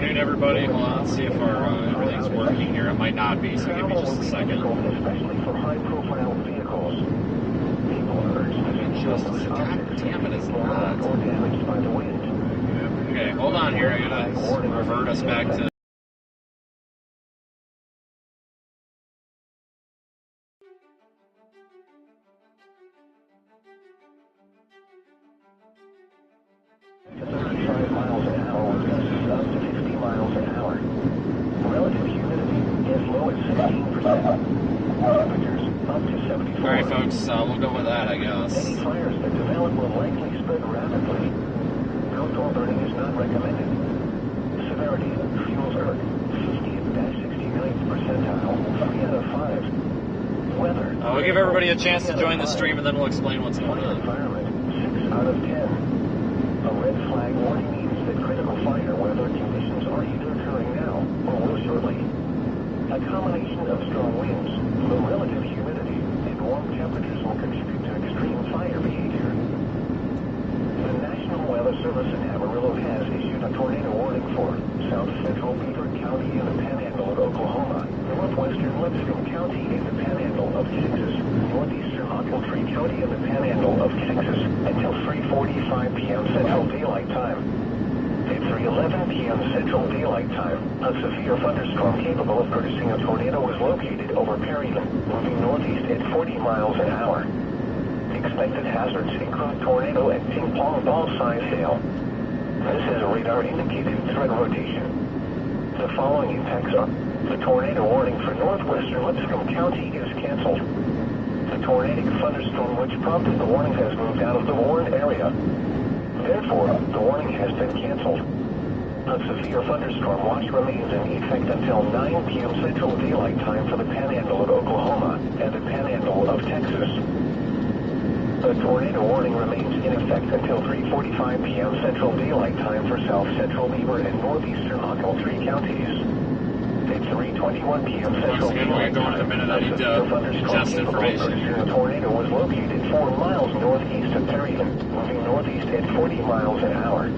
afternoon, everybody. Hold on, see if our everything's working here. It might not be, so give me just a second. Especially for high-profile vehicles. People are urged to God damn it, it's not. or damaged by the wind. Okay, hold on here. I gotta revert us back to. Miles an hour with gusts up to 50 miles an hour. Relative humidity is low at 16%. Temperatures up to 74. Alright, folks, we'll go with that, I guess. Any fires that develop will likely spread rapidly. Outdoor burning is not recommended. Severity, fuels ERC, 50th-69th percentile, 3 out of 5. Weather. We'll give everybody a chance to join the stream, and then we'll explain what's going on. Environment, 6 out of 10. A red flag warning means that critical fire weather conditions are either occurring now or will shortly. A combination of strong winds, low relative humidity, and warm temperatures will contribute to extreme fire behavior. The National Weather Service in Amarillo has issued a tornado warning for south central Beaver County in the Panhandle of Oklahoma, northwestern Lipscomb County in the Panhandle of Texas, northeastern Ochiltree County in the Panhandle of Texas until 3:45 p.m. Central Daylight Time. At 3:11 p.m. Central Daylight Time, a severe thunderstorm capable of producing a tornado was located over Perryland, moving northeast at 40 miles an hour. Expected hazards include tornado and ping-pong ball-sized hail. This is a radar-indicated threat rotation. The following impacts are: the tornado warning for northwestern Lipscomb County is canceled. The tornadic thunderstorm which prompted the warning has moved out of the warned area. Therefore, the warning has been canceled. A severe thunderstorm watch remains in effect until 9 p.m. Central Daylight Time for the Panhandle of Oklahoma and the Panhandle of Texas. The tornado warning remains in effect until 3:45 p.m. Central Daylight Time for south central Beaver and northeastern Ochiltree counties. At 3:21 p.m. Central Daylight Time, a severe thunderstorm capable of producing a tornado was located 4 miles northeast of Perryland, moving northeast at 40 miles an hour.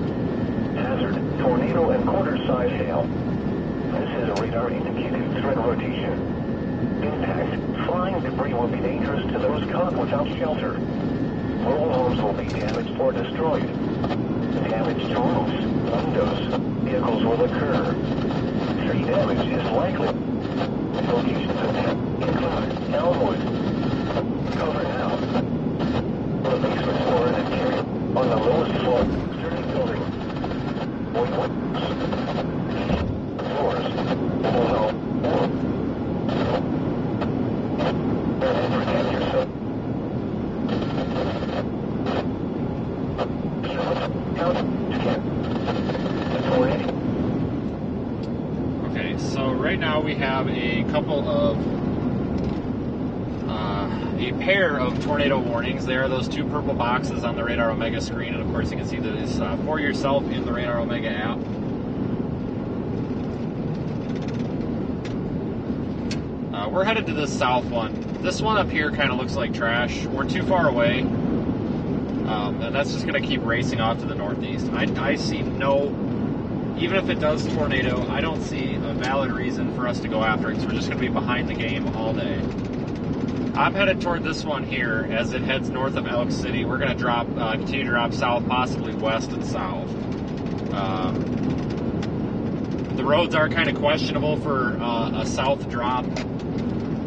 Hazard, tornado and quarter-size hail. This is a radar-indicated threat rotation. Impact, flying debris will be dangerous to those caught without shelter. Mobile homes will be damaged or destroyed. Damage to roofs, windows, vehicles will occur. Tree damage is likely. Locations of include Elmwood. Cover now. The basement floor and interior on the lowest floor. Sturdy building. Floors. Below. And protect yourself. Okay, so right now we have a couple of a pair of tornado warnings. There are those 2 purple boxes on the Radar Omega screen, and of course you can see that it's for yourself in the Radar Omega app. We're headed to this south one. This one up here kind of looks like trash. We're too far away, and that's just going to keep racing off to the northeast. I see no, even if it does tornado, I don't see a valid reason for us to go after it, because we're just going to be behind the game all day. I'm headed toward this one here as it heads north of Elk City. We're going to continue to drop south, possibly west and south. The roads are kind of questionable for a south drop.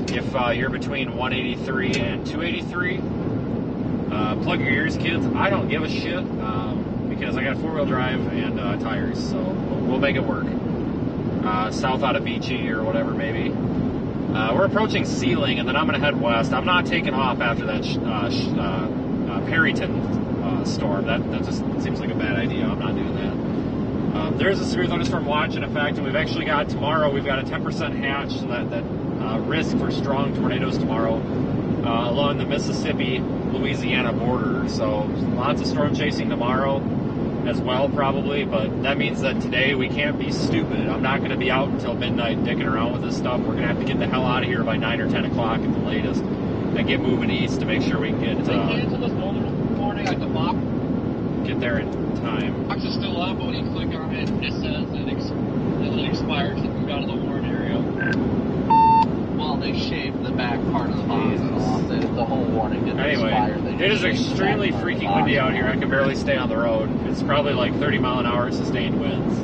If you're between 183 and 283, plug your ears, kids. I don't give a shit because I got 4-wheel drive and tires, so we'll make it work. South out of Beachy or whatever, maybe. We're approaching Sealing, and then I'm going to head west. I'm not taking off after that Perryton storm. That just seems like a bad idea. I'm not doing that. There's a severe thunderstorm watch in effect, and we've actually got tomorrow, we've got a 10% hatch, so that risk for strong tornadoes tomorrow along the Mississippi-Louisiana border. So lots of storm chasing tomorrow as well, probably, but that means that today we can't be stupid. I'm not going to be out until midnight dicking around with this stuff. We're going to have to get the hell out of here by 9 or 10 o'clock at the latest and get moving east to make sure we can get cancel this morning at the box. Get there in time. Box is still up, but when you click on it, it says that usually expires if we got to the warrant area. Well, they shave the back part of the box off. The whole warning didn't expire. Anyway, it is extremely freaking windy out here. I can barely stay on the road. It's probably like 30 mile an hour sustained winds.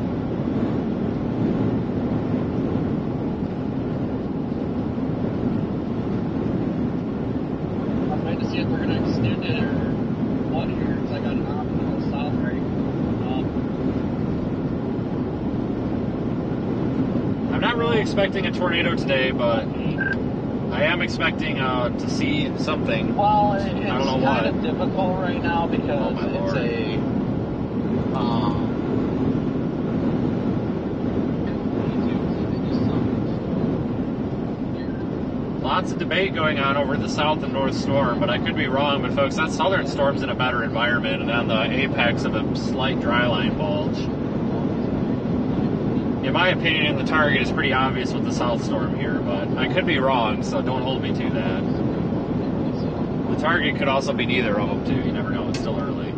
I'm trying to see if we're going to extend it or what here, because I got an option to go south right. I'm not really expecting a tornado today, but I am expecting to see something. Well, it's I don't know kind what. of difficult right now because it's Lots of debate going on over the south and north storm, but I could be wrong. But folks, that southern storm's in a better environment and on the apex of a slight dry line bulge. In my opinion, the target is pretty obvious with the south storm here, but I could be wrong, so don't hold me to that. The target could also be neither of them, too. You never know. It's still early.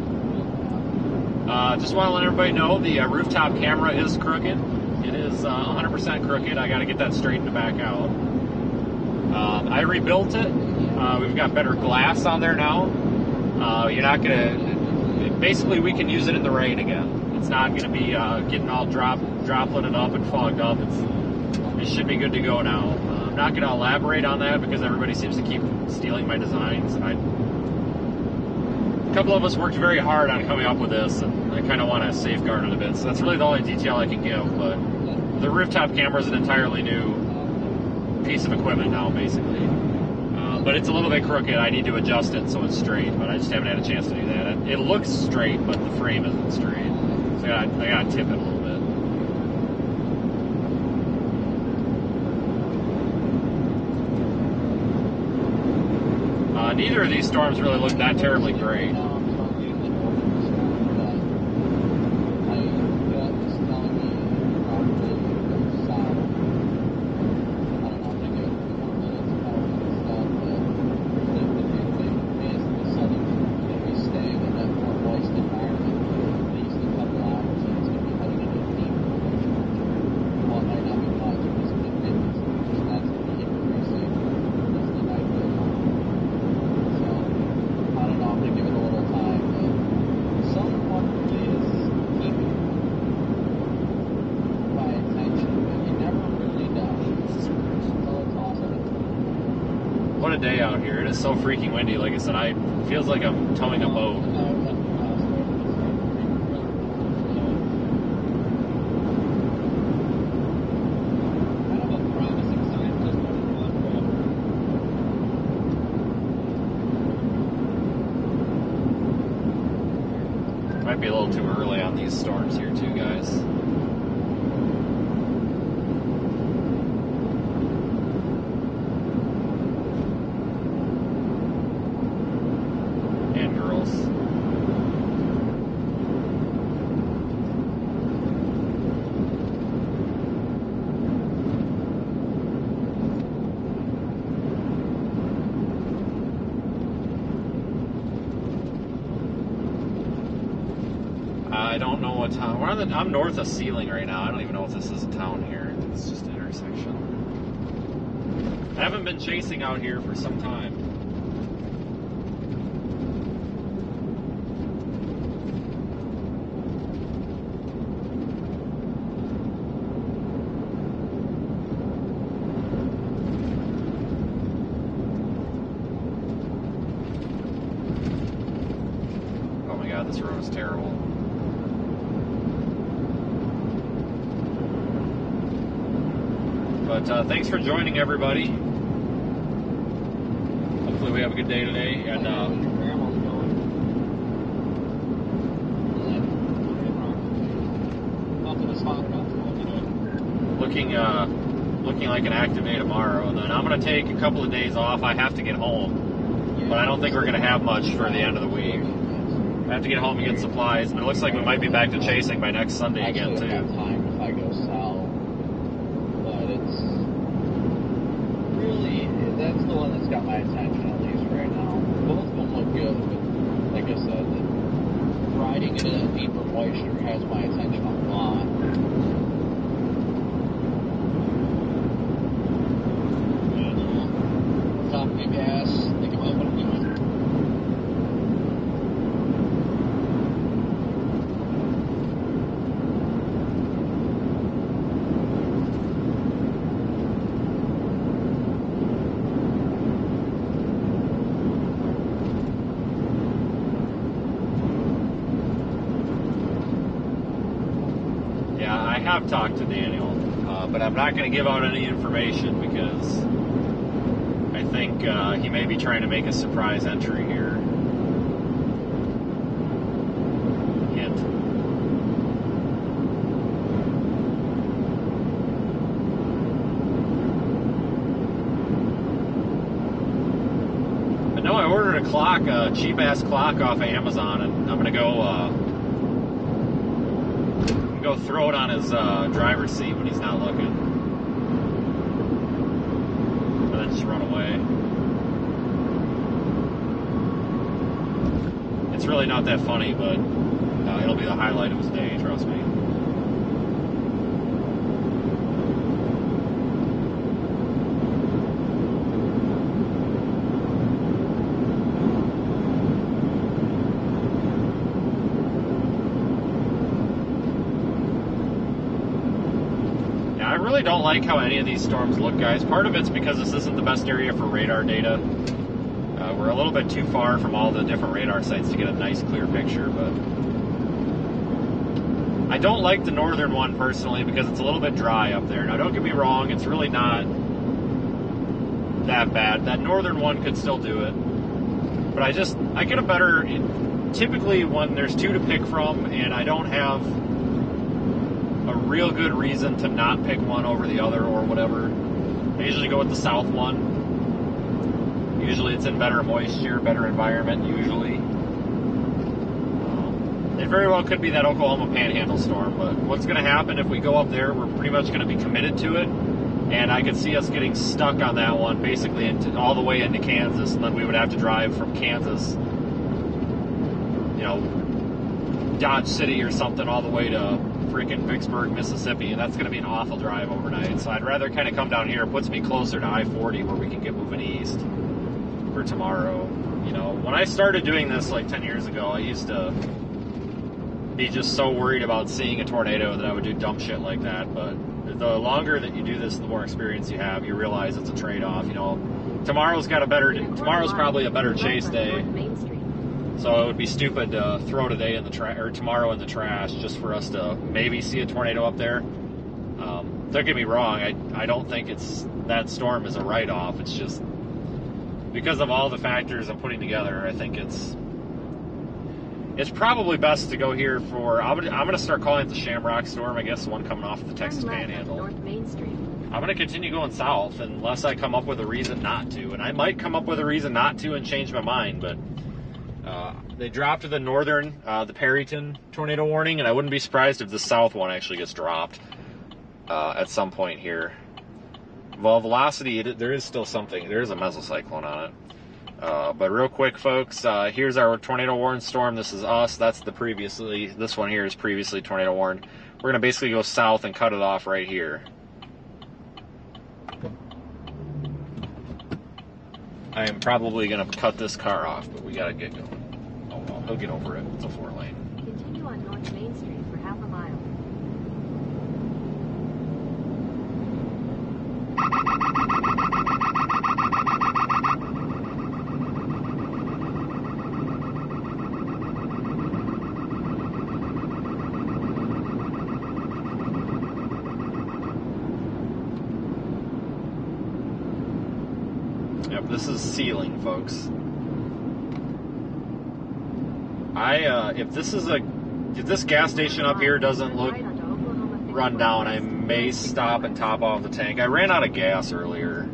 Just want to let everybody know the rooftop camera is crooked. It is 100% crooked. I got to get that straightened to back out. I rebuilt it. We've got better glass on there now. You're not going to... Basically, we can use it in the rain again. It's not going to be getting all dropleted up and fogged up. It should be good to go now. I'm not going to elaborate on that because everybody seems to keep stealing my designs. A couple of us worked very hard on coming up with this, and I kind of want to safeguard it a bit. So that's really the only detail I can give. But the rooftop camera is an entirely new piece of equipment now, basically. But it's a little bit crooked. I need to adjust it so it's straight, but I just haven't had a chance to do that. It looks straight, but the frame isn't straight. So I got to tip it a little bit. Neither of these storms really look that terribly great. What a day out here. It is so freaking windy. Like I said, it feels like I'm towing a boat. Might be a little too early on these storms here too, guys. And girls. I don't know what town. I'm north of Sealing right now. I don't even know if this is a town here. It's just an intersection. I haven't been chasing out here for some time. Oh my god, this road is terrible. But thanks for joining, everybody. Hopefully we have a good day today. And looking like an active day tomorrow. And then I'm going to take a couple of days off. I have to get home. But I don't think we're going to have much for the end of the week. I have to get home and get supplies. And it looks like we might be back to chasing by next Sunday again, too. If I go south. That's the one that's got my attention, at least right now. Both of them look good, but like I said, riding in a deeper moisture has my attention a lot. have talked to Daniel, but I'm not going to give out any information because I think he may be trying to make a surprise entry here. Hint. But no, I ordered a clock, a cheap-ass clock off of Amazon, and I'm going to go throw it on his driver's seat when he's not looking. And then just run away. It's really not that funny, but it'll be the highlight of his day, trust me. I really don't like how any of these storms look, guys. Part of it's because this isn't the best area for radar data. We're a little bit too far from all the different radar sites to get a nice clear picture, but I don't like the northern one personally because it's a little bit dry up there. Now don't get me wrong, it's really not that bad. That northern one could still do it, but I get a better, typically when there's two to pick from and I don't have a real good reason to not pick one over the other or whatever, I usually go with the south one. Usually it's in better moisture, better environment, usually. It very well could be that Oklahoma Panhandle storm, but what's going to happen if we go up there, we're pretty much going to be committed to it, and I could see us getting stuck on that one basically all the way into Kansas, and then we would have to drive from Kansas, Dodge City or something all the way to freaking Vicksburg, Mississippi, and that's going to be an awful drive overnight. So I'd rather kind of come down here. It puts me closer to I-40 where we can get moving east for tomorrow. When I started doing this like 10 years ago, I used to be just so worried about seeing a tornado that I would do dumb shit like that. But the longer that you do this, the more experience you have. You realize it's a trade-off. Tomorrow's probably a better chase day. So it would be stupid to throw today in the tomorrow in the trash just for us to maybe see a tornado up there. Don't get me wrong, I don't think that storm is a write-off. It's just because of all the factors I'm putting together. I think it's probably best to go here for. I'm going to start calling it the Shamrock Storm. I guess the one coming off of the Texas Panhandle. North Main Street. I'm going to continue going south unless I come up with a reason not to, and I might come up with a reason not to and change my mind, but. They dropped the northern, the Perryton tornado warning, and I wouldn't be surprised if the south one actually gets dropped at some point here. Well, velocity, there is still something. There is a mesocyclone on it. But real quick, folks, here's our tornado warned storm. This is us. That's this one here is previously tornado warned. We're going to basically go south and cut it off right here. I am probably going to cut this car off, but we got to get going. Oh, well, he'll get over it. It's a 4-lane. Continue on North Main Street for half a mile. Yep, this is ceiling, folks. If this gas station up here doesn't look run down, I may stop and top off the tank. I ran out of gas earlier.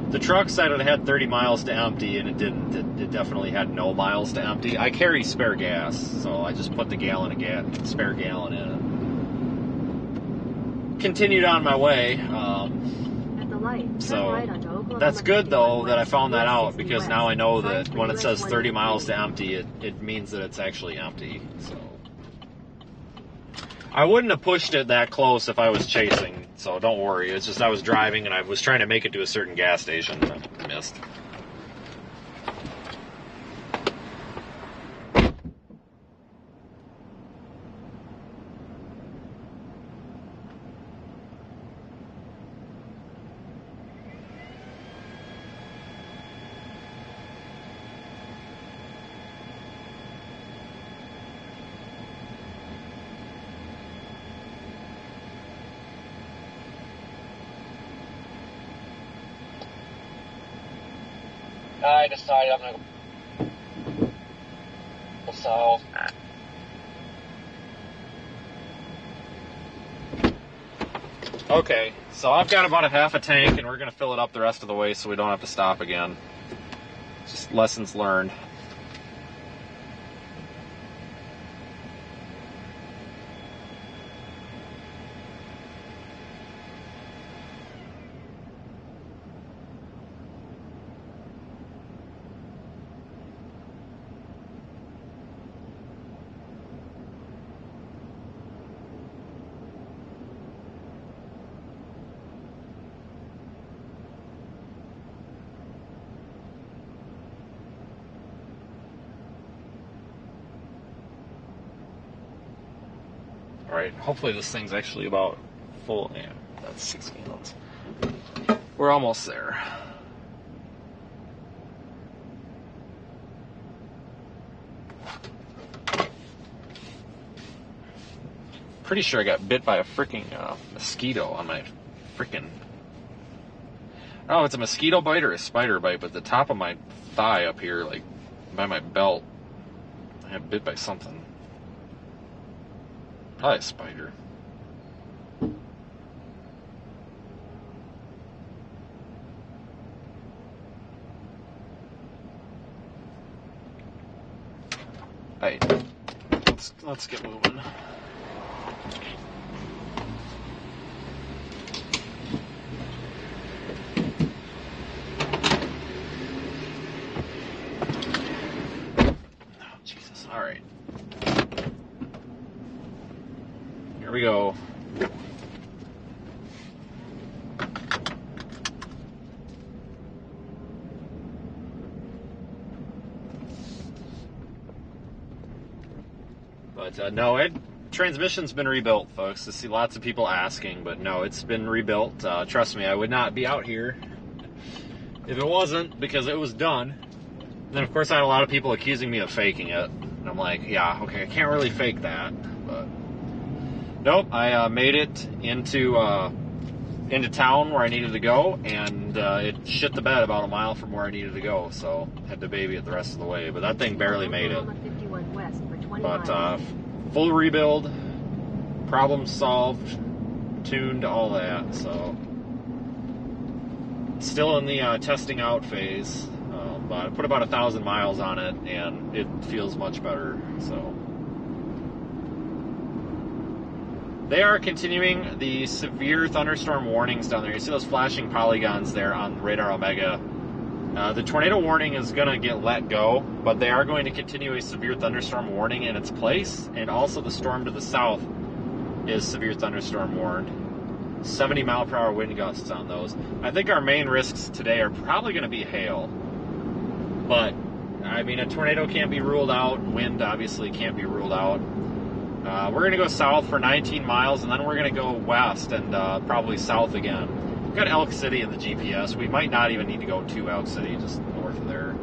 The truck said it had 30 miles to empty, and it didn't. It definitely had no miles to empty. I carry spare gas, so I just put the spare gallon in and continued on my way. So that's good, though, that I found that out, because now I know that when it says 30 miles to empty, it means that it's actually empty. So I wouldn't have pushed it that close if I was chasing, so don't worry. It's just I was driving and I was trying to make it to a certain gas station and I missed. I decided I'm going to go south. Okay, so I've got about a half a tank, and we're going to fill it up the rest of the way so we don't have to stop again. Just lessons learned. Alright, hopefully this thing's actually about full. Yeah, that's 6 gallons. We're almost there. Pretty sure I got bit by a freaking mosquito on my freaking. Oh, it's a mosquito bite or a spider bite, but the top of my thigh up here, like by my belt, I got bit by something. Probably a spider. Hey, let's get moving. Oh, Jesus! All right. Here we go. But no, transmission's been rebuilt, folks. I see lots of people asking, but no, it's been rebuilt. Trust me, I would not be out here if it wasn't, because it was done. And then, of course, I had a lot of people accusing me of faking it. And I'm like, yeah, okay, I can't really fake that. But nope, I made it into town where I needed to go, and it shit the bed about a mile from where I needed to go, so had to baby it the rest of the way. But that thing barely made it. But full rebuild, problem solved, tuned, all that. So still in the testing out phase, but I put about 1,000 miles on it, and it feels much better. So they are continuing the severe thunderstorm warnings down there. You see those flashing polygons there on radar Omega. The tornado warning is going to get let go, but they are going to continue a severe thunderstorm warning in its place, and also the storm to the south is severe thunderstorm warned. 70 mile per hour wind gusts on those. I think our main risks today are probably going to be hail, but I mean, a tornado can't be ruled out. Wind obviously can't be ruled out. We're going to go south for 19 miles, and then we're going to go west and probably south again. We've got Elk City in the GPS. We might not even need to go to Elk City, just north of there.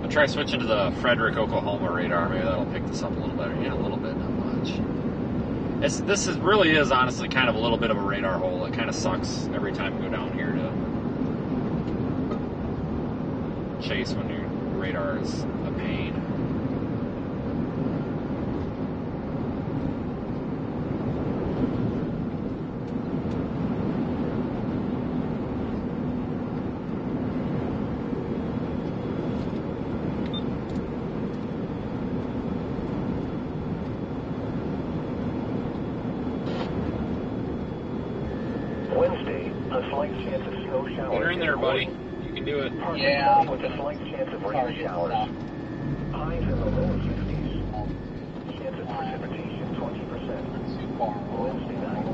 I'll try switching to the Frederick, Oklahoma radar. Maybe that'll pick this up a little better. Yeah, a little bit, not much. This really is honestly kind of a little bit of a radar hole. It kind of sucks every time we go down here to chase when your radar is a pain. Wednesday, a slight chance of snow showers. You're in there, buddy. You can do it. Yeah. With a slight chance of rain showers. Highs in the low 60s. Chance of precipitation 20%. Too far. Wednesday night.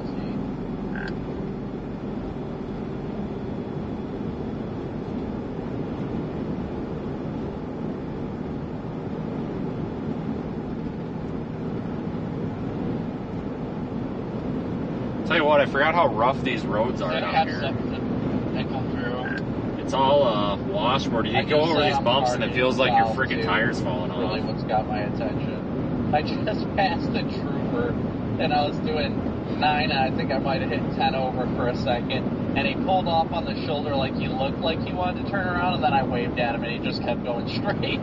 Tell you what, I forgot how rough these roads are They down have here. something they come through. It's all washboard. You go over these bumps and it feels like your freaking tires falling off. Really what's got my attention. I just passed a trooper and I was doing 9 and I think I might have hit 10 over for a second. And he pulled off on the shoulder like he looked like he wanted to turn around, and then I waved at him and he just kept going straight.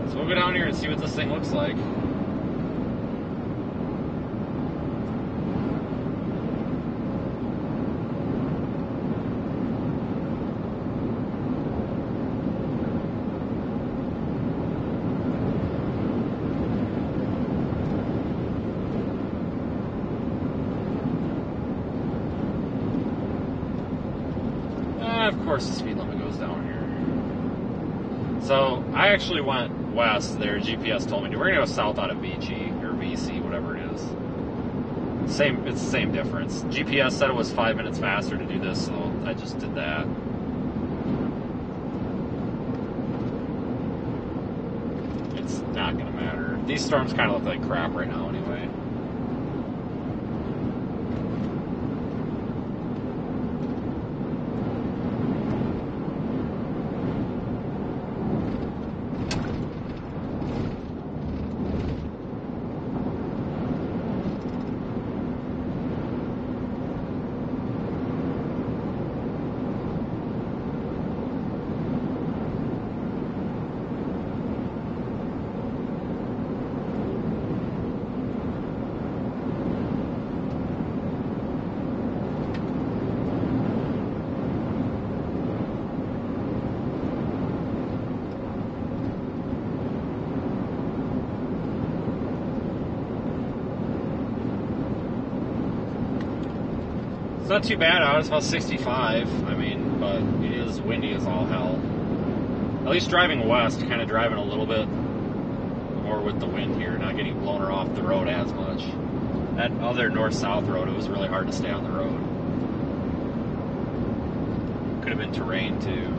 So we'll go down here and see what this thing looks like. Of course the speed limit goes down here. So I actually went west there. GPS told me to. We're gonna go south out of VG or VC, whatever it is. It's the same difference. GPS said it was 5 minutes faster to do this, so I just did that. It's not gonna matter. These storms kind of look like crap right now anyway. It's not too bad out. It's about 65. I mean, but it is windy as all hell. At least driving west, kind of driving a little bit more with the wind here, not getting blown off the road as much. That other north-south road, it was really hard to stay on the road. Could have been terrain too.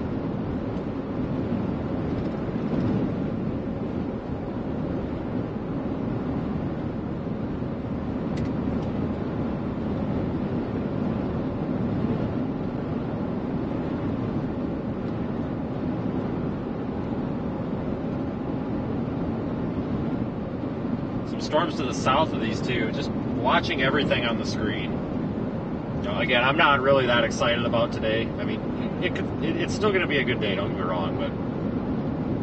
Storms to the south of these two, just watching everything on the screen. You know, again, I'm not really that excited about today. I mean, it's still going to be a good day, don't get me wrong, but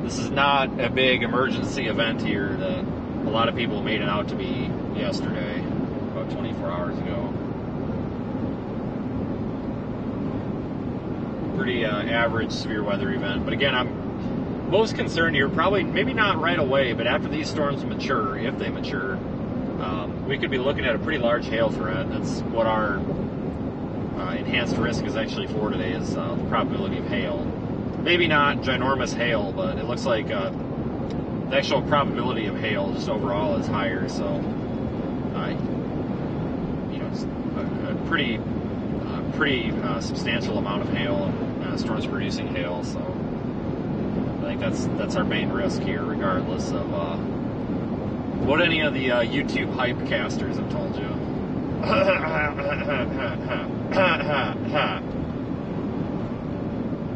this is not a big emergency event here that a lot of people made it out to be yesterday, about 24 hours ago. Pretty average severe weather event, but again, I'm most concerned here, probably, maybe not right away, but after these storms mature, if they mature, we could be looking at a pretty large hail threat. That's what our enhanced risk is actually for today, is the probability of hail. Maybe not ginormous hail, but it looks like the actual probability of hail just overall is higher, so, you know, it's a pretty substantial amount of hail, and storms producing hail, so I think that's our main risk here, regardless of what any of the YouTube hype casters have told you.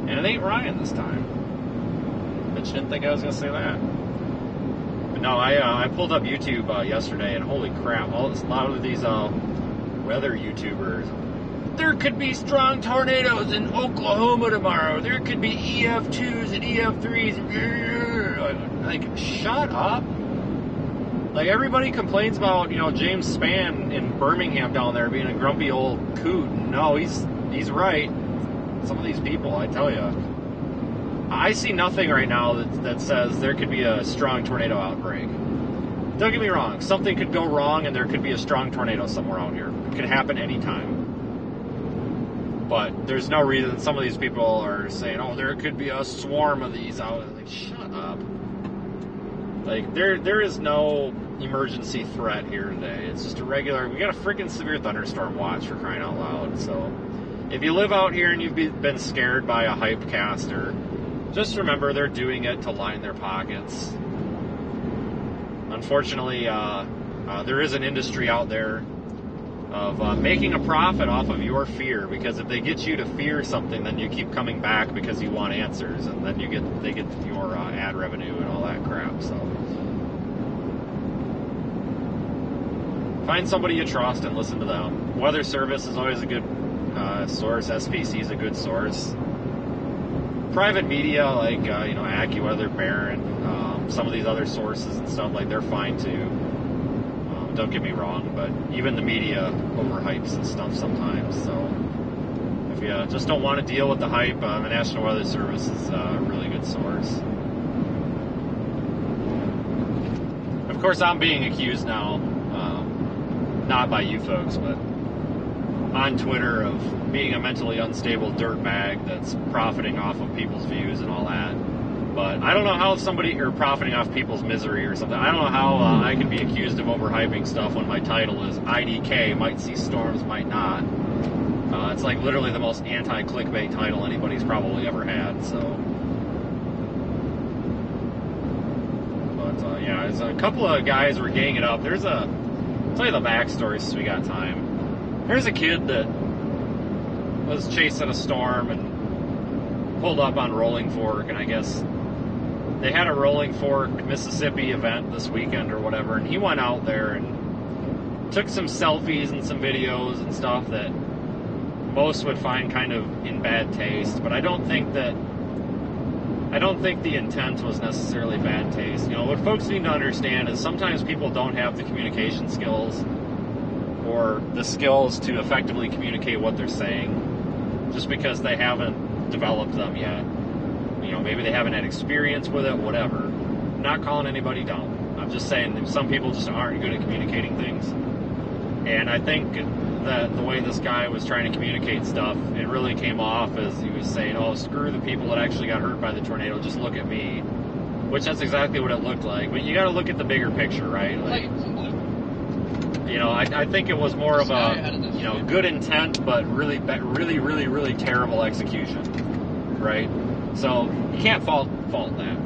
And it ain't Ryan this time. Bitch didn't think I was going to say that. But no, I pulled up YouTube yesterday, and holy crap, a lot of these weather YouTubers. There could be strong tornadoes in Oklahoma tomorrow. There could be EF2s and EF3s. Like, shut up. Like, everybody complains about, you know, James Spann in Birmingham down there being a grumpy old coot. No, he's right. Some of these people, I tell you. I see nothing right now that says there could be a strong tornado outbreak. Don't get me wrong. Something could go wrong and there could be a strong tornado somewhere out here. It could happen anytime. But there's no reason some of these people are saying, oh, there could be a swarm of these out. Like, shut up. Like, there is no emergency threat here today. It's just a regular, we got a freaking severe thunderstorm watch, for crying out loud. So if you live out here and you've been scared by a hype caster, just remember they're doing it to line their pockets. Unfortunately, there is an industry out there of making a profit off of your fear, because if they get you to fear something, then you keep coming back because you want answers, and then they get your ad revenue and all that crap. So find somebody you trust and listen to them. Weather Service is always a good source. SPC is a good source. Private media like AccuWeather, Barron, some of these other sources and stuff, like, they're fine too. Don't get me wrong, but even the media overhypes and stuff sometimes. So if you just don't want to deal with the hype, the National Weather Service is a really good source. Of course, I'm being accused now, not by you folks, but on Twitter, of being a mentally unstable dirtbag that's profiting off of people's views and all that. But I don't know how or profiting off people's misery or something. I don't know how I can be accused of overhyping stuff when my title is IDK, might see storms, might not. It's like literally the most anti-clickbait title anybody's probably ever had, so. But yeah, there's a couple of guys were ganging up. I'll tell you the backstory since we got time. There's a kid that was chasing a storm and pulled up on Rolling Fork, and I guess they had a Rolling Fork, Mississippi event this weekend or whatever, and he went out there and took some selfies and some videos and stuff that most would find kind of in bad taste, but I don't think the intent was necessarily bad taste. What folks need to understand is sometimes people don't have the communication skills or the skills to effectively communicate what they're saying just because they haven't developed them yet. Maybe they haven't had experience with it, whatever. I'm not calling anybody dumb. I'm just saying that some people just aren't good at communicating things. And I think that the way this guy was trying to communicate stuff, it really came off as he was saying, oh, screw the people that actually got hurt by the tornado, just look at me. Which that's exactly what it looked like. But you got to look at the bigger picture, right? I think it was more of a, good intent, but really, really, really, really terrible execution, right? So you can't fault that.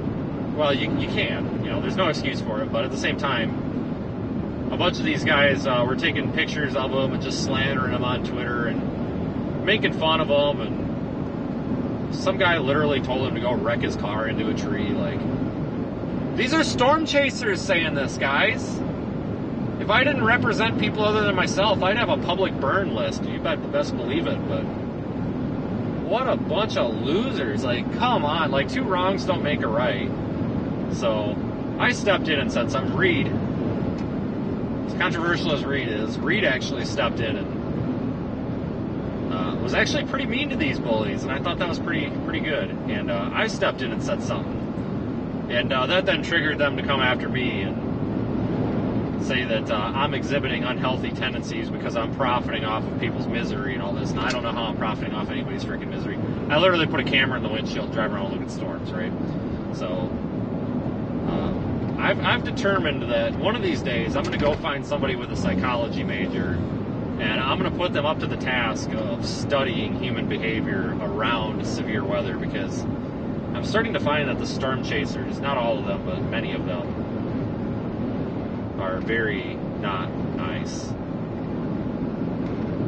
Well, you can. There's no excuse for it. But at the same time, a bunch of these guys were taking pictures of them and just slandering them on Twitter and making fun of them. And some guy literally told him to go wreck his car into a tree. Like, these are storm chasers saying this, guys. If I didn't represent people other than myself, I'd have a public burn list. You best believe it, but what a bunch of losers. Like, come on. Like, two wrongs don't make a right. So, I stepped in and said something. Reed, as controversial as Reed is, Reed actually stepped in and was actually pretty mean to these bullies, and I thought that was pretty good. And I stepped in and said something. And that then triggered them to come after me and say that I'm exhibiting unhealthy tendencies because I'm profiting off of people's misery and all this. And I don't know how I'm profiting off anybody's freaking misery. I literally put a camera in the windshield, drive around and look at storms, right? So I've determined that one of these days I'm going to go find somebody with a psychology major, and I'm going to put them up to the task of studying human behavior around severe weather, because I'm starting to find that the storm chasers, not all of them, but many of them, are very not nice.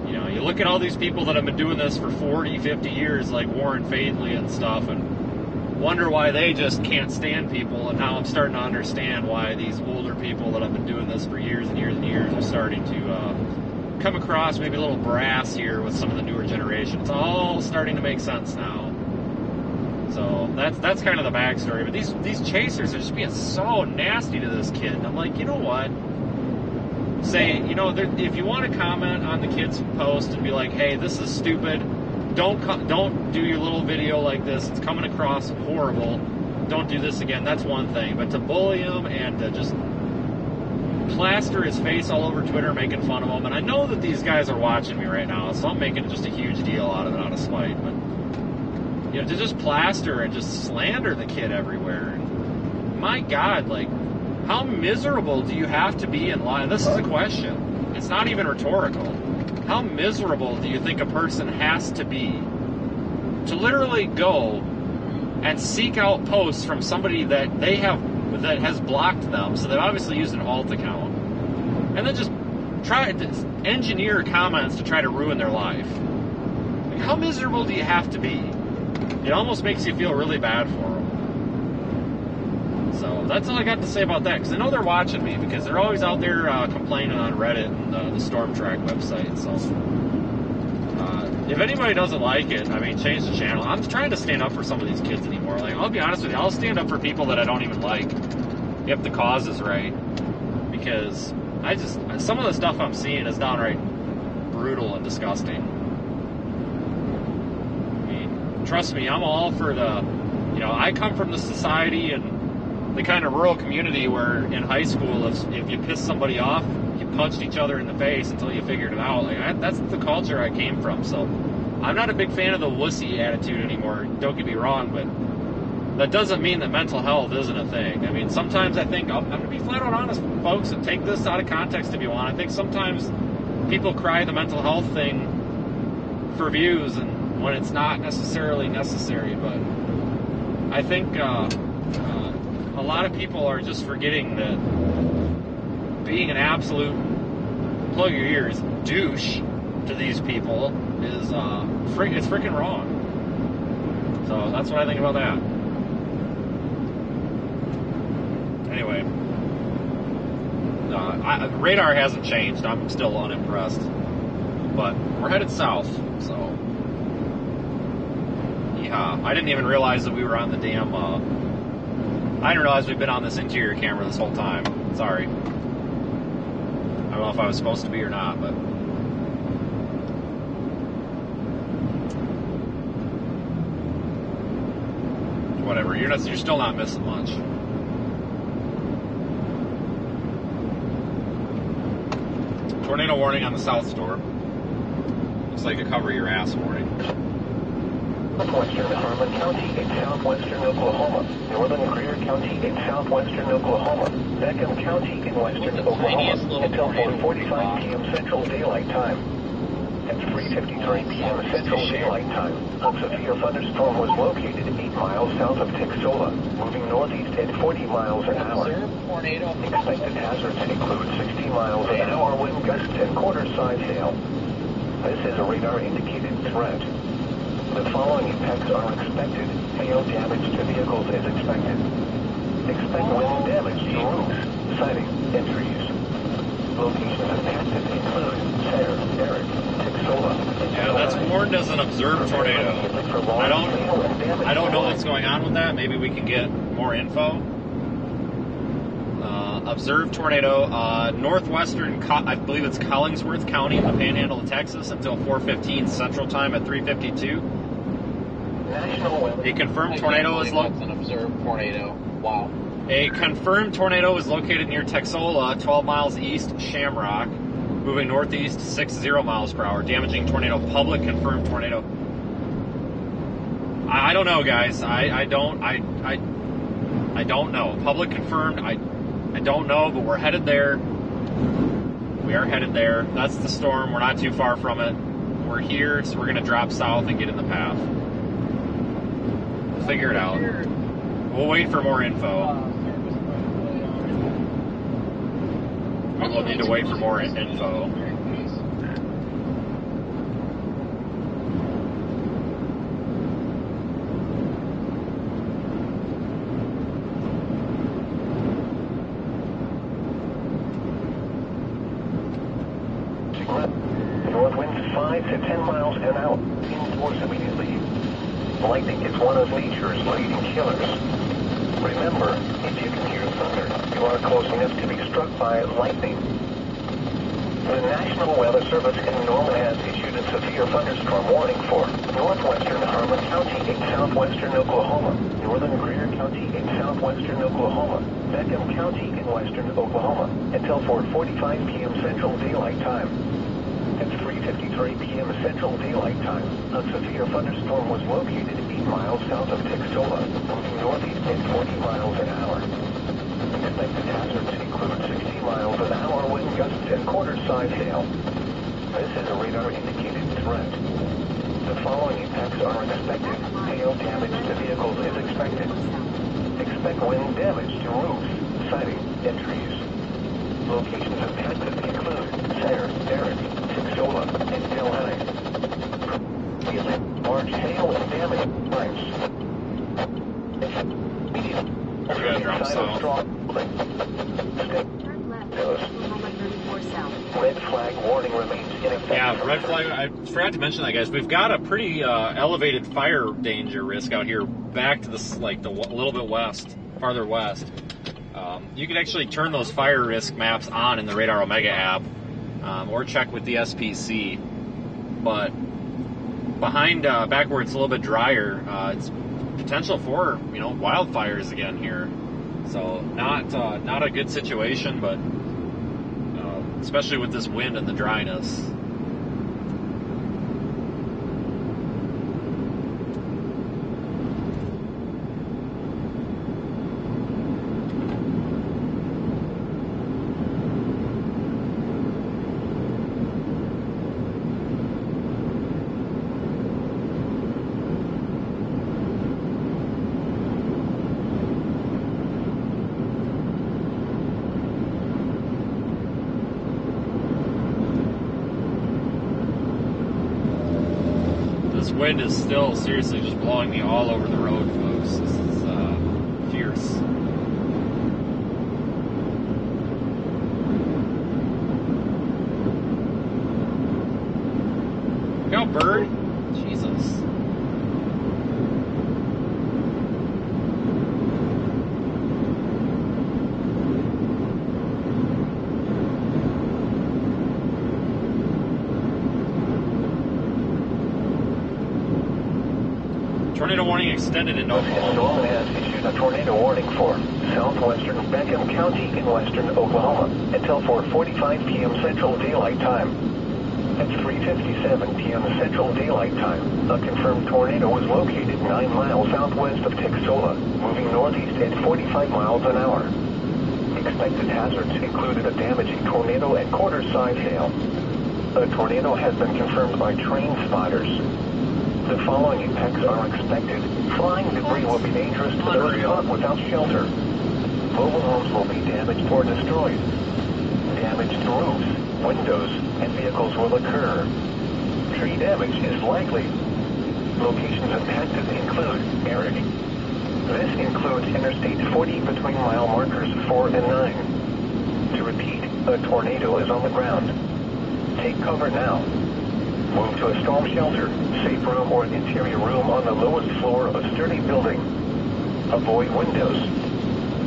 You look at all these people that have been doing this for 40, 50 years, like Warren Faidley and stuff, and wonder why they just can't stand people, and now I'm starting to understand why these older people that have been doing this for years and years and years are starting to come across maybe a little brass here with some of the newer generation. It's all starting to make sense now. So that's kind of the backstory. But these chasers are just being so nasty to this kid. And I'm like, you know what? Say, if you want to comment on the kid's post and be like, hey, this is stupid. Don't do your little video like this. It's coming across horrible. Don't do this again. That's one thing. But to bully him and to just plaster his face all over Twitter making fun of him. And I know that these guys are watching me right now, so I'm making just a huge deal out of it out of spite. But to just plaster and just slander the kid everywhere. And my God, like, how miserable do you have to be in life? This is a question. It's not even rhetorical. How miserable do you think a person has to be to literally go and seek out posts from somebody that has blocked them, so they've obviously used an alt account, and then just try to engineer comments to try to ruin their life. Like, how miserable do you have to be? It almost makes you feel really bad for them. So that's all I got to say about that, because I know they're watching me, because they're always out there complaining on Reddit and the Storm Track website. So if anybody doesn't like it, I mean, change the channel. I'm trying to stand up for some of these kids anymore. Like, I'll be honest with you, I'll stand up for people that I don't even like if the cause is right, because some of the stuff I'm seeing is downright brutal and disgusting. I mean, trust me, I'm all for I come from the society and the kind of rural community where in high school, if you pissed somebody off, you punched each other in the face until you figured it out. Like, that's the culture I came from. So I'm not a big fan of the wussy attitude anymore. Don't get me wrong, but that doesn't mean that mental health isn't a thing. I mean, sometimes I think, I'm going to be flat out honest, folks, and take this out of context if you want. I think sometimes people cry the mental health thing for views and when it's not necessarily necessary, but I think a lot of people are just forgetting that being an absolute, plug your ears, douche to these people is it's freaking wrong. So that's what I think about that. Anyway, radar hasn't changed. I'm still unimpressed, but we're headed south. So, yeah, I didn't even realize that we were on the damn. I didn't realize we've been on this interior camera this whole time. Sorry. I don't know if I was supposed to be or not, but. Whatever. You're still not missing much. Tornado warning on the South Store. Looks like a cover your ass warning. Western Harmon County in southwestern Oklahoma, northern Greer County in southwestern Oklahoma, Beckham County in western Oklahoma, until 4:45 p.m. Central Daylight Time. At 3:53 p.m. Central Daylight Time, a severe thunderstorm was located 8 miles south of Texola, moving northeast at 40 miles an hour. Expected hazards include 60 miles an hour wind gusts and quarter-size hail. This is a radar-indicated threat. The following impacts are expected. Hail damage to vehicles is expected. Expect wind damage to roofs, siding, and trees. Locations impacted include Sayre, Eric, Texola. Yeah, that's warned as an observed tornado. I don't know what's going on with that. Maybe we can get more info. Observed tornado, northwestern, I believe it's Collingsworth County in the Panhandle of Texas until 4:15 Central Time at 3:52. A confirmed tornado is an observed tornado. Wow. A confirmed tornado is located near Texola, 12 miles east, Shamrock, moving northeast 60 miles per hour, damaging tornado. Public confirmed tornado. I don't know, guys. I don't know. Public confirmed. I don't know, but we're headed there. We are headed there. That's the storm. We're not too far from it. We're here, so we're going to drop south and get in the path. We'll figure it out. We'll wait for more info. We'll need to wait for more info. North winds 5 to 10 miles an hour. In force immediately. Lightning is one of nature's leading killers. Remember, if you can hear thunder, you are close enough to be struck by lightning. The National Weather Service in Norman has issued a severe thunderstorm warning for northwestern Harmon County in southwestern Oklahoma, northern Greer County in southwestern Oklahoma, Beckham County in western Oklahoma, until 4:45 p.m. Central Daylight Time. At 3:53 p.m. Central Daylight Time, a severe thunderstorm was located 8 miles south of Texola, moving northeast at 40 miles an hour. Expected hazards include 60 miles an hour wind gusts and quarter-size hail. This is a radar-indicated threat. The following impacts are expected. Hail damage to vehicles is expected. wind damage to roofs, siding, and trees. Locations impacted include Sayre, Derrick, Texola, and Delhi. Large hail and damage lines. We're gonna drop south. Turn left. Oklahoma 34 south. Red flag warning remains in effect. Yeah, red flag. I forgot to mention that, guys. We've got a pretty elevated fire danger risk out here, back to this, like the little bit west, farther west. You can actually turn those fire risk maps on in the Radar Omega app, or check with the SPC. But behind, back where it's a little bit drier, it's potential for wildfires again here. So not a good situation, but especially with this wind and the dryness. This wind is still seriously just blowing me all over the road, folks. This is fierce. Look out, bird. Jesus. Tornado warning extended in Oklahoma. Norman has issued a tornado warning for southwestern Beckham County in western Oklahoma until 4:45 p.m. Central Daylight Time. At 3:57 p.m. Central Daylight Time, a confirmed tornado was located 9 miles southwest of Texola, moving northeast at 45 miles an hour. Expected hazards included a damaging tornado and quarter-size hail. A tornado has been confirmed by train spotters. The following impacts are expected. Flying debris will be dangerous to those caught without shelter. Mobile homes will be damaged or destroyed. Damage to roofs, windows, and vehicles will occur. Tree damage is likely. Locations impacted include Derrick. This includes Interstate 40 between mile markers 4 and 9. To repeat, a tornado is on the ground. Take cover now. Move to a storm shelter, safe room, or interior room on the lowest floor of a sturdy building. Avoid windows.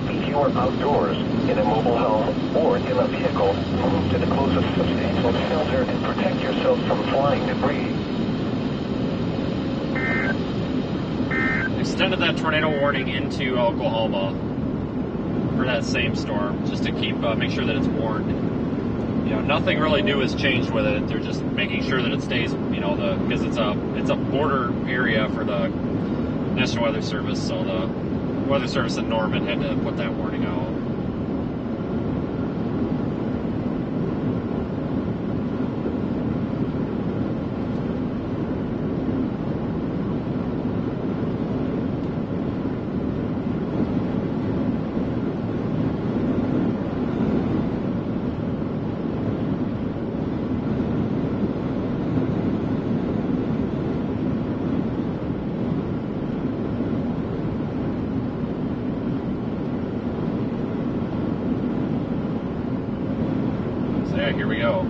If you are outdoors, in a mobile home, or in a vehicle, move to the closest substantial shelter and protect yourself from flying debris. Extended that tornado warning into Oklahoma for that same storm, just to keep make sure that it's warned. Nothing really new has changed with it. They're just making sure that it stays, because it's a border area for the National Weather Service. So the Weather Service in Norman had to put that warning out. Yeah, here we go.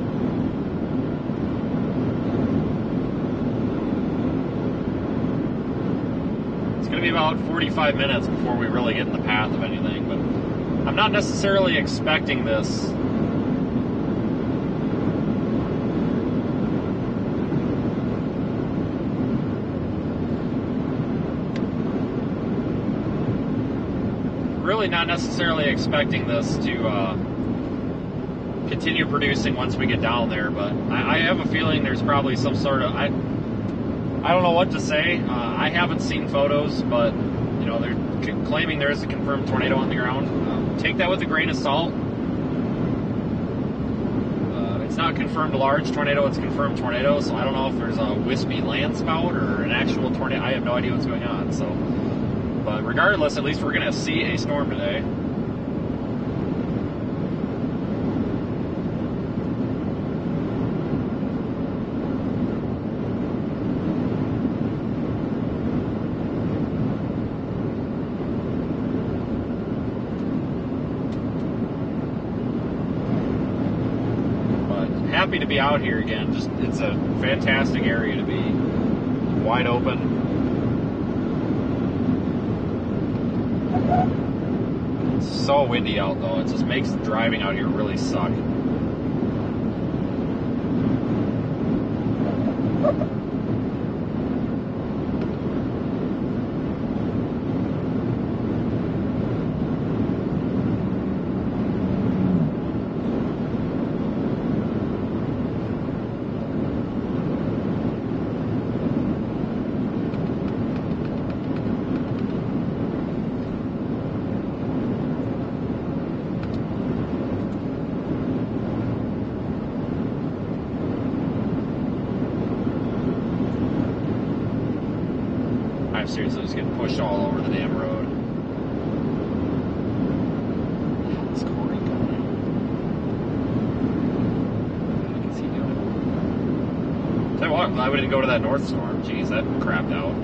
It's going to be about 45 minutes before we really get in the path of anything, but I'm not necessarily expecting this. Really not necessarily expecting this to continue producing once we get down there, but I have a feeling there's probably some sort of I don't know what to say. I haven't seen photos, but they're claiming there is a confirmed tornado on the ground. Take that with a grain of salt. It's not confirmed large tornado, it's confirmed tornado, so I don't know if there's a wispy land spout or an actual tornado. I have no idea what's going on. So, but regardless, at least we're going to see a storm today. Happy to be out here again. Just it's a fantastic area to be. Wide open. It's so windy out though. It just makes driving out here really suck. Seriously, just getting pushed all over the damn road. It's Corey coming. What is he doing? Tell you what, I'm glad we didn't go to that north storm. Jeez, that crapped out.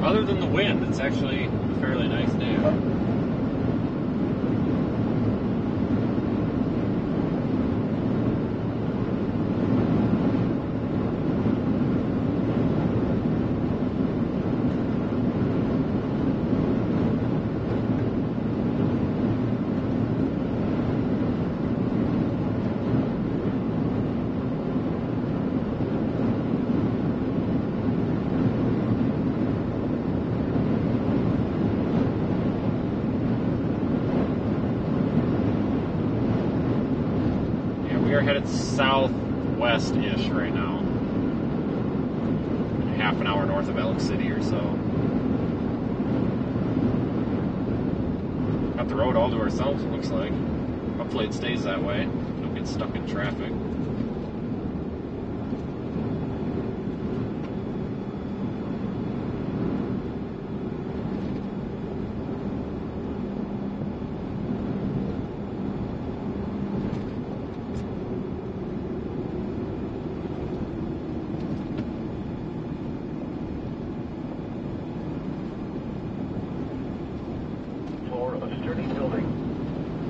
Other than the wind, it's actually a fairly nice day. We are headed southwest-ish right now. Half an hour north of Elk City or so. Got the road all to ourselves, it looks like. Hopefully it stays that way. Don't get stuck in traffic.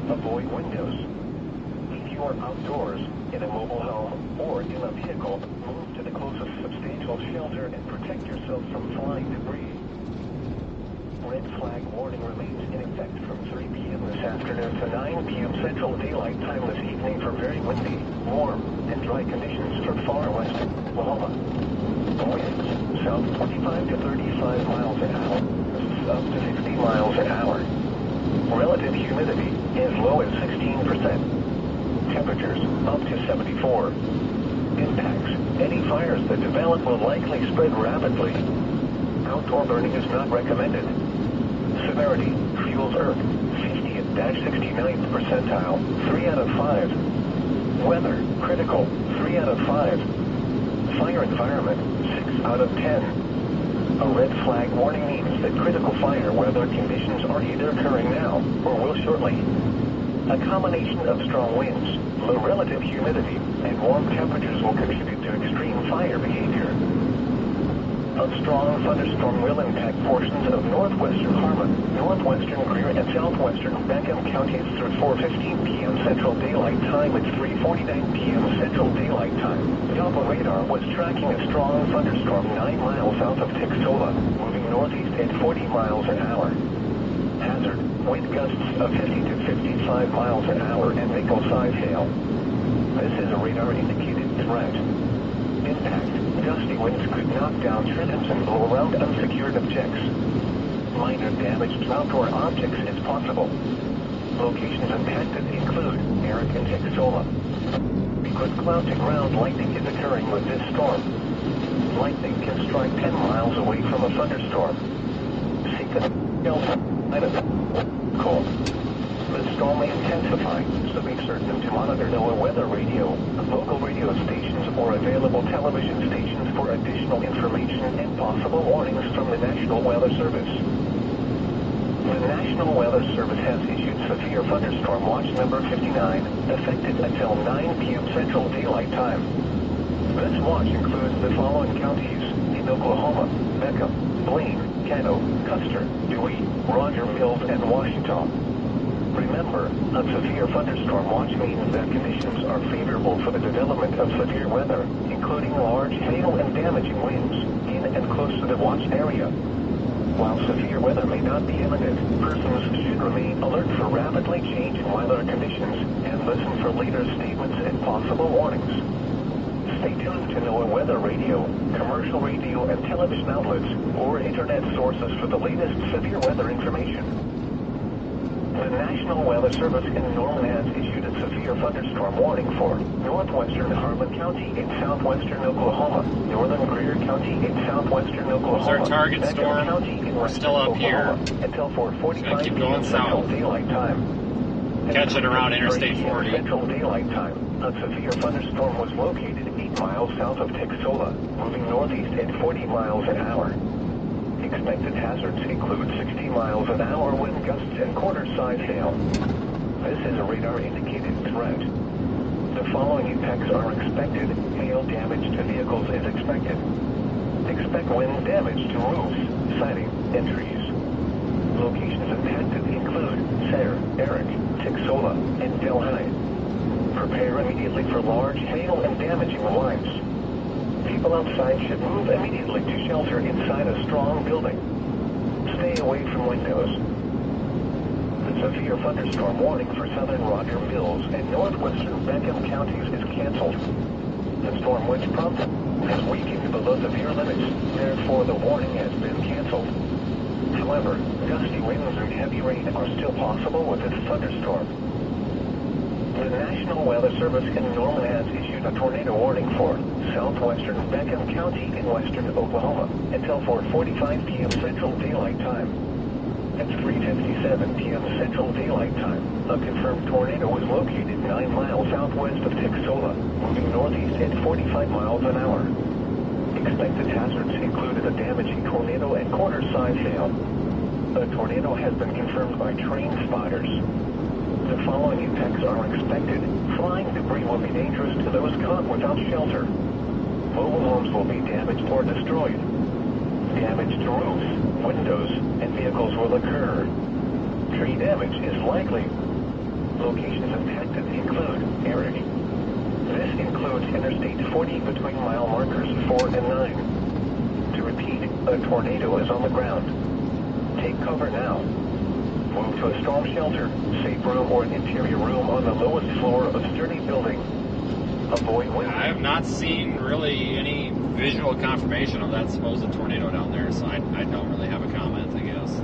Avoid windows. If you are outdoors, in a mobile home, or in a vehicle, move to the closest substantial shelter and protect yourself from flying debris. Red flag warning remains in effect from 3 p.m. this afternoon to 9 p.m. Central Daylight Time this evening for very windy, warm, and dry conditions for far west Oklahoma. Winds south 25 to 35 miles an hour, up to 60 miles an hour. Relative humidity as low as 16%. Temperatures up to 74. Impacts. Any fires that develop will likely spread rapidly. Outdoor burning is not recommended. Severity. Fuels Earth. 50th-69th percentile. 3 out of 5. Weather. Critical. 3 out of 5. Fire environment. 6 out of 10. A red flag warning means that critical fire weather conditions are either occurring now or will shortly. A combination of strong winds, low relative humidity, and warm temperatures will contribute to extreme fire behavior. of strong thunderstorm will impact portions of northwestern Harmon, northwestern Greer, and southwestern Beckham counties through 4:15 p.m. Central Daylight Time at 3:49 p.m. Central Daylight Time. The Doppler radar was tracking a strong thunderstorm 9 miles south of Texola, moving northeast at 40 miles an hour. Hazard, wind gusts of 50 to 55 miles an hour and nickel-size hail. This is a radar-indicated threat. Impact, gusty winds could knock down trimmings and blow around unsecured objects. Minor damage to outdoor objects is possible. Locations impacted include Eric and Texola. Because cloud-to-ground lightning is occurring with this storm. Lightning can strike 10 miles away from a thunderstorm. Seek cold. The storm may intensify, so be certain to monitor NOAA weather radio, local radio stations, or available television stations for additional information and possible warnings from the National Weather Service. The National Weather Service has issued severe thunderstorm watch number 59, effective until 9 p.m. Central Daylight Time. This watch includes the following counties in Oklahoma: Beckham, Blaine, Caddo, Custer, Dewey, Roger Mills, and Washington. Remember, a severe thunderstorm watch means that conditions are favorable for the development of severe weather, including large hail and damaging winds, in and close to the watch area. While severe weather may not be imminent, persons should remain alert for rapidly changing weather conditions and listen for later statements and possible warnings. Stay tuned to NOAA Weather Radio, commercial radio and television outlets, or internet sources for the latest severe weather information. The National Weather Service in Norman has issued a severe thunderstorm warning for northwestern Harmon County in southwestern Oklahoma, northern Greer County in southwestern Oklahoma, it's our target Beckham storm. County in We're still up Oklahoma, here. until 4:45 keep p.m. going Central south. Daylight Time. Catch it around Interstate 40. Central Daylight Time. A severe thunderstorm was located 8 miles south of Texola, moving northeast at 40 miles an hour. Expected hazards include 60 miles an hour wind gusts and quarter-size hail. This is a radar-indicated threat. The following impacts are expected. Hail damage to vehicles is expected. Expect wind damage to roofs, siding, and trees. Locations impacted include Sayre, Eric, Texola, and Delhi. Prepare immediately for large hail and damaging winds. People outside should move immediately to shelter inside a strong building. Stay away from windows. The severe thunderstorm warning for southern Roger Mills and northwestern Beckham counties is canceled. The storm winds prompt has weakened below severe limits, therefore the warning has been canceled. However, gusty winds and heavy rain are still possible with this thunderstorm. The National Weather Service in Norman has issued a tornado warning for southwestern Beckham County in western Oklahoma until 4:45 p.m. Central Daylight Time. At 3:57 p.m. Central Daylight Time, a confirmed tornado was located 9 miles southwest of Texola, moving northeast at 45 miles an hour. Expected hazards included a damaging tornado and quarter-size hail. A tornado has been confirmed by train spotters. The following impacts are expected. Flying debris will be dangerous to those caught without shelter. Mobile homes will be damaged or destroyed. Damage to roofs, windows, and vehicles will occur. Tree damage is likely. Locations impacted include Eric. This includes Interstate 40 between mile markers 4 and 9. To repeat, a tornado is on the ground. Take cover now. Move to a storm shelter, safe room, or an interior room on the lowest floor of a sturdy building. Avoid wind. I have not seen really any visual confirmation of that supposed tornado down there, so I don't really have a comment, I guess.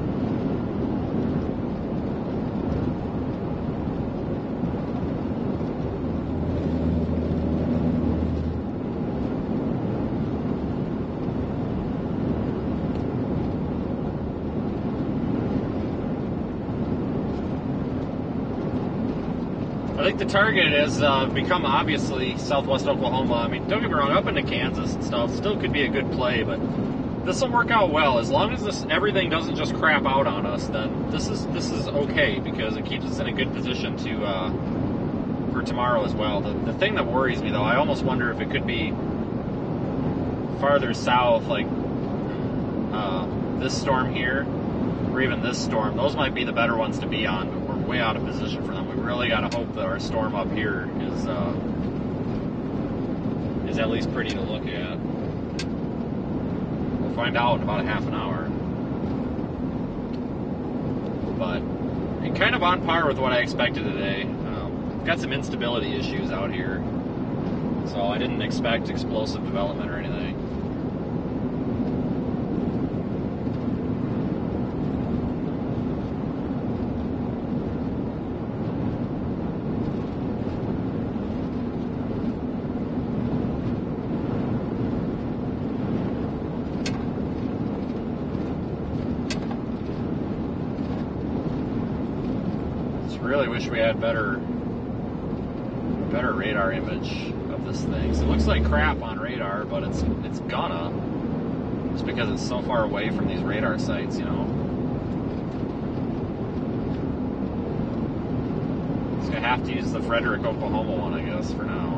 I think the target has become obviously southwest Oklahoma. I mean, don't get me wrong, up into Kansas and stuff still could be a good play, but this will work out well. As long as everything doesn't just crap out on us, then this is okay, because it keeps us in a good position to for tomorrow as well. The thing that worries me, though, I almost wonder if it could be farther south, like this storm here, or even this storm, those might be the better ones to be on, but we're way out of position for them. We really got to hope that our storm up here is at least pretty to look at. We'll find out in about a half an hour. But kind of on par with what I expected today. Got some instability issues out here, so I didn't expect explosive development or anything. Really wish we had better radar image of this thing. So it looks like crap on radar, but it's gonna, just because it's so far away from these radar sites, you know. It's gonna have to use the Frederick, Oklahoma one, I guess, for now.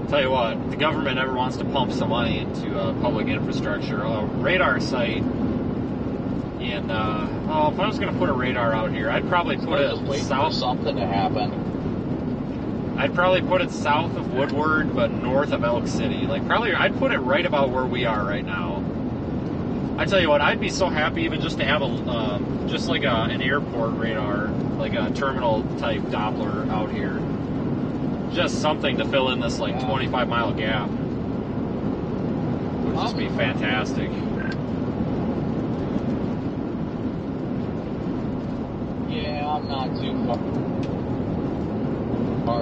Tell you what, the government ever wants to pump some money into public infrastructure. A radar site in, if I was going to put a radar out here, I'd probably put it south. For something to happen. I'd probably put it south of Woodward, but north of Elk City. Like, probably, I'd put it right about where we are right now. I tell you what, I'd be so happy even just to have just like an airport radar, like a terminal type Doppler out here. Just something to fill in this like 25-mile gap would just be fantastic. Yeah, I'm not too far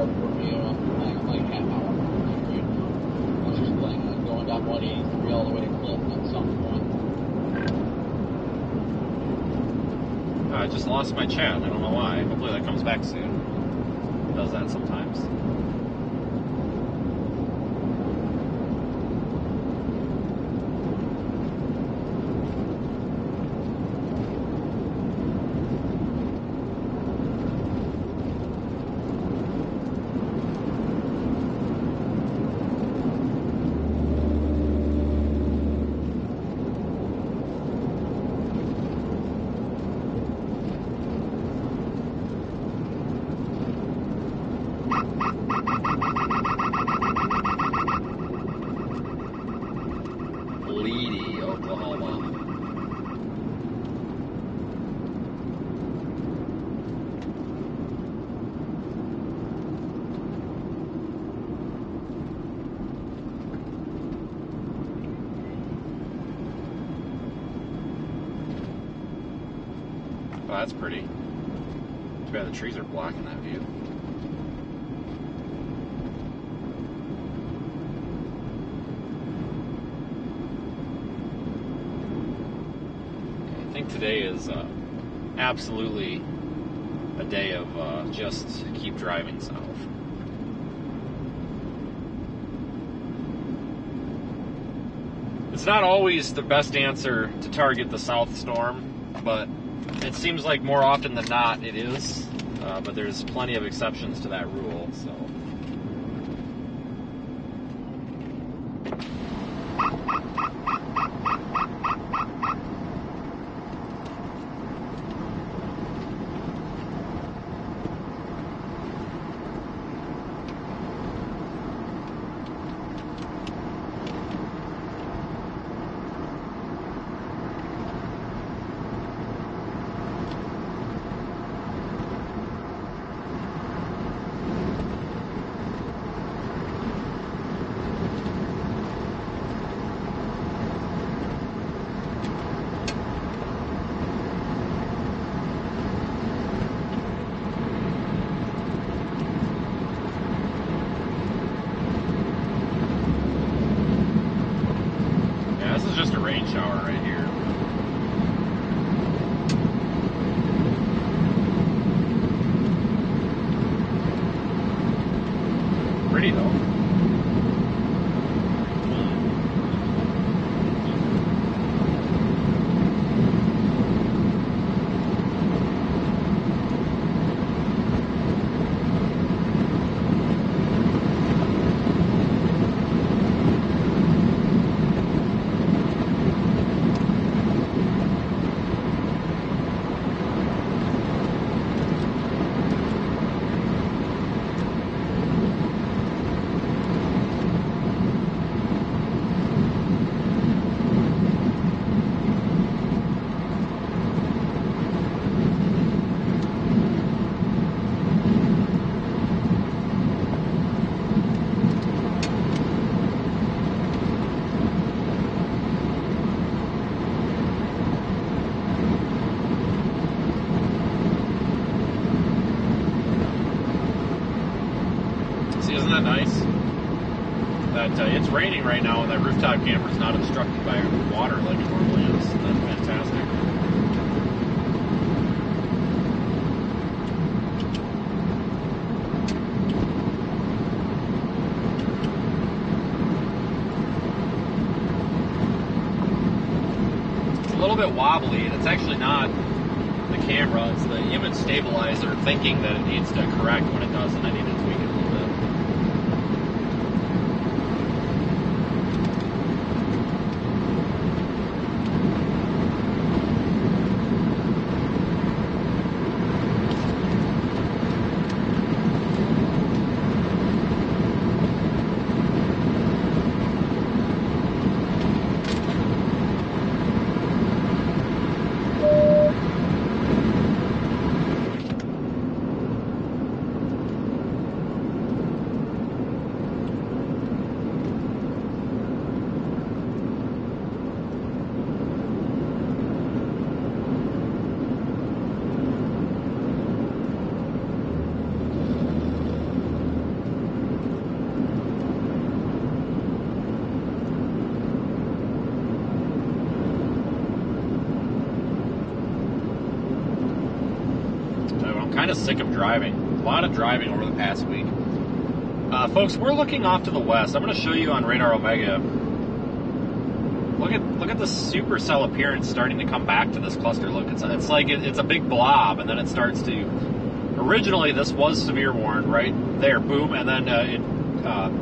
from you. I'm like half hour from you. I was just planning on going down 183 all the way to Clifton at some point. I just lost my chat. I don't know why. Hopefully that comes back soon. It does that sometimes. Oh, that's pretty. Too bad the trees are blocking that view. I think today is absolutely a day of just keep driving south. It's not always the best answer to target the south storm, but it seems like more often than not it is, but there's plenty of exceptions to that rule, so. raining right now and that rooftop camper is not obstructed by water like it normally is. That's fantastic. It's a little bit wobbly, and it's actually not the camera, it's the image stabilizer thinking that it needs to correct when it doesn't. I need to tweak it a little bit. Kind of sick of driving. A lot of driving over the past week. Folks, we're looking off to the west. I'm going to show you on Radar Omega. Look at the supercell appearance starting to come back to this cluster. Look, it's like it's a big blob, and then it starts to. Originally, this was severe warned right there, boom, and then it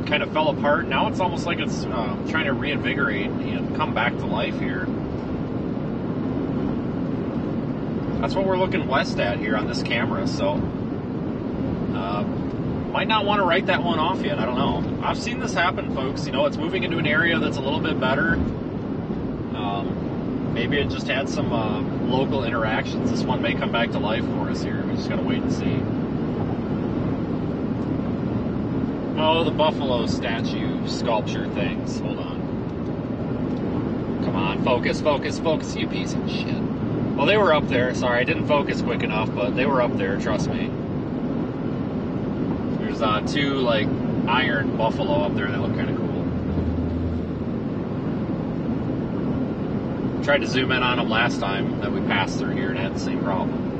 kind of fell apart. Now it's almost like it's trying to reinvigorate and come back to life here. That's what we're looking west at here on this camera, so might not want to write that one off yet. I don't know. I've seen this happen, folks. You know, it's moving into an area that's a little bit better. Maybe it just had some local interactions. This one may come back to life for us here. We just got to wait and see. Oh, the buffalo statue sculpture things. Hold on. Come on, focus, focus, focus, you piece of shit. Well, they were up there. Sorry, I didn't focus quick enough, but they were up there, trust me. There's two, like, iron buffalo up there. They look kind of cool. Tried to zoom in on them last time that we passed through here and had the same problem.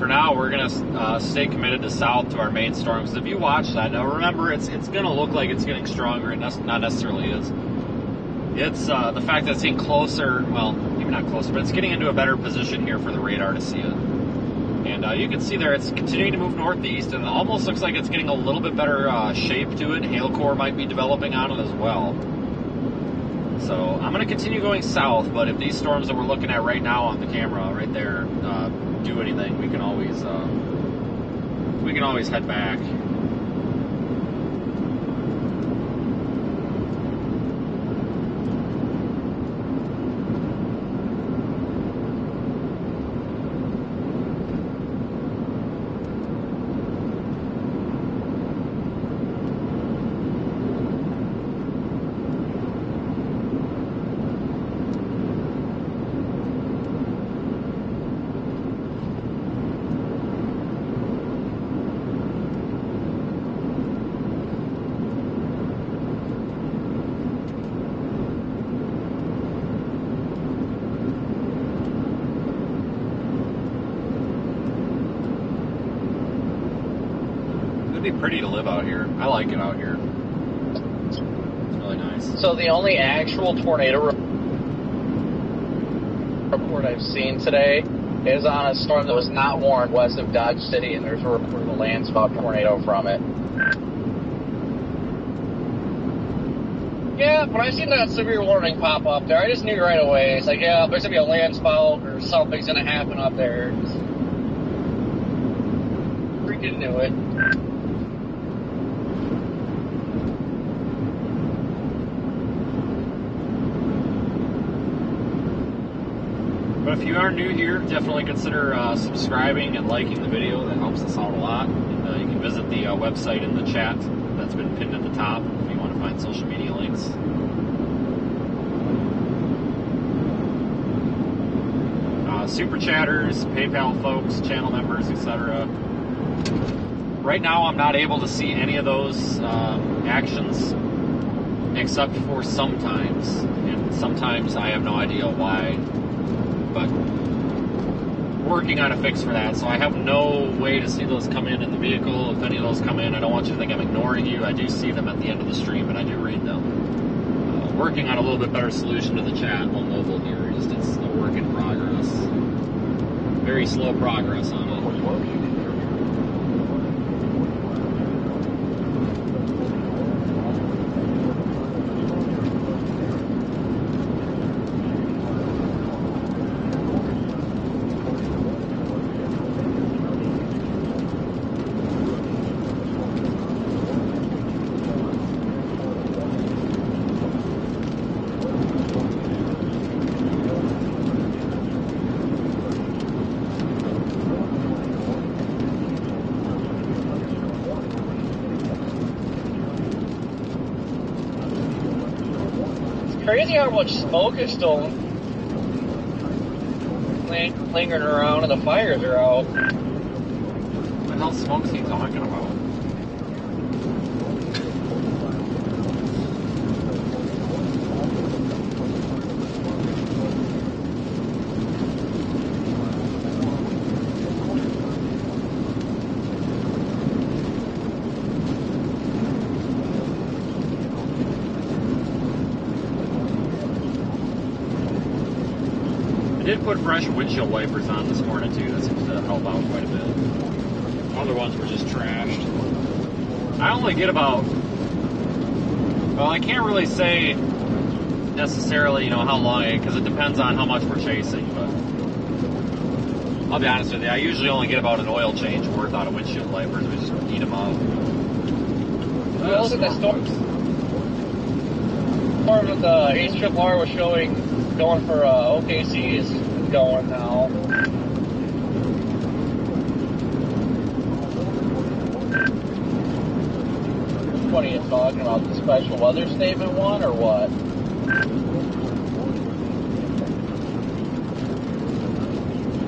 Now we're going to stay committed to south to our main storm, because if you watch that, now remember it's going to look like it's getting stronger, and that's not necessarily is. It's the fact that it's getting closer, well, maybe not closer, but it's getting into a better position here for the radar to see it. And you can see there it's continuing to move northeast, and it almost looks like it's getting a little bit better shape to it. Hail core might be developing on it as well. So I'm going to continue going south, but if these storms that we're looking at right now on the camera right there do anything, we can always head back. It'd be pretty to live out here. I like it out here. It's really nice. So the only actual tornado report I've seen today is on a storm that was not warned west of Dodge City, and there's a report of a landslide tornado from it. Yeah, when I seen that severe warning pop up there, I just knew right away. It's like, yeah, there's gonna be a land spout or something's gonna happen up there. Freaking knew it. But if you are new here, definitely consider subscribing and liking the video. That helps us out a lot. And you can visit the website in the chat that's been pinned at the top if you want to find social media links. Super chatters, PayPal folks, channel members, etc. Right now, I'm not able to see any of those actions, except for sometimes, and sometimes I have no idea why. But working on a fix for that, so I have no way to see those come in the vehicle. If any of those come in, I don't want you to think I'm ignoring you. I do see them at the end of the stream, and I do read them. Working on a little bit better solution to the chat on mobile here. Just it's a work in progress. Very slow progress on it. Crazy how much smoke is still lingering around and the fires are out. What the hell smoke is he talking about? I did put fresh windshield wipers on this morning too. That seems to help out quite a bit. Other ones were just trashed. I only get about, well, I can't really say necessarily, how long, because it depends on how much we're chasing, but I'll be honest with you, I usually only get about an oil change worth out of windshield wipers. We just eat them up. Well, look at that storm that the HRRR was showing going for OKC is going now. What are you talking about? The special weather statement one or what?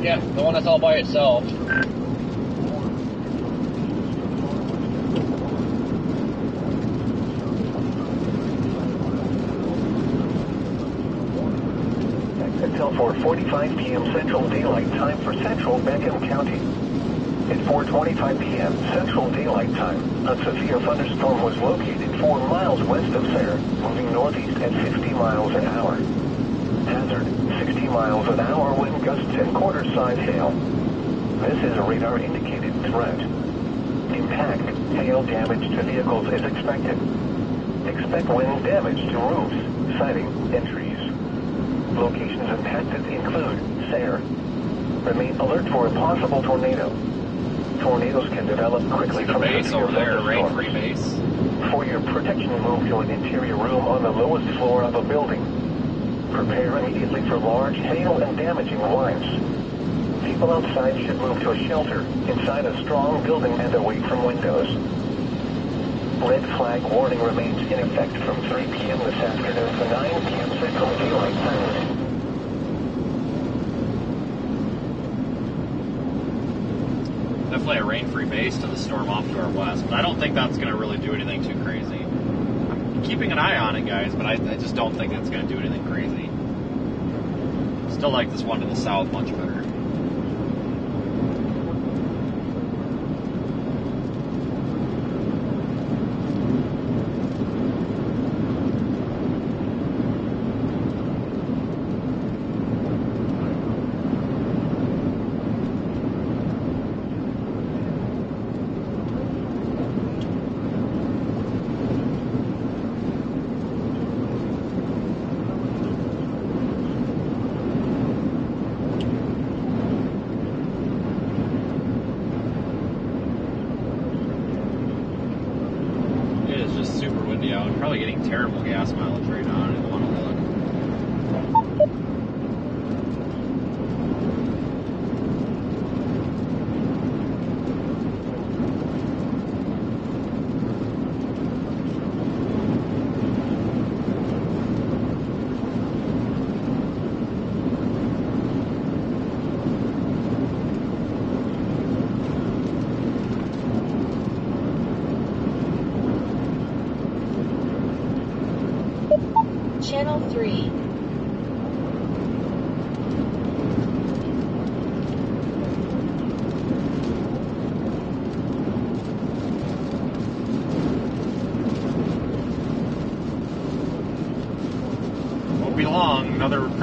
Yeah, the one that's all by itself. Until 4:45 p.m. Central Daylight Time for Central Beckham County. At 4:25 p.m. Central Daylight Time, a severe thunderstorm was located 4 miles west of Sayre, moving northeast at 50 miles an hour. Hazard, 60 miles an hour wind gusts and quarter-size hail. This is a radar-indicated threat. Impact, hail damage to vehicles is expected. Expect wind damage to roofs, siding, and trees. Locations impacted include Sayre. Remain alert for a possible tornado. Tornadoes can develop quickly from base over there, rain-free base. For your protection, move to an interior room on the lowest floor of a building. Prepare immediately for large hail and damaging winds. People outside should move to a shelter inside a strong building and away from windows. Red flag warning remains in effect from 3 p.m. this afternoon to 9 p.m. Central Daylight Time. Definitely a rain-free base to the storm off to our west, but I don't think that's going to really do anything too crazy. I'm keeping an eye on it, guys, but I just don't think it's going to do anything crazy. Still like this one to the south much better.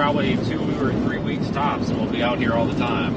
probably 2 or 3 weeks tops, and we'll be out here all the time.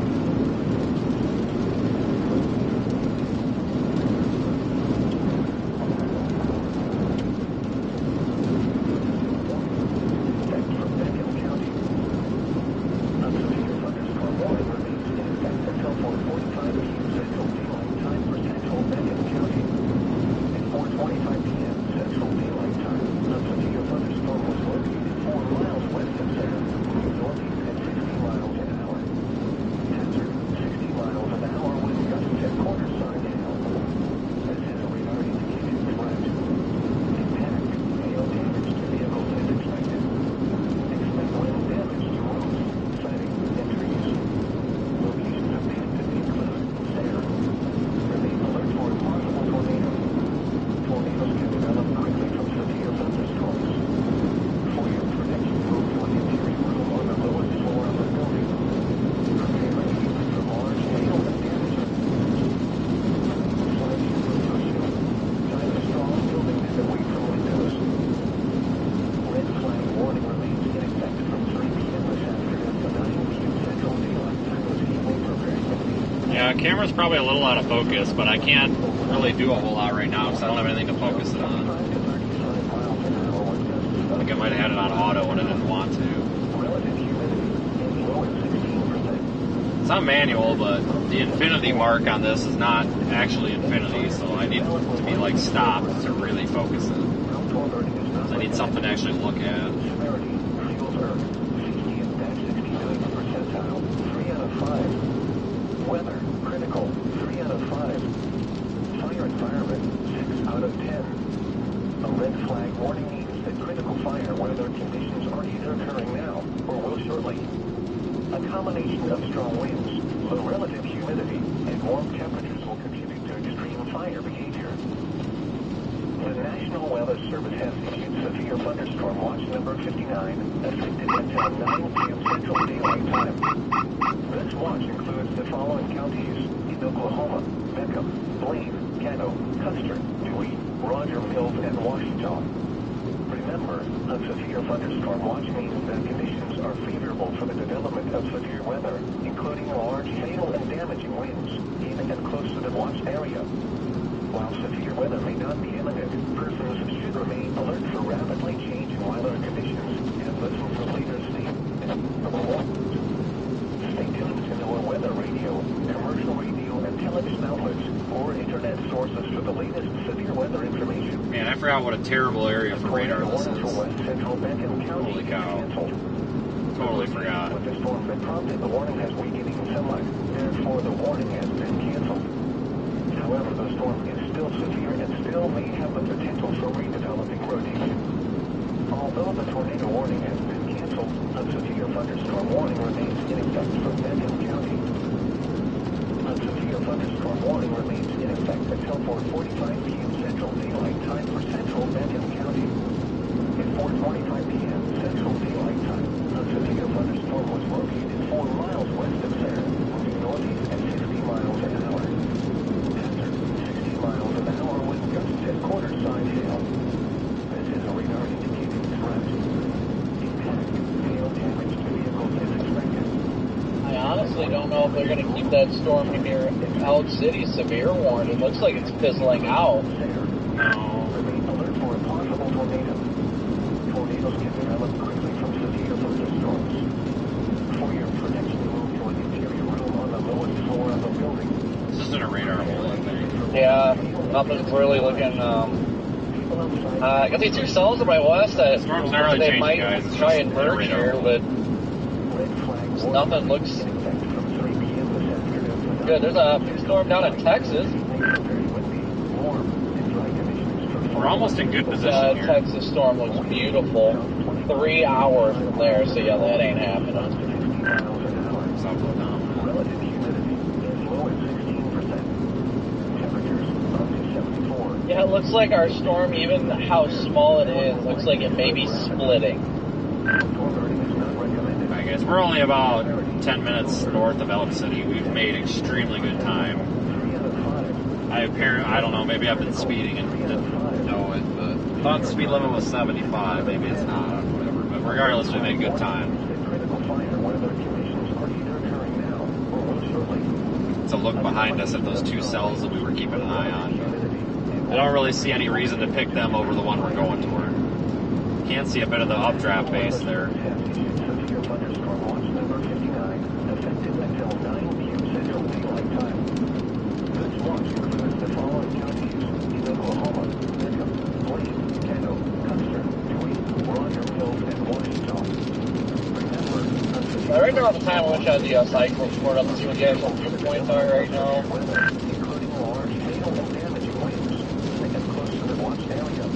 Camera's probably a little out of focus, but I can't really do a whole lot right now because I don't have anything to focus it on. I think I might have had it on auto when I didn't want to. It's on manual, but the infinity mark on this is not actually infinity, so I need it to be like stopped to really focus it. So I need something to actually look at. Weather, critical, 3 out of 5. Fire environment, 6 out of 10. A red flag warning means that critical fire weather conditions are either occurring now or will shortly. A combination of strong winds, low relative humidity, and warm temperatures will contribute to extreme fire behavior. The National Weather Service has issued severe thunderstorm watch number 59, effective until 9 p.m. Central Daylight Time. This watch includes the following counties in Oklahoma: Beckham, Blaine, Caddo, Custer, Dewey, Roger Mills, and Washita. Remember, a severe thunderstorm watch means that conditions are favorable for the development of severe weather, including large, hail, and damaging winds, in and close to the watch area. While severe weather may not be imminent, persons should remain alert for rapidly changing weather conditions and listen for later statements. Stay tuned to our weather radio, commercial radio, and television outlets, or internet sources for the latest severe weather information. Man, I forgot what a terrible area for radar this is. Holy cow. Totally forgot. With the storm that prompted the warning has weakening somewhat, therefore the warning has been canceled. However, the storm is still severe and still may have the potential for redeveloping rotation. Although the tornado warning has been canceled, a severe thunderstorm warning remains in effect for Beckham County. A severe thunderstorm warning remains in effect until 4:45 p.m. Central Daylight Time for Central Beckham County. At 4:25 p.m. Central Daylight Time, a severe thunderstorm was located 4 miles west of there, moving northeast at 60 miles an hour. Miles an hour with gusts at quarter-side hail. This is a radar indicating threat. Impact, hail damage to vehicles is expected. I honestly don't know if they're going to keep that storm near Elk City severe warning. It looks like it's fizzling out. Remain alert for a possible tornado. Tornadoes can develop quickly from severe thunderstorms. For your protection, move to an interior room on the lowest floor of a building. This isn't a radar hole, I think. Yeah, nothing's really looking, I got these 2 cells to my west that Storm's not really they changing, might guys. It's try just and merge radar here, hole. but nothing looks good. There's a storm down in Texas. We're almost in good position here. Texas storm looks beautiful. 3 hours from there, so yeah, that ain't happening. Something down. Relative humidity is low at 16%. Temperatures up to 74. Yeah, it looks like our storm, even how small it is, looks like it may be splitting. I guess we're only about 10 minutes north of Elk City. We've made extremely good time. I don't know, maybe I've been speeding and didn't know it, but I thought the speed limit was 75. Maybe it's not, whatever. But regardless, we made good time. to look behind us at those two cells that we were keeping an eye on. I don't really see any reason to pick them over the one we're going toward. Can see a bit of the updraft base there. Right now, the time I wish I had the cycle report up to see what the actual viewpoints are right now. Including large hail and damaging winds, they get close to the watched area.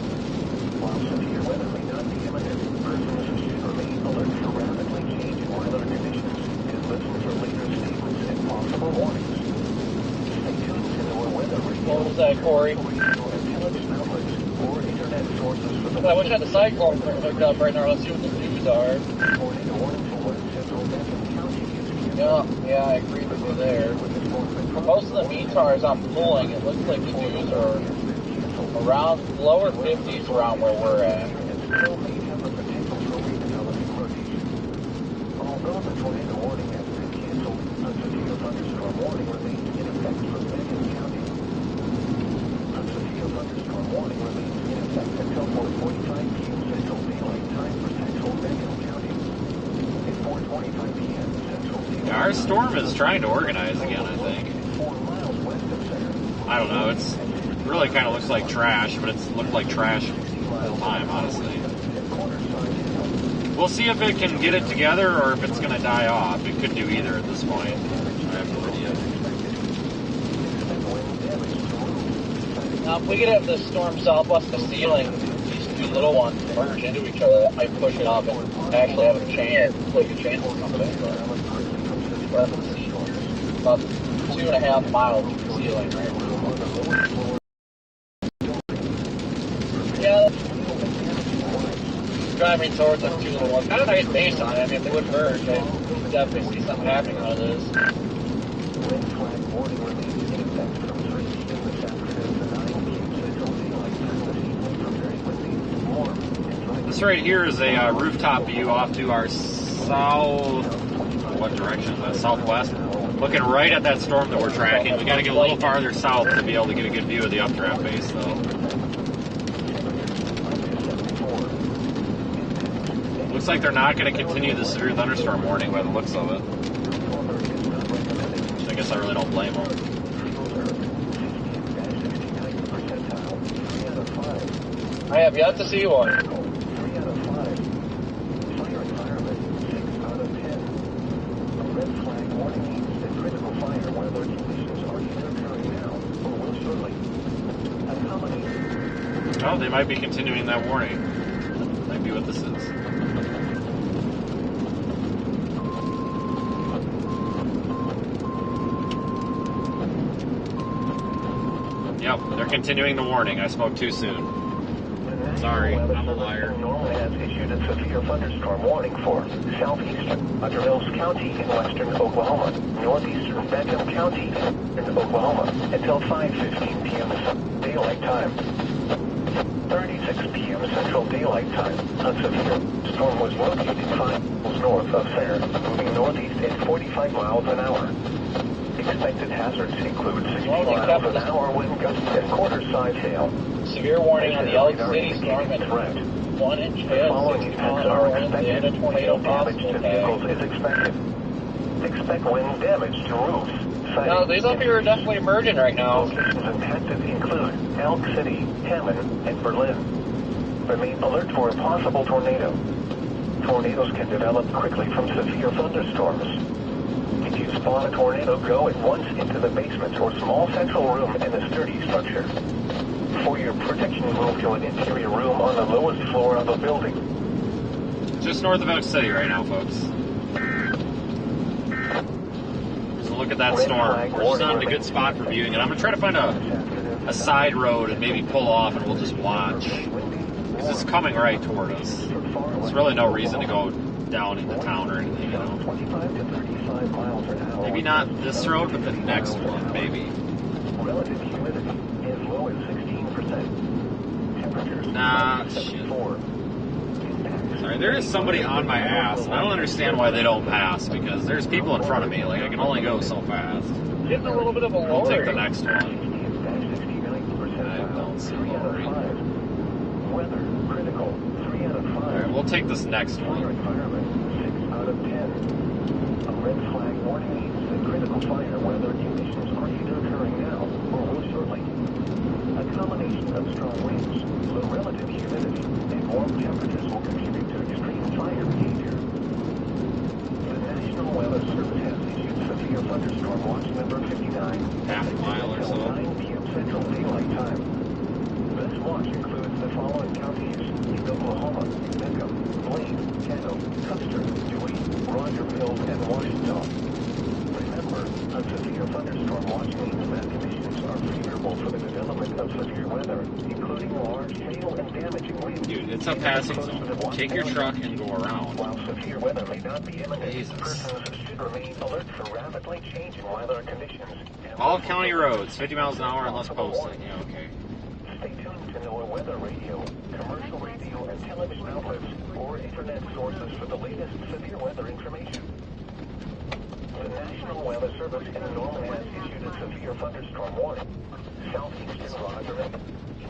While severe weather may not be imminent, persons should remain alert for rapidly changing weather conditions and listen for later statements and possible warnings. Stay tuned to our weather radio. What was that, Corey? Intelligence outlets or internet sources for the I wish I had the cyclone hooked up right now. Let's see what the views are. tornado warning for central Bentham County is Yeah, I agree with you there. Most of the METARs I'm pulling, it looks like the views are around lower 50s around where we're at. Although the tornado warning has been canceled, a severe thunderstorm warning remains in effect for Bentham County. A severe thunderstorm warning remains in effect until 4:45 p.m. Central Daylight Time for central Bentham County. At 4:25 p.m. Central Daylight Our storm is trying to organize again, I think. 4 miles west of center. I don't know. It's really kind of looks like trash, but it's looked like trash the whole time, honestly. We'll see if it can get it together or if it's going to die off. It could do either at this point. I have no idea. Now, if we could have this storm southwest of the ceiling, these two little ones merge into each other, I push it up and actually have a chance, like a chance of something. But about 2.5 miles from the ceiling, right? Yeah. Driving towards them two little ones. Kind of nice base on it. I mean, if they would merge, I would definitely see something happening out of this. Wind flag warning remains in effect from 3 p.m. this afternoon to 9 p.m. Central Daylight Time this evening for very windy, warm, and dry. This right here is a rooftop view off to our south. What direction is that? Southwest. Looking right at that storm that we're tracking. We got to get a little farther south to be able to get a good view of the updraft base, though. Looks like they're not going to continue the severe thunderstorm warning by the looks of it. I guess I really don't blame them. I have yet to see one. 3 out of 5. Fire environment, 6 out of 10. A red flag warning means that critical fire weather conditions are either occurring now or will shortly. A combination. Oh, they might be continuing that warning. Might be what this is. Yep, they're continuing the warning. I spoke too soon. Sorry, I'm a liar. NORML has issued a severe thunderstorm warning for southeastern Under Mills County in western Oklahoma, northeastern Bentham County in Oklahoma, until 5:15 p.m. Daylight Time. 36 p.m. Central Daylight Time. A severe storm was located 5 miles north of Center, moving northeast at 45 miles an hour. Expected hazards include 60 miles an hour wind gusts and quarter-size hail. Severe warning on the Elk City storm and 1 inch hail. Following effects are expected. Hail damage to vehicles is expected. Expect wind damage to roofs. No, these up here are definitely emerging right now. Locations impacted include Elk City, Hammond, and Berlin. Remain alert for a possible tornado. Tornadoes can develop quickly from severe thunderstorms. If you spot a tornado, go at once into the basement or small central room in a sturdy structure. For your protection, move to an interior room on the lowest floor of a building. Just north of Elk City right now, folks. So look at that storm. We're just on a good spot for viewing it. I'm going to try to find a side road and maybe pull off and we'll just watch. Because it's coming right toward us. There's really no reason to go down into town or anything, you know. 25 to 35 miles an hour. Maybe not this road, but the next one, maybe. Relative humidity as low as 16%. Temperatures Nah, -74. shit. Alright, there is somebody on my ass, and I don't understand why they don't pass, because there's people in front of me. Like, I can only go so fast. Getting a little bit of a We'll take the lowering. next one. I don't see lowering. Weather critical. 3 out of 5. Alright, we'll take this next For your one. environment, 6 out of 10. A red flag warning means that critical fire weather conditions are either occurring now or will shortly. A combination of strong winds, low relative humidity, and warm temperatures will contribute to extreme fire behavior. The National Weather Service has issued severe thunderstorm watch number 59. Half a mile or until so. 9 p.m. Central Daylight Time. This watch includes the following counties: Oklahoma, Macomb, Blaine, Caddo, Custer, Dewey, Roger Mills, and Washington. Remember, a severe thunderstorm watch means that conditions are favorable for the development of severe weather, including large hail and damaging winds. Dude, it's a passing zone. Take your truck and go around. While severe weather may not be imminent, Jesus. persons should remain alert for rapidly changing weather conditions. All county roads, 50 miles an hour unless posted. Yeah, okay. Stay tuned to NOAA weather radio, commercial radio and television outlets, or internet sources for the latest severe weather information. The National Weather Service in Norman has issued a severe thunderstorm warning. Southeastern Roger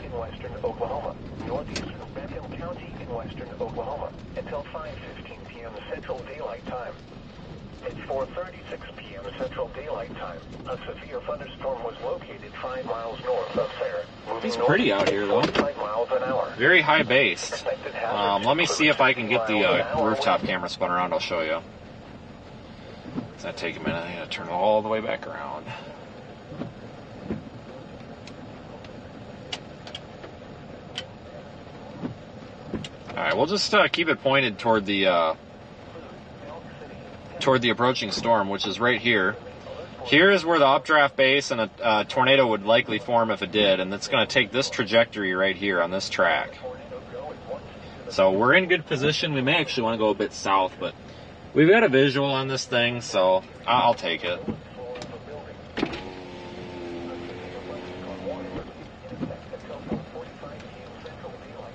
in western Oklahoma, northeastern Macomb County in western Oklahoma, until 5:15 p.m. Central Daylight Time. At 4:36 p.m. Central Daylight Time, a severe thunderstorm was located 5 miles north of Sayre. He's pretty out here, though. 5 miles an hour. Very high based. Let me see if I can get the rooftop camera spun around. I'll show you. Does that take a minute? I gotta turn it all the way back around. Alright, we'll just keep it pointed toward the approaching storm, which is right here. Here is where the updraft base and a tornado would likely form if it did, and it's going to take this trajectory right here on this track. So we're in good position. We may actually want to go a bit south, but we've got a visual on this thing, so I'll take it.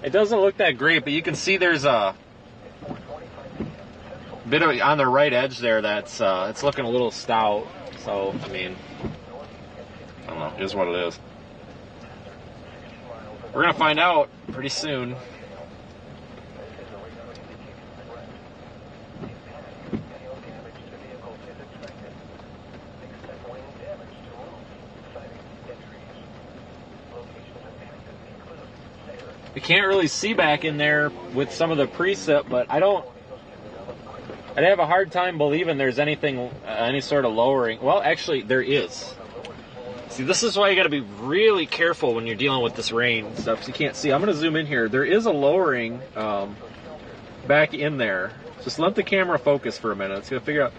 It doesn't look that great, but you can see there's a bit of on the right edge there that's it's looking a little stout. So I mean, I don't know. Here's what it is. We're gonna find out pretty soon. We can't really see back in there with some of the precip, but I'd have a hard time believing there's anything, any sort of lowering. Well, actually, there is. See, this is why you got to be really careful when you're dealing with this rain and stuff, because you can't see. I'm going to zoom in here. There is a lowering back in there. Just let the camera focus for a minute. It's going to figure out.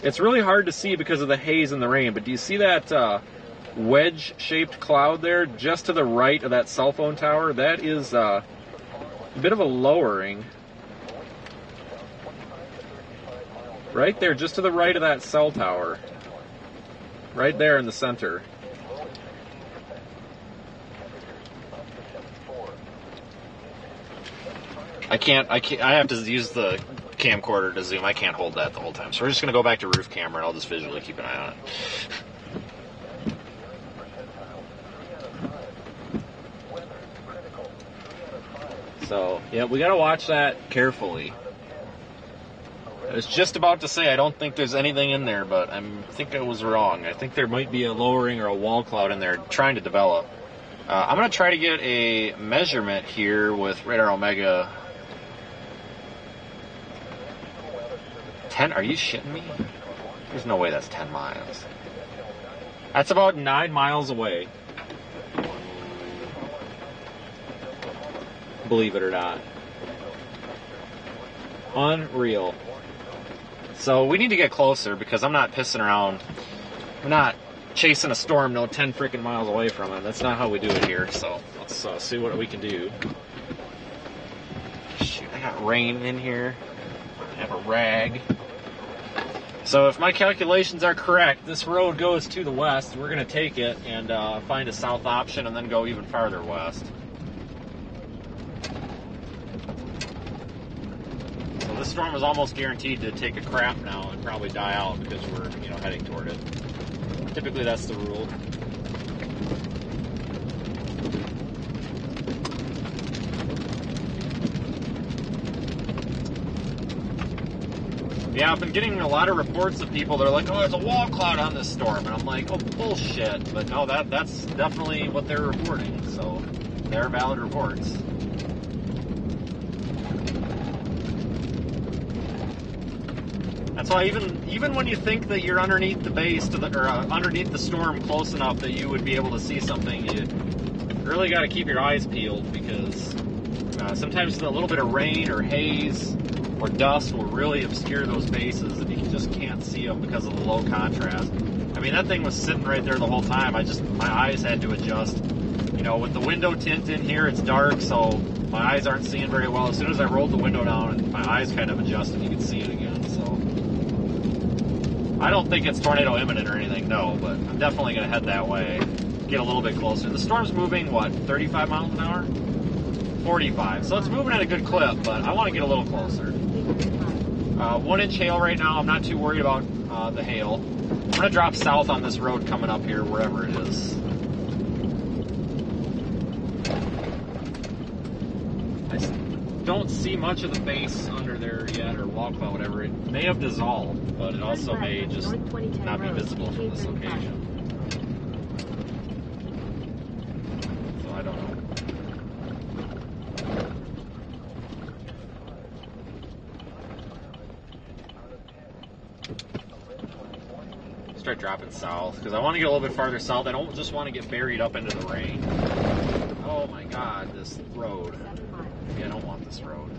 It's really hard to see because of the haze and the rain, but do you see that wedge-shaped cloud there just to the right of that cell phone tower? That is a bit of a lowering. Right there, just to the right of that cell tower. Right there in the center. I have to use the camcorder to zoom. I can't hold that the whole time. So we're just going to go back to roof camera and I'll just visually keep an eye on it. So, yeah, we got to watch that carefully. I was just about to say I don't think there's anything in there, but I think I was wrong. I think there might be a lowering or a wall cloud in there trying to develop. I'm going to try to get a measurement here with Radar Omega. 10? Are you shitting me? There's no way that's 10 miles. That's about 9 miles away. Believe it or not. Unreal. So we need to get closer because I'm not pissing around. I'm not chasing a storm 10 freaking miles away from it. That's not how we do it here. So let's see what we can do. Shoot, I got rain in here. I have a rag. So if my calculations are correct, this road goes to the west. We're going to take it and find a south option and then go even farther west. the storm was almost guaranteed to take a crap now and probably die out because we're, heading toward it. Typically, that's the rule. Yeah, I've been getting a lot of reports of people that are like, oh, there's a wall cloud on this storm. And I'm like, oh, bullshit. But no, that's definitely what they're reporting. So they're valid reports. That's why even when you think that you're underneath the base or underneath the storm close enough that you would be able to see something, you really got to keep your eyes peeled because sometimes a little bit of rain or haze or dust will really obscure those bases and you just can't see them because of the low contrast. I mean, that thing was sitting right there the whole time. My eyes had to adjust. With the window tint in here, it's dark, so my eyes aren't seeing very well. As soon as I rolled the window down, my eyes kind of adjusted, you could see it again. So I don't think it's tornado imminent or anything, no, but I'm definitely going to head that way, get a little bit closer. The storm's moving, 35 miles an hour? 45. So it's moving at a good clip, but I want to get a little closer. 1-inch hail right now. I'm not too worried about the hail. I'm going to drop south on this road coming up here, wherever it is. I don't see much of the base under there yet, or wall cloud, whatever. It may have dissolved, but it also may just not be visible from this location. So I don't know. Start dropping south because I want to get a little bit farther south. I don't just want to get buried up into the rain. Oh my god, this road. Yeah, I don't want this road.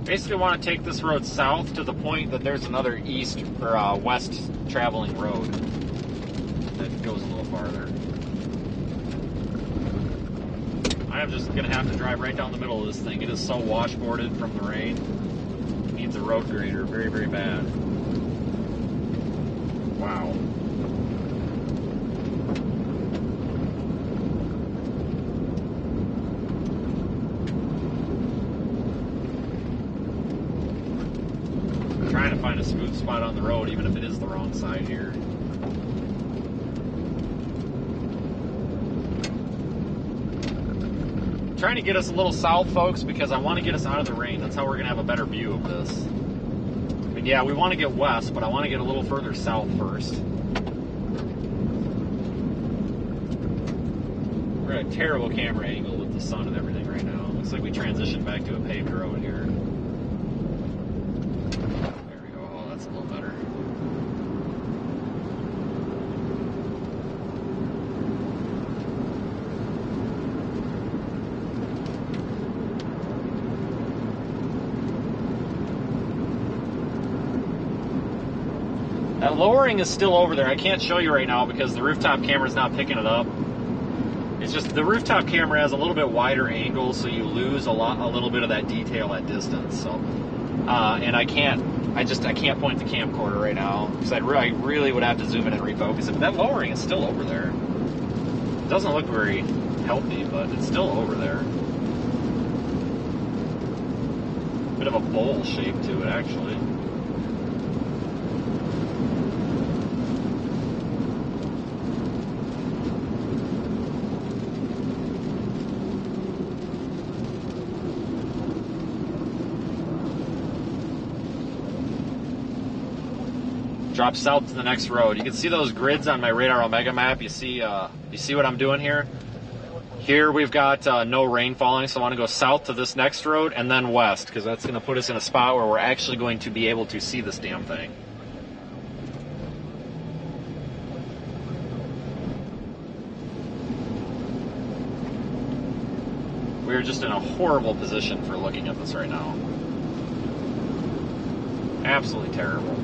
Basically want to take this road south to the point that there's another east or west traveling road that goes a little farther. I'm just going to have to drive right down the middle of this thing. It is so washboarded from the rain. It needs a road grader very, very bad. Wow. I'm trying to find a smooth spot on the road, even if it is the wrong side here. Trying to get us a little south, folks, because I want to get us out of the rain. That's how we're going to have a better view of this. I mean, yeah, we want to get west, but I want to get a little further south first. We're at a terrible camera angle with the sun and everything right now. Looks like we transitioned back to a paved road here. There we go. Oh, that's a little better. That lowering is still over there. I can't show you right now because the rooftop camera is not picking it up. It's just the rooftop camera has a little bit wider angle, so you lose a little bit of that detail at distance. So, and I can't point the camcorder right now because I really would have to zoom in and refocus it. But that lowering is still over there. It doesn't look very healthy, but it's still over there. Bit of a bowl shape to it, actually. Drop south to the next road. You can see those grids on my Radar Omega map. You see what I'm doing here? Here we've got no rain falling, so I want to go south to this next road and then west, because that's going to put us in a spot where we're actually going to be able to see this damn thing. We're just in a horrible position for looking at this right now. Absolutely terrible.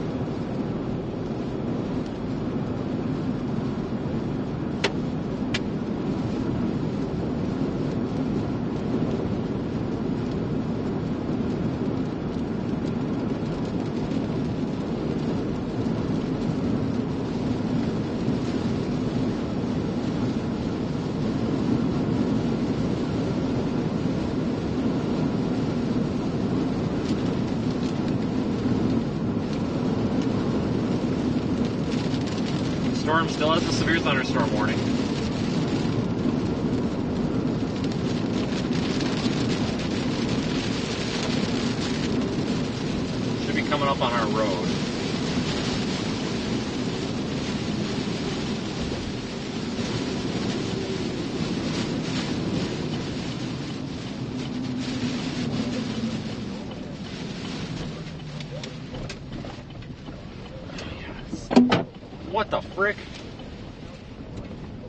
Storm still has a severe thunderstorm warning. Should be coming up on our road. What the frick?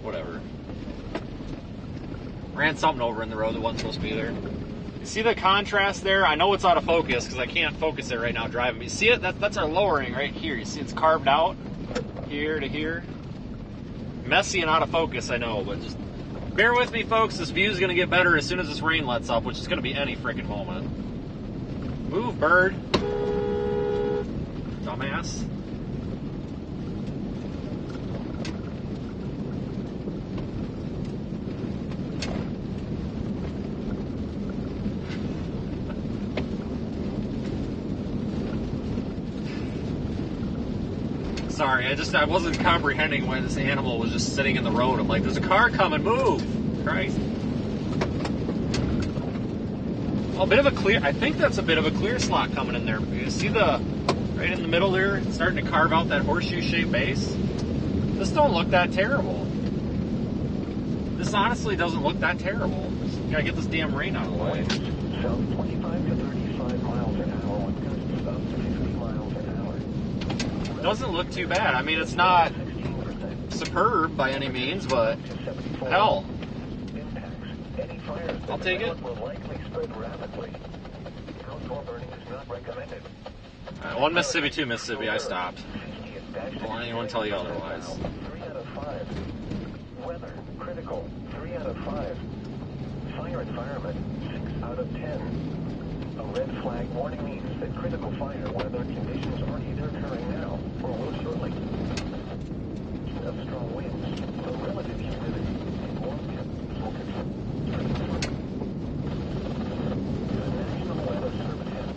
Whatever. Ran something over in the road that wasn't supposed to be there. You see the contrast there? I know it's out of focus because I can't focus it right now driving. But you see it? That's our lowering right here. You see it's carved out here to here. Messy and out of focus, I know, but just bear with me, folks. This view is going to get better as soon as this rain lets up, which is going to be any freaking moment. Move, bird. Dumbass. Sorry, I wasn't comprehending why this animal was just sitting in the road. I'm like, there's a car coming, move! Christ. Oh, a bit of a clear, I think that's a bit of a clear slot coming in there. You see the, right in the middle there, it's starting to carve out that horseshoe-shaped base? This don't look that terrible. This honestly doesn't look that terrible. Just gotta get this damn rain out of the way. South 25 to 35 miles an hour with gusts about 50 miles an hour. Doesn't look too bad. I mean, it's not superb by any means, but hell, I'll take it. Alright, 1 Mississippi, 2 Mississippi, I stopped. Don't let anyone tell you otherwise. 3 out of 5. Weather, critical, 3 out of 5. Fire environment, 6 out of 10. A red flag warning means that critical fire weather conditions are either occurring now or will shortly. Of strong winds, the relative humidity, and warm temps will confirm. The National Weather Service has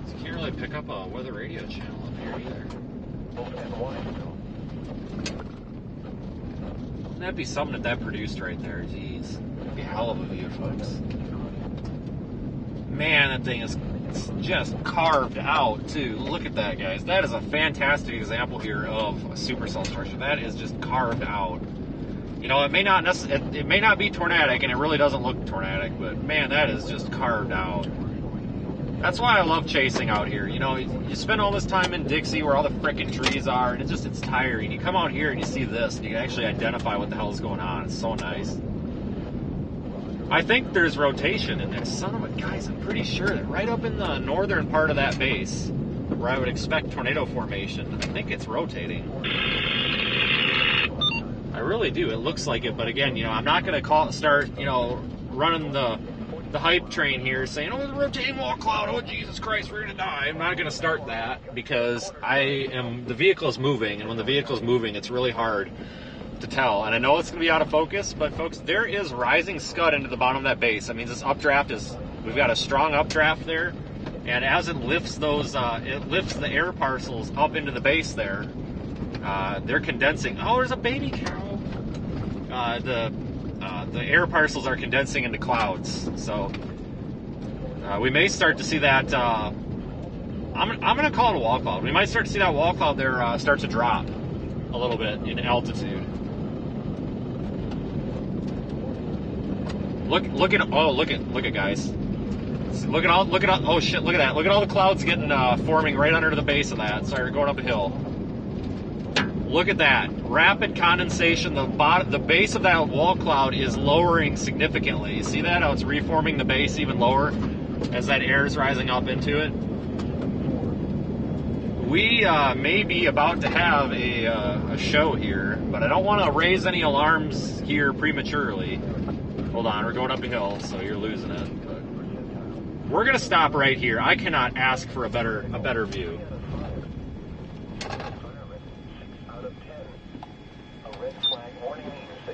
You can't really pick up a weather radio channel up here either. Wouldn't that be something that produced right there? Jeez. That'd be a hell of a view, folks. Man, that thing is just carved out, too. Look at that, guys. That is a fantastic example here of a supercell structure. That is just carved out. You know, it may not be tornadic, and it really doesn't look tornadic, but man, that is just carved out. That's why I love chasing out here. You know, you spend all this time in Dixie where all the frickin' trees are, and it's tiring. You come out here and you see this, and you can actually identify what the hell is going on. It's so nice. I think there's rotation in there. Son of a guys, I'm pretty sure that right up in the northern part of that base, where I would expect tornado formation, I think it's rotating. I really do. It looks like it, but again, you know, I'm not going to start, you know, running the hype train here saying, oh, the rotating wall cloud, oh, Jesus Christ, we're going to die. I'm not going to start that because the vehicle is moving, and when the vehicle is moving, it's really hard to tell. And I know it's going to be out of focus, but folks, there is rising scud into the bottom of that base. That means this updraft we've got a strong updraft there, and as it lifts it lifts the air parcels up into the base there, they're condensing. Oh, there's a baby cow. The air parcels are condensing into clouds, so we may start to see that. I'm going to call it a wall cloud. We might start to see that wall cloud there start to drop a little bit in altitude. Look at guys. Look at all. Oh shit! Look at that. Look at all the clouds getting forming right under the base of that. Sorry, we're going up a hill. Look at that. Rapid condensation. The base of that wall cloud is lowering significantly. You see that? How it's reforming the base even lower as that air is rising up into it? We may be about to have a show here, but I don't want to raise any alarms here prematurely. Hold on, we're going up a hill, so you're losing it. But we're going to stop right here. I cannot ask for a better view.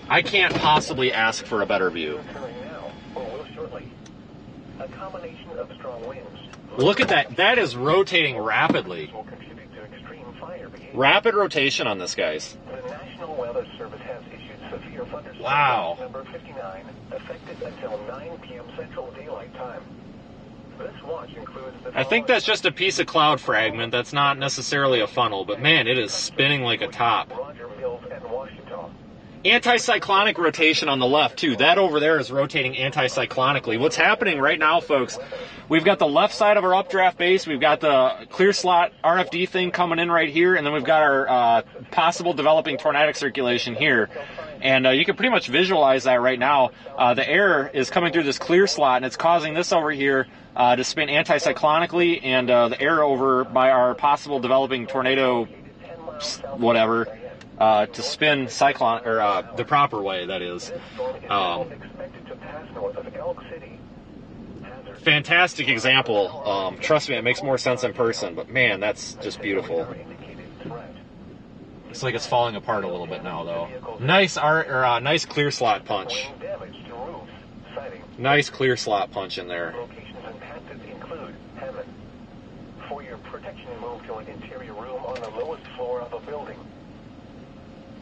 I can't possibly ask for a better view. A combination of strong winds. Look at that. That is rotating rapidly. Will contribute to extreme fire behavior. Rapid rotation on this, guys. The National Weather Service has issued severe thunderstorm Wow. number 59, effective until 9 p.m. Central Daylight Time. This watch includes the I think that's just a piece of cloud fragment. That's not necessarily a funnel, but man, it is spinning like a top. Roger Mills and Washington. Anticyclonic rotation on the left, too. That over there is rotating anticyclonically. What's happening right now, folks, we've got the left side of our updraft base. We've got the clear slot RFD thing coming in right here, and then we've got our possible developing tornadic circulation here. And you can pretty much visualize that right now. The air is coming through this clear slot, and it's causing this over here to spin anticyclonically, and the air over by our possible developing tornado whatever to spin cyclone, or the proper way, that is. Fantastic example. Trust me, it makes more sense in person, but man, that's just beautiful. Looks like it's falling apart a little bit now, though. Nice nice clear slot punch. Nice clear slot punch in there. Locations impacted include Hammond. For your protection, move to an interior room on the lowest floor of a building.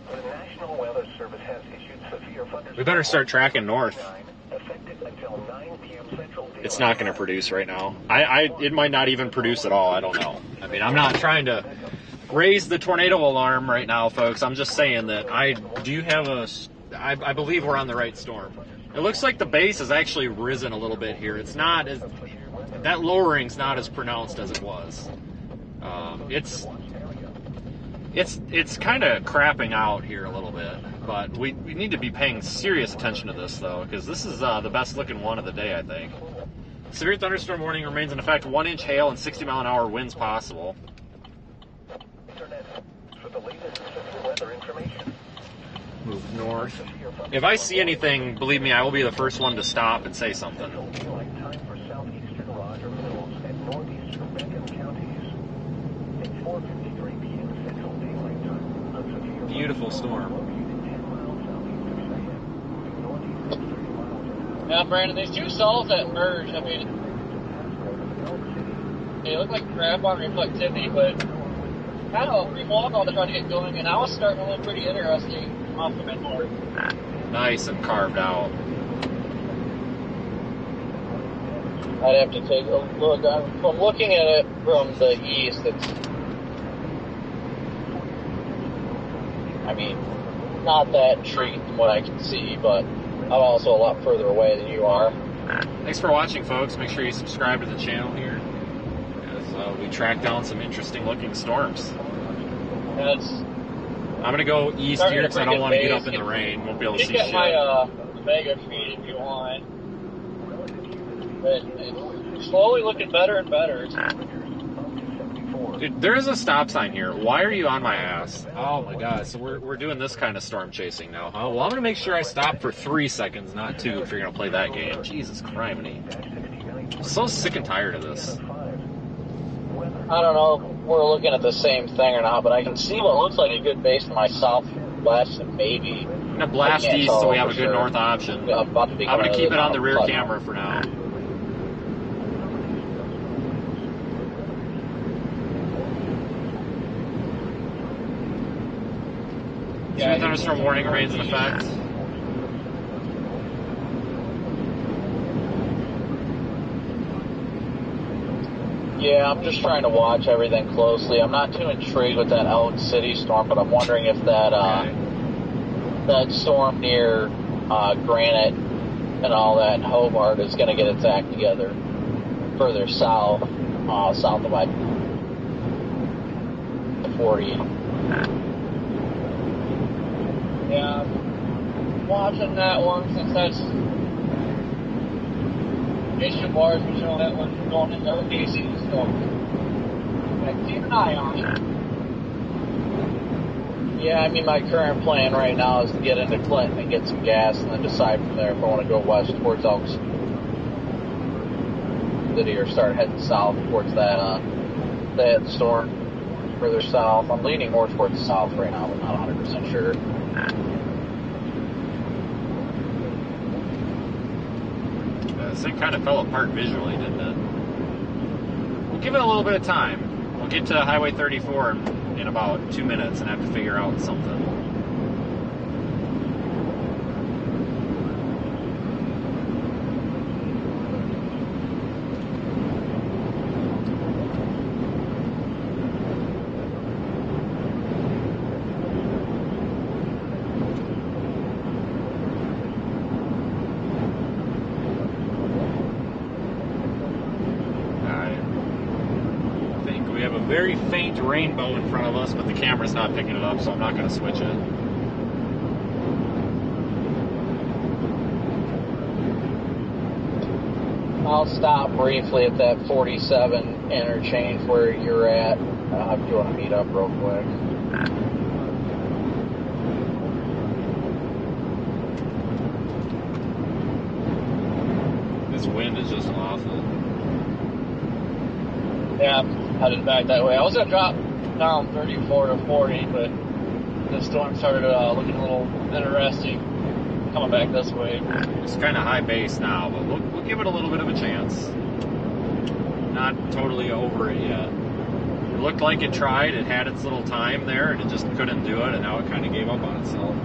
The National Weather Service has issued severe thunderstorm. We better start tracking north. Effective until 9 p.m. Central Daylight. It's not going to produce right now. It might not even produce at all. I don't know. I mean, I'm not trying to raise the tornado alarm right now, folks. I'm just saying that I believe we're on the right storm. It looks like the base has actually risen a little bit here. It's not as, that lowering's not as pronounced as it was. It's kind of crapping out here a little bit, but we need to be paying serious attention to this, though, because this is the best looking one of the day, I think. Severe thunderstorm warning remains in effect. 1-inch hail and 60-mile-an-hour winds possible. Internet for the latest severe weather information. Move north. If I see anything, believe me, I will be the first one to stop and say something. Daylight time for southeastern Roger Mills and northeastern Bentham counties. At 4:53 p.m. Central Daylight Time. A severe Beautiful storm. located 10 miles southeast of Cheyenne. Northeast of 30 miles. Now, Brandon, these two cells that merge, I mean, they look like crap on reflectivity, but kind of a brief walk on to try to get going, and I was starting to look pretty interesting off the mid-north. Nice and carved out. I'd have to take a look. From looking at it from the east, it's, I mean, not that treat from what I can see, but I'm also a lot further away than you are. Thanks for watching, folks. Make sure you subscribe to the channel here, as we track down some interesting looking storms. That's I'm going to go east here because I don't want to get up in the rain. Won't be able to you see get shit. my Vega feed if you want. But it's slowly looking better and better. Dude, there is a stop sign here. Why are you on my ass? Oh my god, so we're doing this kind of storm chasing now, huh? Well, I'm going to make sure I stop for 3 seconds, not 2, if you're going to play that game. Jesus criminy. I'm so sick and tired of this. I don't know if we're looking at the same thing or not, but I can see what looks like a good base to my southwest and maybe. I'm going to blast east so we have a good north option. I'm going to keep it on the rear camera for now. Severe thunderstorm warning remains in effect. Yeah, I'm just trying to watch everything closely. I'm not too intrigued with that Elk City storm, but I'm wondering if that that storm near Granite and all that in Hobart is going to get its act together further south, south of I-40. Yeah, I'm watching that one since that's issue bars we showing that one going into OKC, so keep an eye on it. Yeah, I mean, my current plan right now is to get into Clinton and get some gas and then decide from there if I want to go west towards Elk City or start heading south towards that storm further south. I'm leaning more towards the south right now, but not 100% sure. This thing kind of fell apart visually, didn't it? We'll give it a little bit of time. We'll get to Highway 34 in about 2 minutes and have to figure out something. Very faint rainbow in front of us, but the camera's not picking it up, so I'm not going to switch it. I'll stop briefly at that 47 interchange where you're at. If you want to meet up real quick. This wind is just awful. Yeah, headed back that way. I was going to drop down 34 to 40, but the storm started looking a little interesting coming back this way. It's kind of high base now, but we'll give it a little bit of a chance. Not totally over it yet. It looked like it tried. It had its little time there, and it just couldn't do it, and now it kind of gave up on itself.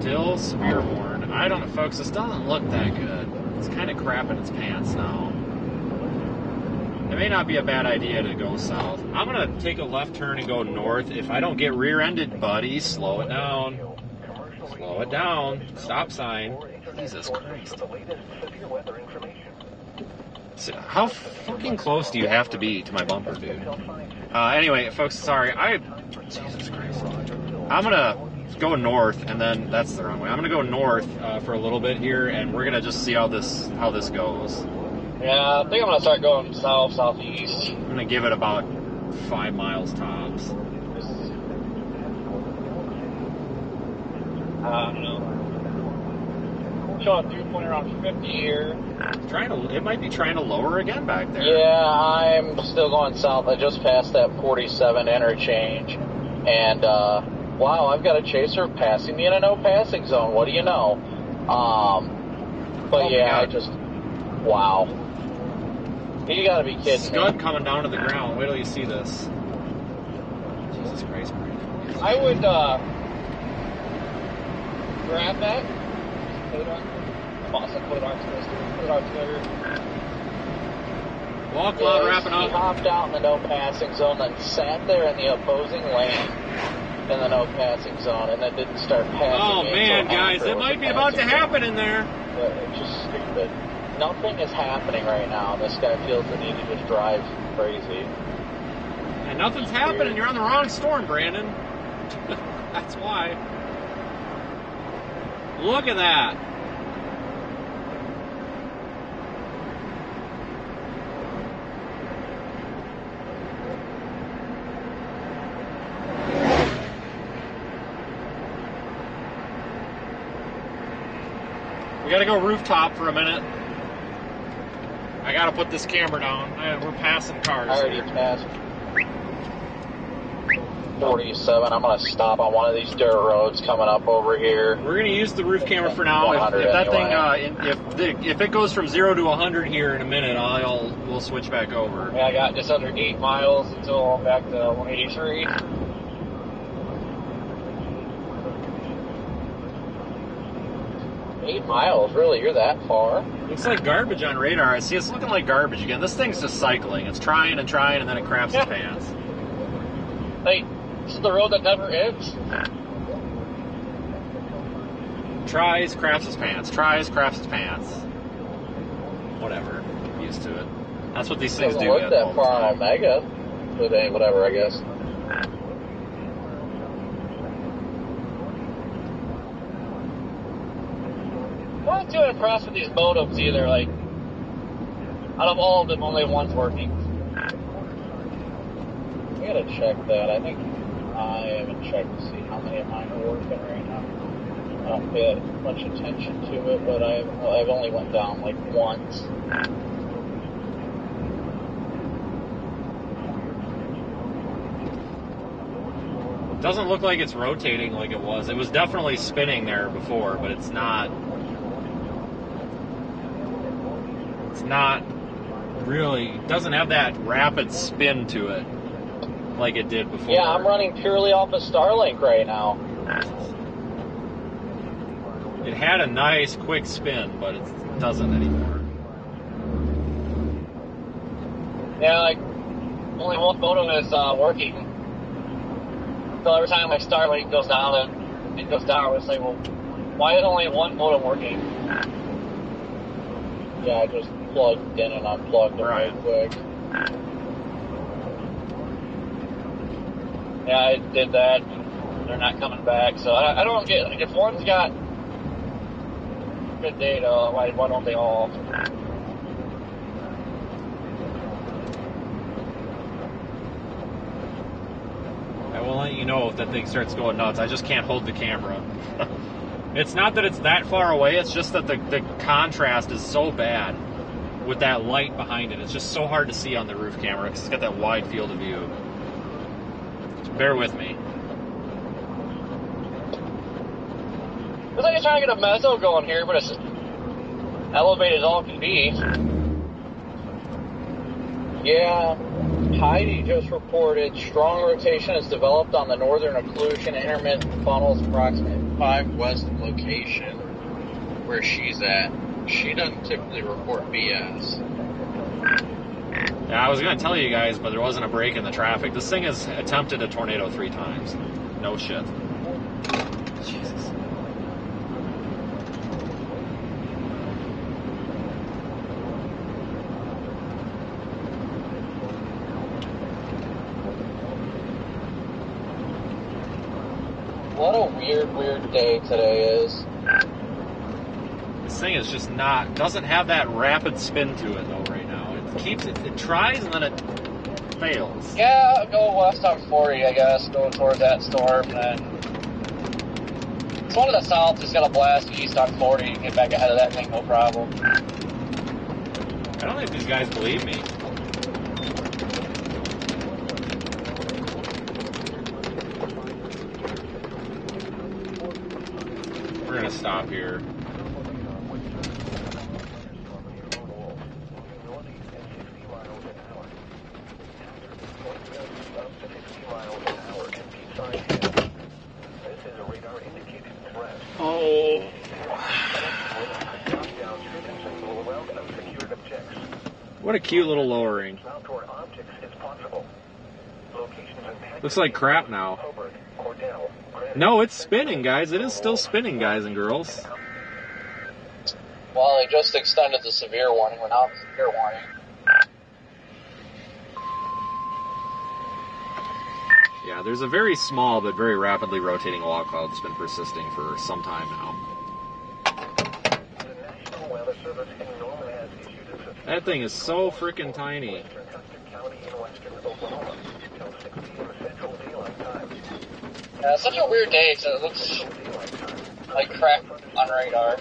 Still severe worn. I don't know, folks, this doesn't look that good. It's kind of crapping its pants now. It may not be a bad idea to go south. I'm going to take a left turn and go north. If I don't get rear-ended, buddy, slow it down. Slow it down. Stop sign. Jesus Christ. So how fucking close do you have to be to my bumper, dude? Anyway, folks, sorry. Jesus Christ. I'm going to go north, and then that's the wrong way. I'm going to go north for a little bit here, and we're going to just see how this goes. Yeah, I think I'm going to start going south, southeast. I'm going to give it about 5 miles tops. I don't know. Showing dew point around 50 here. It might be trying to lower again back there. Yeah, I'm still going south. I just passed that 47 interchange, and wow, I've got a chaser passing me in a no passing zone. What do you know? But yeah, wow. You gotta be kidding Scud me. coming down to the ground. Wait till you see this. Jesus Christ, Brady. I would grab that. Put it on. Put it on Twitter. Walk lot wrapping up. He hopped out in the no passing zone, then sat there in the opposing lane in the no passing zone, and then didn't start passing. Oh man, guys, it might be about to happen in there. But it's just stupid. Nothing is happening right now. This guy feels the need to just drive crazy. And nothing's happening. You're on the wrong storm, Brandon. That's why. Look at that. We gotta go rooftop for a minute. I gotta put this camera down. We're passing cars. I already passed 47. I'm gonna stop on one of these dirt roads coming up over here. We're gonna use the roof camera for now. If that thing, if it goes from 0 to 100 here in a minute, we'll switch back over. Yeah, I got just under 8 miles until I'm back to 183. 8 miles, really? You're that far? Looks like garbage on radar. I see it's looking like garbage again. This thing's just cycling. It's trying and trying, and then it craps its pants. Hey, this is the road that never ends. Tries, craps his pants. Tries, craps his pants. Whatever. I'm used to it. That's what these things Doesn't do. look that far on Omega. But whatever, I guess. I'm not too impressed with these modems either. Like, out of all of them, only one's working. I gotta check that. I think I haven't checked to see how many of mine are working right now. I don't pay much attention to it, but I've only went down like once. Doesn't look like it's rotating like it was. It was definitely spinning there before, but it's not. It's not really. Doesn't have that rapid spin to it like it did before. Yeah, I'm running purely off of Starlink right now. It had a nice quick spin, but it doesn't anymore. Yeah, like only one modem is working. So every time my Starlink goes down and it goes down, it's like, well, why is only one modem working? Yeah, I just plugged in and unplugged it real quick. Yeah, I did that. They're not coming back, so I don't get, like, if one's got good data, why don't they all? I will let you know if that thing starts going nuts. I just can't hold the camera. It's not that it's that far away, it's just that the contrast is so bad with that light behind it. It's just so hard to see on the roof camera because it's got that wide field of view. Just bear with me. Looks like you're trying to get a mezzo going here, but it's elevated as all can be. Yeah, Heidi just reported strong rotation is developed on the northern occlusion intermittent funnels approximate 5 west location where she's at. She doesn't typically report BS. Yeah, I was going to tell you guys, but there wasn't a break in the traffic. This thing has attempted a tornado 3 times. No shit. Jesus. What a weird day today is. This thing is just not, doesn't have that rapid spin to it though right now. It tries and then it fails. Yeah, go west on 40, I guess, go towards that storm, and then it's one of the south just gotta blast east on 40 and get back ahead of that thing, no problem. I don't think these guys believe me. We're gonna stop here. Oh. What a cute little lowering. Looks like crap now. No, it's spinning, guys. It is still spinning, guys and girls. Well, they just extended the severe warning. We're now in the severe warning. Yeah, there's a very small but very rapidly rotating wall cloud that's been persisting for some time now. That thing is so freaking tiny. Yeah, it's such a weird day, so it looks like crap on radar.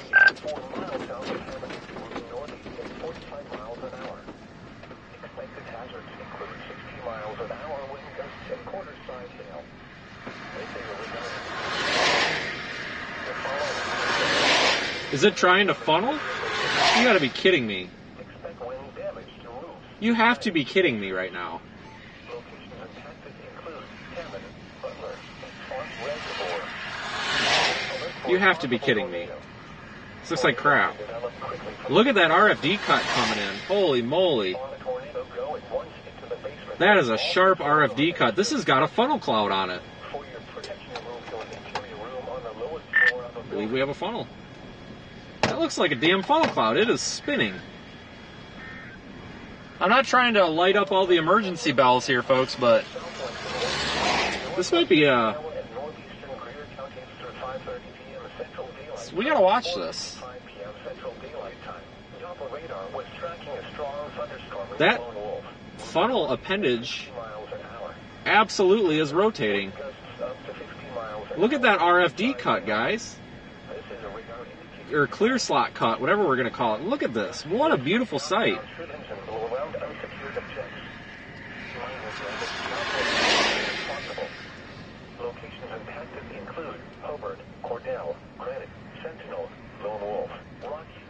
Is it trying to funnel? You gotta be kidding me. You have to be kidding me right now. You have to be kidding me. This looks like crap. Look at that RFD cut coming in. Holy moly. That is a sharp RFD cut. This has got a funnel cloud on it. I believe we have a funnel. That looks like a damn funnel cloud. It is spinning. I'm not trying to light up all the emergency bells here, folks, but this might be a... We gotta watch this. That funnel appendage absolutely is rotating. Look at that RFD cut, guys. Or clear slot cut, whatever we're gonna call it. Look at this. What a beautiful sight.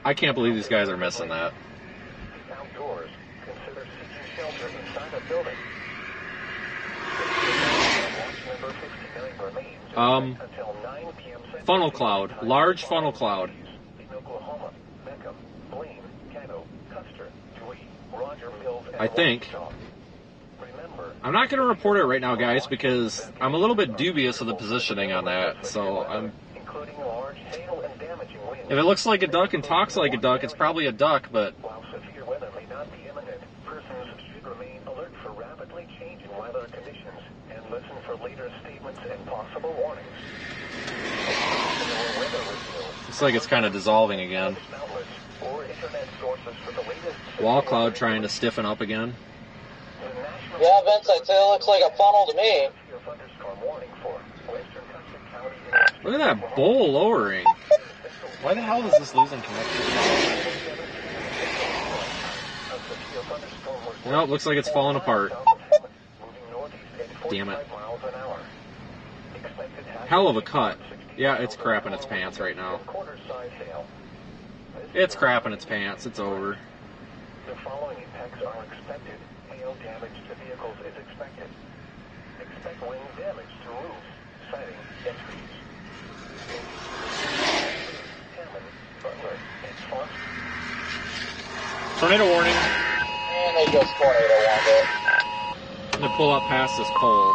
I can't believe these guys are missing that. Funnel cloud. Large funnel cloud. I think. I'm not going to report it right now, guys, because I'm a little bit dubious of the positioning on that. So if it looks like a duck and talks like a duck, it's probably a duck, but... While severe weather may not be imminent, persons should remain alert for rapidly changing weather conditions and listen for later statements and possible warnings. Looks like it's kind of dissolving again. Wall cloud trying to stiffen up again. Yeah, Vince, I'd say it looks like a funnel to me. Look at that bowl lowering. Why the hell is this losing connection? Well, it looks like it's falling apart. Damn it. Hell of a cut. Yeah, it's crapping its pants right now. It's crapping its pants. It's over. The following impacts are expected. Hail damage to vehicles is expected. Expect wind damage to roofs, siding, and trees. Tornado warning. And they just tornado warned it. I'm going to pull up past this pole.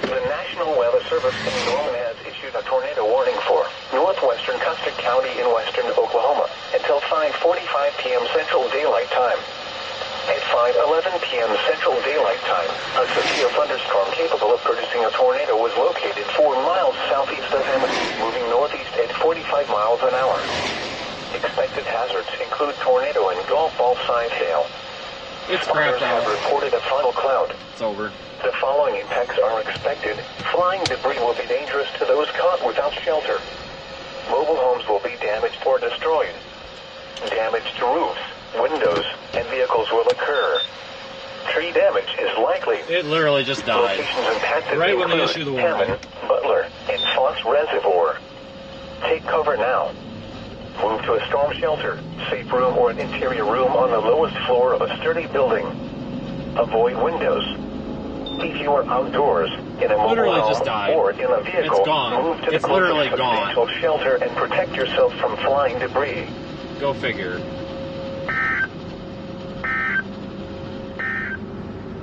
The National Weather Service in Norman has issued a tornado warning for northwestern Custer County in western Oklahoma until 5:45 p.m. Central Daylight Time. At 5:11 p.m. Central Daylight Time, a severe thunderstorm capable of producing a tornado was located 4 miles southeast of Hammond, moving northeast at 45 miles an hour. Expected hazards include tornado and golf ball-sized hail. It's crapped out. Have reported a funnel cloud. It's over. The following impacts are expected. Flying debris will be dangerous to those caught without shelter. Mobile homes will be damaged or destroyed. Damage to roofs, windows, and vehicles will occur. Tree damage is likely. It literally just died. Locations impacted Right when they include issued the warning. Hammond, Butler, and Foss Reservoir. Take cover now. Move to a storm shelter, safe room, or an interior room on the lowest floor of a sturdy building. Avoid windows. If you are outdoors, in a mobile Literally home just died. or in a vehicle, It's gone. move to It's the literally closest gone. substantial shelter and protect yourself from flying debris. Go figure.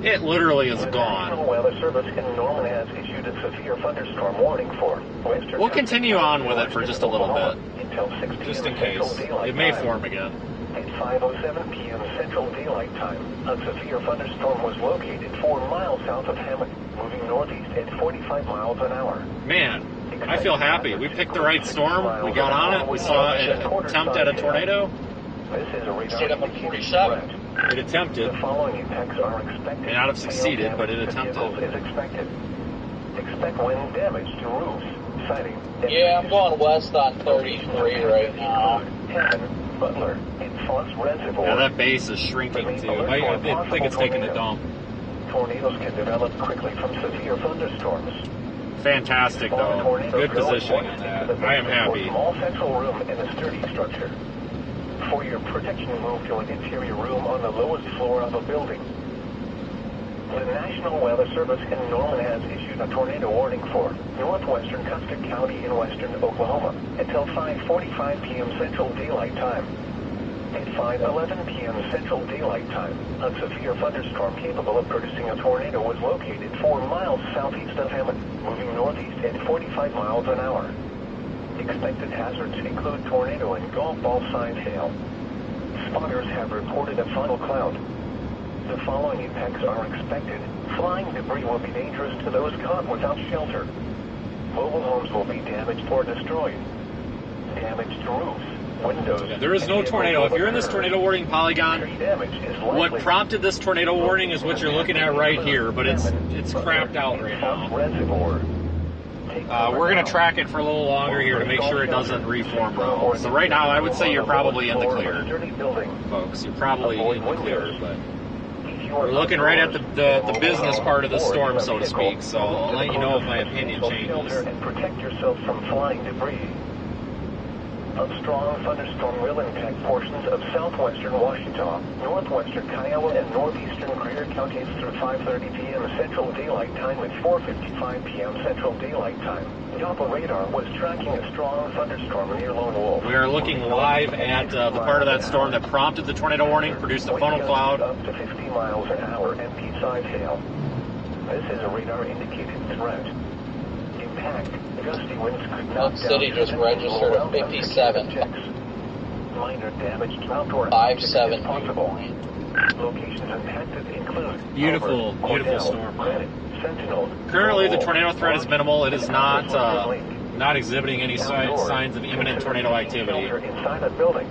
It literally is The gone. National Weather Service in Norman has issued a severe thunderstorm warning for western. We'll continue on with it for just a little bit. Until 6 p.m. Just in Central case. Daylight It may Time. form again. At 5:07 p.m. Central Daylight Time, a severe thunderstorm was located 4 miles south of Hammond, moving northeast at 45 miles an hour. Man, I feel happy. We picked the right storm. We got on it. We saw an attempt at a tornado. This is a radar Stayed up at indicated 47. threat. It attempted. The following impacts are expected. May not have succeeded, Hail but it damage to attempted. vehicles is expected. Expect wind damage to roofs, siding, and Yeah, I'm trees. going west on 33 right now. Hammond, Butler, and Foss Reservoir. Yeah, that base is shrinking too. I think it's taking a dump. Tornadoes can develop quickly from severe thunderstorms. Fantastic though. Good positioning on that. I am happy. Small central room in a sturdy structure. For your protection, move to an interior room on the lowest floor of a building. The National Weather Service in Norman has issued a tornado warning for northwestern Custer County in western Oklahoma until 5:45 p.m. Central Daylight Time. At 5:11 p.m. Central Daylight Time, a severe thunderstorm capable of producing a tornado was located 4 miles southeast of Hammond, moving northeast at 45 miles an hour. Expected hazards include tornado and golf ball-sized hail. Spotters have reported a funnel cloud. The following impacts are expected. Flying debris will be dangerous to those caught without shelter. Mobile homes will be damaged or destroyed. Damaged roofs, windows. Yeah, there is no tornado. If you're in this tornado warning polygon, what prompted this tornado warning is what you're looking at right here, but it's crapped out right now. We're going to track it for a little longer here to make sure it doesn't reform though. So right now I would say you're probably in the clear, folks. You're probably in the clear, but we're looking right at the business part of the storm, so to speak, so I'll let you know if my opinion changes. And protect yourself from flying debris. A strong thunderstorm will impact portions of southwestern Washington, northwestern Kiowa, and northeastern Greer counties through 5:30 p.m. Central Daylight Time at 4:55 p.m. Central Daylight Time. Doppler radar was tracking a strong thunderstorm near Lone Wolf. We are looking live at the part of that storm that prompted the tornado warning, produced a funnel cloud. Up to 50 miles an hour and pea-sized hail. This is a radar-indicated threat. Impact. Gusty winds could knock down City just registered a 57. Minor damage to outdoor 5-7 possible. Locations impacted include Beautiful, beautiful storm. Sentinel. Currently, the tornado threat is minimal. It is not exhibiting any signs of imminent tornado activity. Inside a building.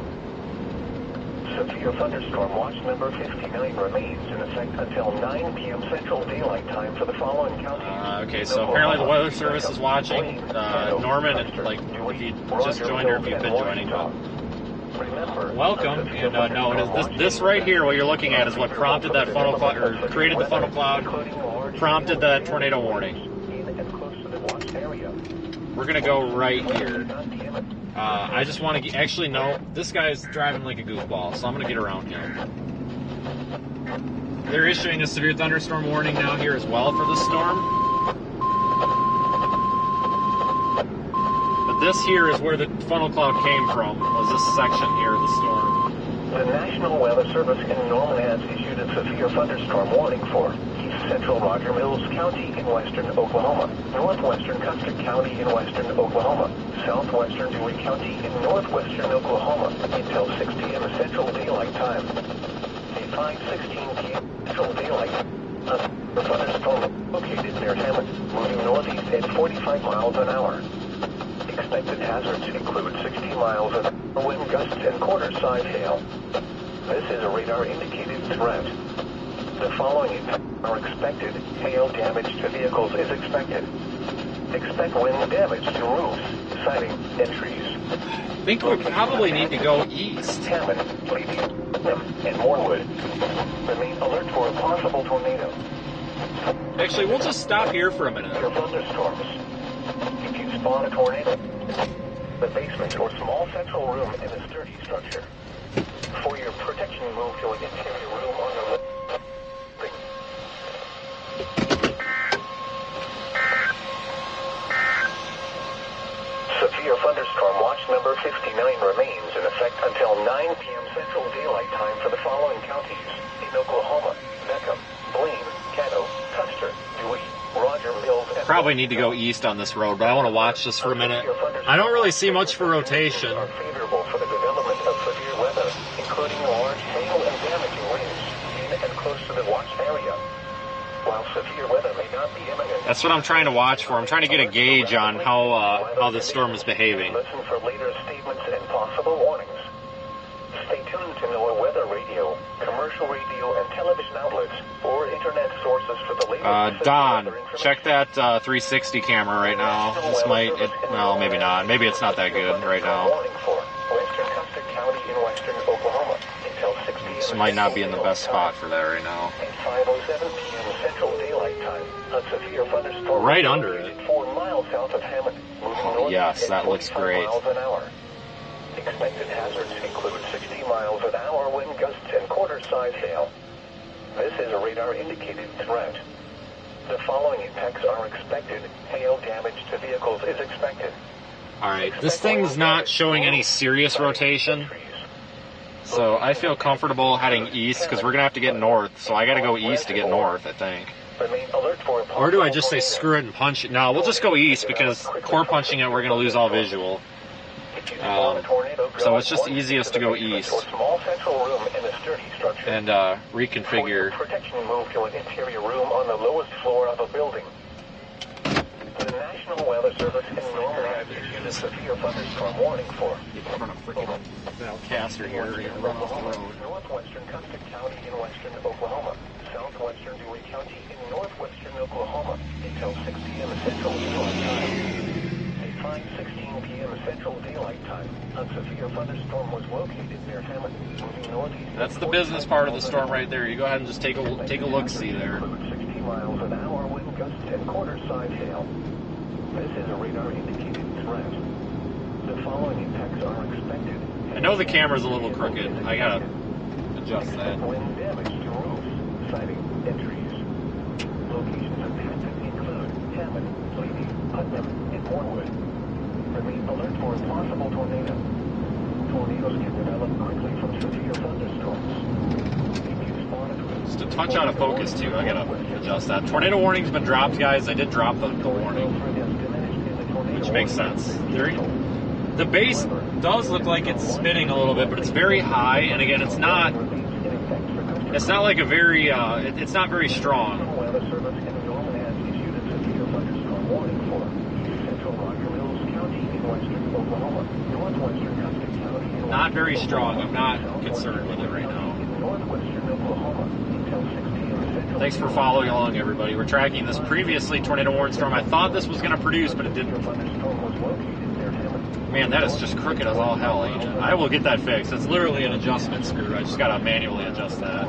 Severe thunderstorm watch number 59 remains in effect until 9 p.m. Central Daylight Time for the following counties. Okay, so apparently the Weather Service is watching. Norman, if you just joined or if you've been joining, but welcome. And no, it is this right here, what you're looking at, is what prompted that funnel cloud, or created the funnel cloud, prompted that tornado warning. We're going to go right here. I just want to actually no. This guy's driving like a goofball, so I'm going to get around him. They're issuing a severe thunderstorm warning now here as well for the storm. But this here is where the funnel cloud came from. Was this section here of the storm? The National Weather Service in Norman has issued a severe thunderstorm warning for East Central Roger Mills County in western Oklahoma, northwestern Custer County in western Oklahoma, southwestern Dewey County in northwestern Oklahoma until 6 p.m. Central Daylight Time. At 5:16 p.m. Central Daylight Time, the thunderstorm located near Hammond, moving northeast at 45 miles an hour. Expected hazards include 60 miles an hour wind gusts and quarter-size hail. This is a radar-indicated threat. The following impacts are expected. Hail damage to vehicles is expected. Expect wind damage to roofs, siding, and trees. I think we probably need to go east. Hammond, Levy, and Morewood. Remain alert for a possible tornado. Actually, we'll just stop here for a minute. Your thunderstorms. If you spot a tornado, the basement or small central room in a sturdy structure. For your protection, move to an interior room on the left. Severe thunderstorm watch number 59 remains in effect until 9 p.m. Central Daylight Time for the following counties in Oklahoma: Beckham, Blaine, Caddo, Custer, Dewey, Roger Mills, and Probably need to go east on this road, but I want to watch this for a minute. I don't really see much for rotation. are favorable for the development of severe weather, including large hail and damaging winds in and close to the watch area. While severe weather may not be imminent, That's what I'm trying to watch for. I'm trying to get a gauge on how the storm is behaving. listen for later statements and possible warnings. Stay tuned to NOAA weather radio, commercial radio, and television outlets, or internet sources for the latest. Don, weather information. check that 360 camera right now. This might, well, maybe not. Maybe it's not that good right now. Warning for western Custer County in western Oklahoma until 6 p.m. This might not be in the best spot for that right now. At 5:07 p.m. Central Daylight Time, a severe thunderstorm Right under located it. 4 miles south of Hammond, moving north yes, at that looks 45 great. miles an hour. Expected hazards include 60 miles an hour wind gusts and quarter-size hail. This is a radar-indicated threat. The following impacts are expected. Hail damage to vehicles is expected. Alright, this thing's not showing any serious rotation, so I feel comfortable heading east because we're going to have to get north, so I got to go east to get north, I think. Remain alert for a Or do I just say screw it and punch it? No, we'll just go east because core punching it, we're going to lose all visual. So it's just easiest to go east and reconfigure. Protection move to an interior room on the lowest floor of a building. The National Weather Service in Norman has issued a severe thunderstorm warning for I'm a freaking CHASER here and run off the road. northwestern Custis County in western Oklahoma, southwestern Dewey County in northwestern Oklahoma until 6 p.m. Central Daylight Time. At 5:16 p.m. Central Daylight Time, a severe thunderstorm was located near Hammond, moving northeast. That's the business part of the storm right there. You go ahead and just take a look-see there. 60 miles an hour wind gusts and quarter-side hail. This is a radar-indicated threat. The following impacts are expected. I know the camera's a little crooked. I gotta adjust that. Wind damage to roofs, siding, and trees. Locations impacted include Hammond, Lady, Putnam, and Morwood. Remain alert for a possible tornado. Tornadoes can develop quickly from severe thunderstorms. If you spot a Just a touch out of focus, too. I gotta adjust that. Tornado warning's been dropped, guys. I did drop the warning, which makes sense. The base does look like it's spinning a little bit, but it's very high, and again, it's not like a very, it's not very strong. Not very strong. I'm not concerned with it right now. Thanks for following along, everybody. We're tracking this previously tornado warning storm. I thought this was going to produce, but it didn't. Man, that is just crooked as all hell, Agent. I will get that fixed. It's literally an adjustment screw. I just got to manually adjust that.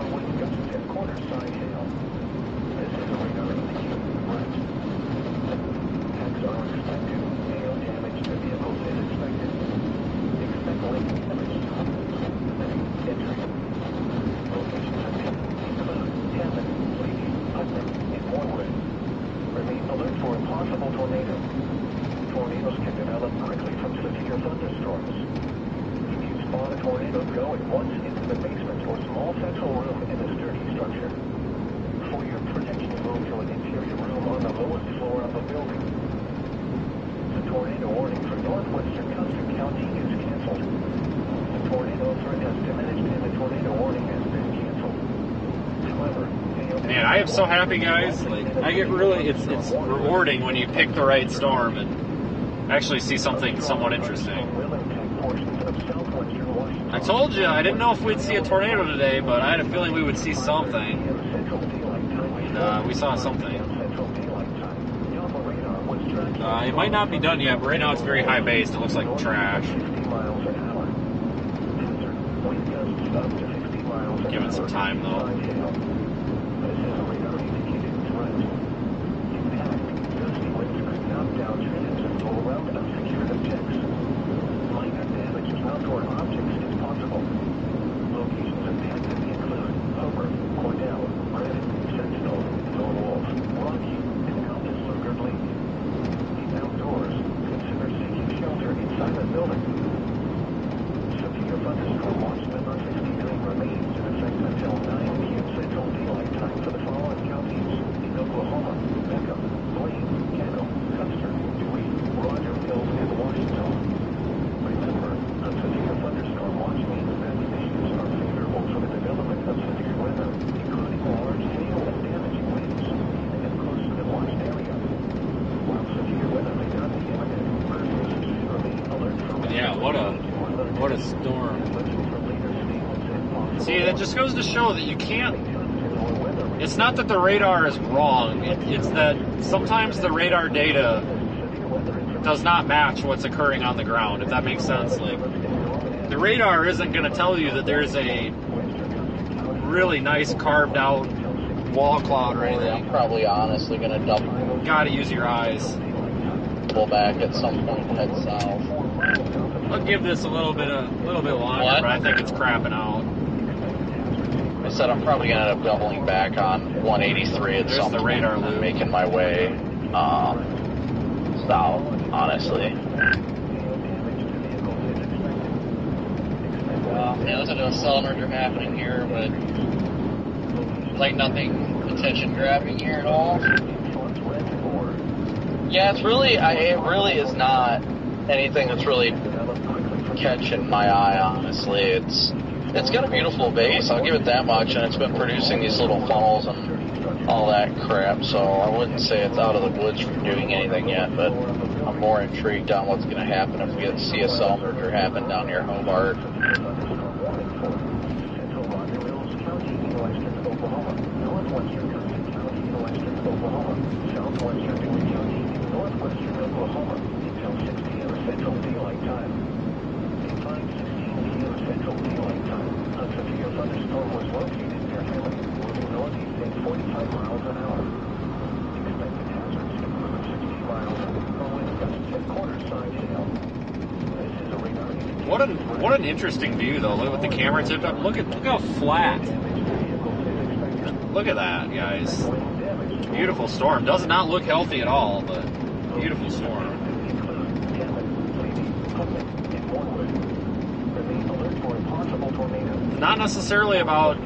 Tornadoes can develop quickly from severe thunderstorms. If you spot a tornado, go at once into the basement or small central room in a sturdy structure. For your protection, move to an interior room on the lowest floor of a building. The tornado warning for northwestern Custis County is canceled. The tornado threat has diminished and the tornado warning has been canceled. However, man, I am so happy, guys. Like, I get really, it's rewarding when you pick the right storm and actually see something somewhat interesting. I told you, I didn't know if we'd see a tornado today, but I had a feeling we would see something. And we saw something. It might not be done yet, but right now it's very high based. It looks like trash. Give it some time, though. Outdoor objects is possible. Locations impacted include Homer, Cornell, Granite, Sentinel, Lone Wolf, Rocky, and Compass Lugard Lake. If outdoors, consider seeking shelter inside a building. Severe thunderstorm watch number 53 remains in effect until 9 p.m. Central Daylight Time for the following counties in Oklahoma: Beckham, Blaine, Cano, Custer, Dewey, Roger Mills, and Washington. Remember, a severe thunderstorm watch means that conditions are favorable for the development of severe weather, including large hail and damaging winds, and close to the watched area. While severe weather may not be imminent, persons should remain alert for Yeah, what a storm. See, that just goes to show that you can't. It's not that the radar is wrong. It's that sometimes the radar data does not match what's occurring on the ground, if that makes sense. Like, the radar isn't going to tell you that there's a really nice carved out wall cloud or anything. I'm probably honestly going to double. Gotta use your eyes. Pull back at some point and head south. I'll give this a little bit longer, What? but I think it's crapping out. I said I'm probably going to end up doubling back on 183 at some the point. radar I'm loop. making my way south, honestly. Yeah, there's a cylinder happening here, but like nothing attention-grabbing here at all. Yeah, it really is not anything that's really catching my eye, honestly. It's got a beautiful base, I'll give it that much, and it's been producing these little funnels and all that crap, so I wouldn't say it's out of the woods from doing anything yet, but I'm more intrigued on what's going to happen if we get to see a cell merger happen down near Hobart. What an interesting view, though. Look at the camera tipped up. Look how flat. Look at that, guys. Beautiful storm. Does not look healthy at all, but beautiful storm. Not necessarily about,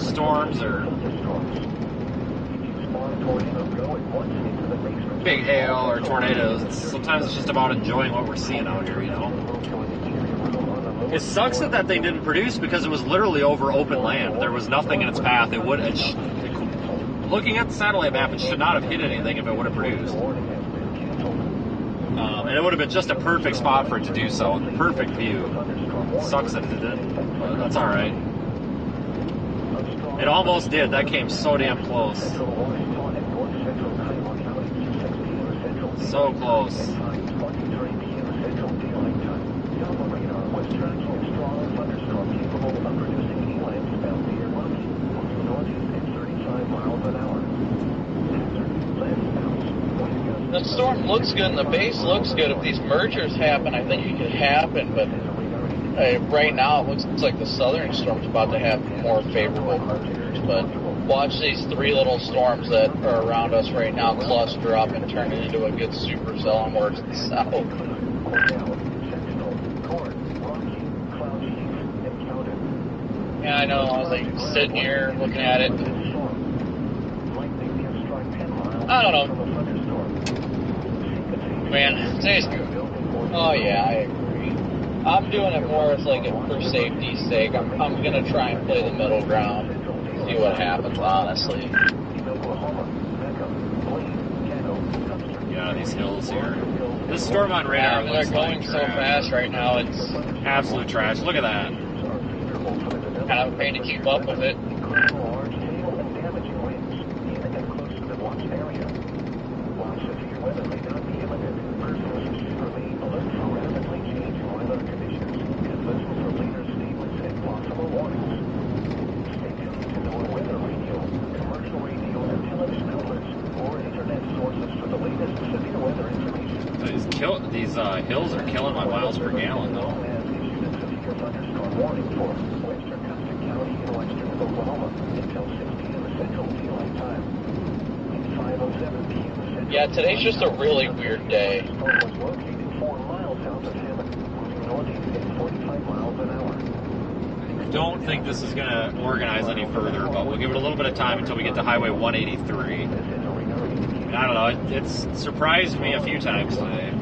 storms or big hail or tornadoes. Sometimes it's just about enjoying what we're seeing out here, It sucks that they didn't produce because it was literally over open land. There was nothing in its path. Looking at the satellite map, it should not have hit anything if it would have produced. And it would have been just a perfect spot for it to do so. Perfect view. Sucks that it didn't, but that's all right. It almost did. That came so damn close. So close. The storm looks good and the base looks good. If these mergers happen, I think it could happen, but right now it looks like the southern storm's about to have more favorable mergers. But watch these three little storms that are around us right now cluster up and turn it into a good supercell and more to the south. Yeah, I know. I was like sitting here looking at it. I don't know. Man, today's good. Oh yeah, I agree. I'm doing it more as like for safety's sake. I'm gonna try and play the middle ground, see what happens, honestly. Yeah, these hills here. This storm on radar looks they're going like so fast right now. It's absolute trash. Look at that. kind of a pain to keep up with it. These hills are killing my miles per gallon, though. Yeah, today's just a really weird day. I don't think this is going to organize any further, but we'll give it a little bit of time until we get to Highway 183. And I don't know, it's surprised me a few times today.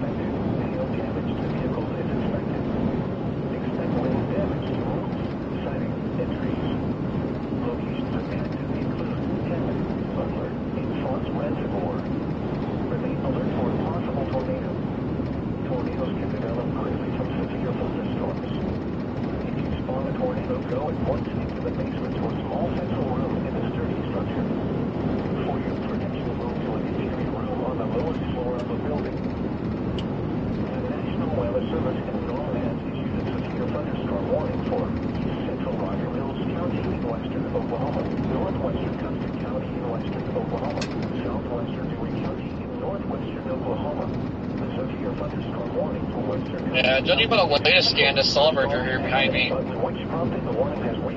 Yeah, judging by the latest scan, this cell merger here behind me.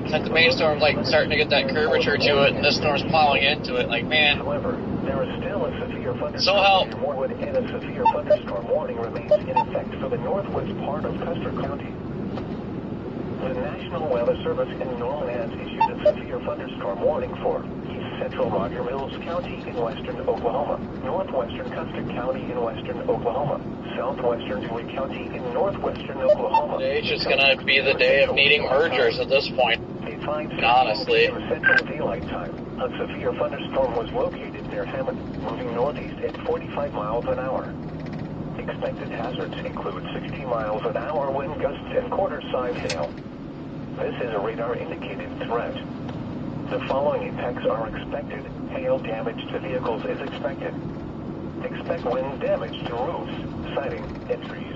Since the main storm's like starting to get that curvature to it, and this storm's plowing into it, like, man. However, there is still a severe thunderstorm So help. near Warwood, and a severe thunderstorm warning remains in effect for the northwest part of Custer County. The National Weather Service in Norman has issued a severe thunderstorm warning for east central Roger Mills County in western Oklahoma, northwestern Custer County in western Oklahoma, southwestern Dewey County in northwestern Oklahoma. Today's just gonna be the day of needing mergers at this point. Honestly. In Central Daylight Time, a severe thunderstorm was located near Hammond, moving northeast at 45 miles an hour. Expected hazards include 60 miles an hour wind gusts and quarter-size hail. This is a radar-indicated threat. The following impacts are expected. Hail damage to vehicles is expected. Expect wind damage to roofs, siding, and trees.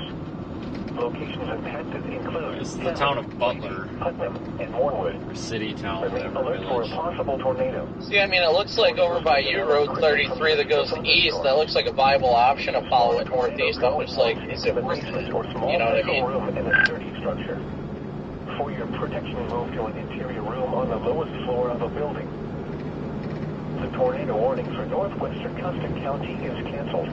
Locations impacted include This is the town of Butler, Putnam, and Warwood. or city, town, Remain whatever, alert for a village. possible tornado. See, I mean, it looks like over by you, Road 33 that goes east, that looks like a viable option to follow it northeast. I'm just like, is it worth it? You know what I mean? Room in a sturdy structure. For your protection, move to an interior room on the lowest floor of a building. The tornado warning for northwestern Custer County is canceled.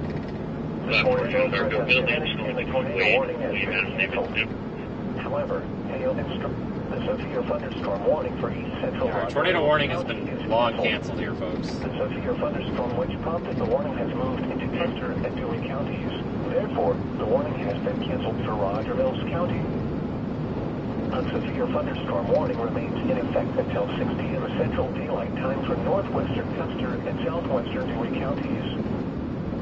The tornado threat has diminished and the tornado warning has been canceled. However, hail and the severe thunderstorm warning for east central Our Roger tornado Mills warning has County been is long canceled. canceled here, folks. The severe thunderstorm which prompted the warning has moved into Custer and Dewey counties. Therefore, the warning has been canceled for Roger Mills County. A severe thunderstorm warning remains in effect until 6 p.m. Central Daylight Time for northwestern Custer and southwestern Dewey counties.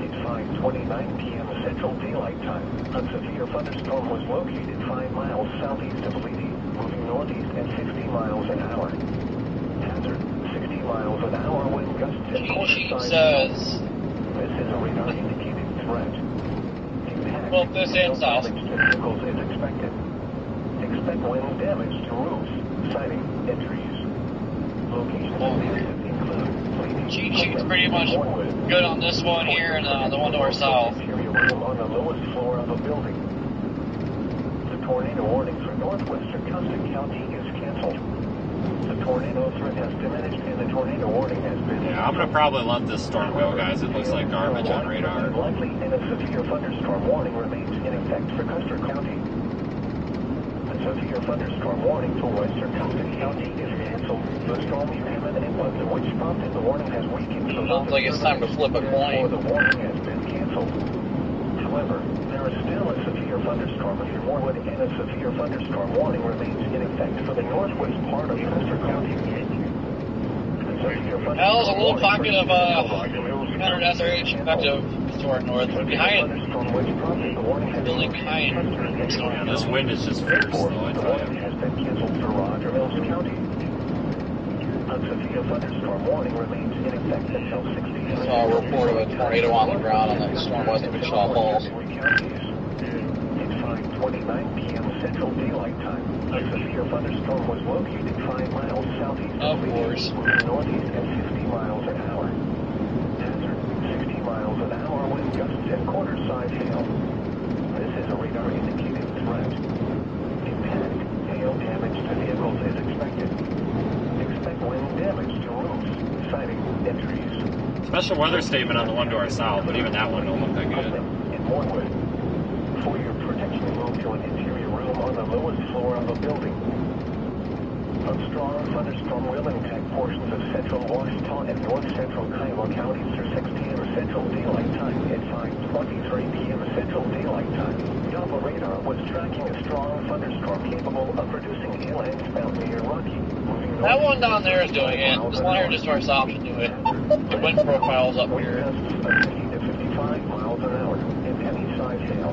At 5:29 p.m. Central Daylight Time, a severe thunderstorm was located 5 miles southeast of Waelti, moving northeast at 60 miles an hour. Hazard, 60 miles an hour wind gusts and Cheat sheet quarter-size. says, This is a radar-indicated threat. Impact well, this hail ends us. damage to vehicles is expected. Expect wind damage to roofs, siding, and trees. Locations impacted include Waelti, Cheat sheet's Putnam, pretty much Warwood. good on this one here and the one to our south. Interior room on the lowest floor of a building. The tornado warning for northwestern Custer County is canceled. The tornado threat has diminished and the tornado warning has been Yeah, I'm gonna probably let this storm go, guys. It looks like garbage on radar. Likely and a severe thunderstorm warning remains in effect for Custer County. A severe thunderstorm warning for western Custer County is canceled. The storm near Hammond and Putnam, which prompted the warning, has weakened. Sounds like it's time to flip a coin. The warning has been canceled. However, there is still a severe thunderstorm near Warwood, and a severe thunderstorm warning remains in effect for the northwest part of Custer County. That was a little pocket of 100 SRH effective to our north. Behind, building behind. Yeah, this wind is just fierce, though, I The tell warning you. has been canceled for Roger Mills County. A severe thunderstorm warning remains in effect until 6 p.m. Saw a report of a tornado on the ground on that storm west of Wichita Falls. At 5:29 p.m. Central Daylight Time, a severe thunderstorm was located 5 miles southeast Of Waelti, course. moving northeast at 50 miles an hour. Hazard, 60 miles an hour wind gusts and quarter-size hail. This is a radar-indicated threat. Impact, hail damage to vehicles is expected. Expect wind damage to roofs, siding, and trees. Special weather statement on the one to our south, but even that one don't look that good. In Warwood. For your protection, move to an interior room on the lowest floor of a building. A strong thunderstorm will impact portions of central Washita and north central Kiowa counties through 6 p.m. Central Daylight Time at 5:23 p.m. Central Daylight Time. Doppler radar was tracking a strong thunderstorm capable of producing hail and snow near Rocky. That one down there is doing it. This one here just to our south should do it. The wind profile's up Wind here. gusts of 50 to 55 miles an hour and heavy-size hail.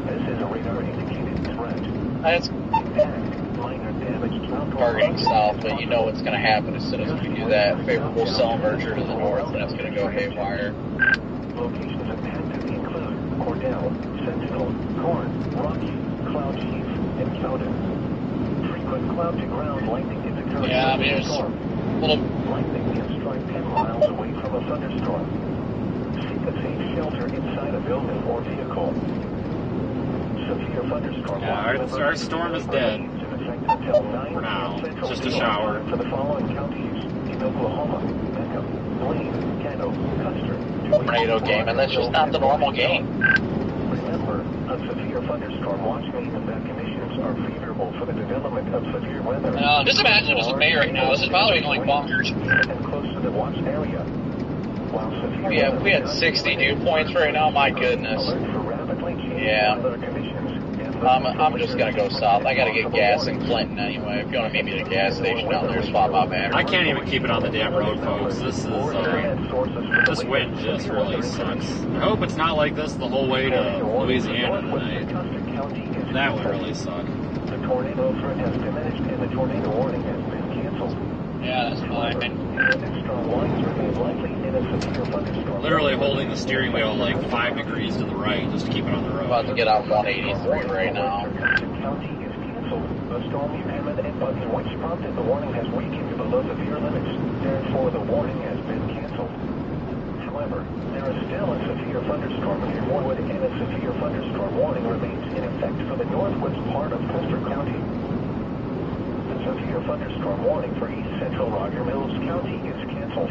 This is a radar-indicated threat. That's Impact, minor damage to outdoor targeting south, but you know what's going to happen as soon as we do that favorable cell merger to the north, and it's going to go haywire. Locations impacted include Cordell, Sentinel, Corn, Rocky, Cloud Chief, and Cowden. Frequent cloud-to-ground lightning is occurring. Yeah, I mean, during it's the storm. a little. Lightning can strike 10 miles away from a thunderstorm. Seek a safe shelter inside a building or vehicle. Severe thunderstorm. Yeah, our storm is dead. until 9 For now. p.m. Central Just a Daylight shower. Time for the following counties: in Oklahoma, Mecca, Blaine, Caddo, Custer, Tornado game, and that's just not the normal game. Remember, a severe thunderstorm watch means that conditions are favorable for the development of severe weather. Just imagine it was May right now. This is probably going bonkers. And close to the watch area. While severe We had 60 dew points right now. My goodness. alert for rapidly changing Yeah. weather conditions. I'm just gonna go south. I gotta get gas in Clinton anyway. If you wanna meet me at a gas station down there, swap out back. I can't even keep it on the damn road, folks. This wind just really sucks. I hope it's not like this the whole way to Louisiana tonight. That would really suck. The tornado threat has diminished and the tornado warning has been canceled. Yeah, that's fine. Strong winds remain likely in a severe thunderstorm. Literally holding the steering wheel like 5 degrees to the right just to keep it on the road. About to get out 183 right now. County is canceled. The storm Muhammad and Button, which prompted the warning, has weakened below severe limits. Therefore, the warning has been canceled. However, there is still a severe thunderstorm near Warwood, and a severe thunderstorm warning remains in effect for the northwest part of Custer County. The severe thunderstorm warning for east central Roger Mills County is canceled.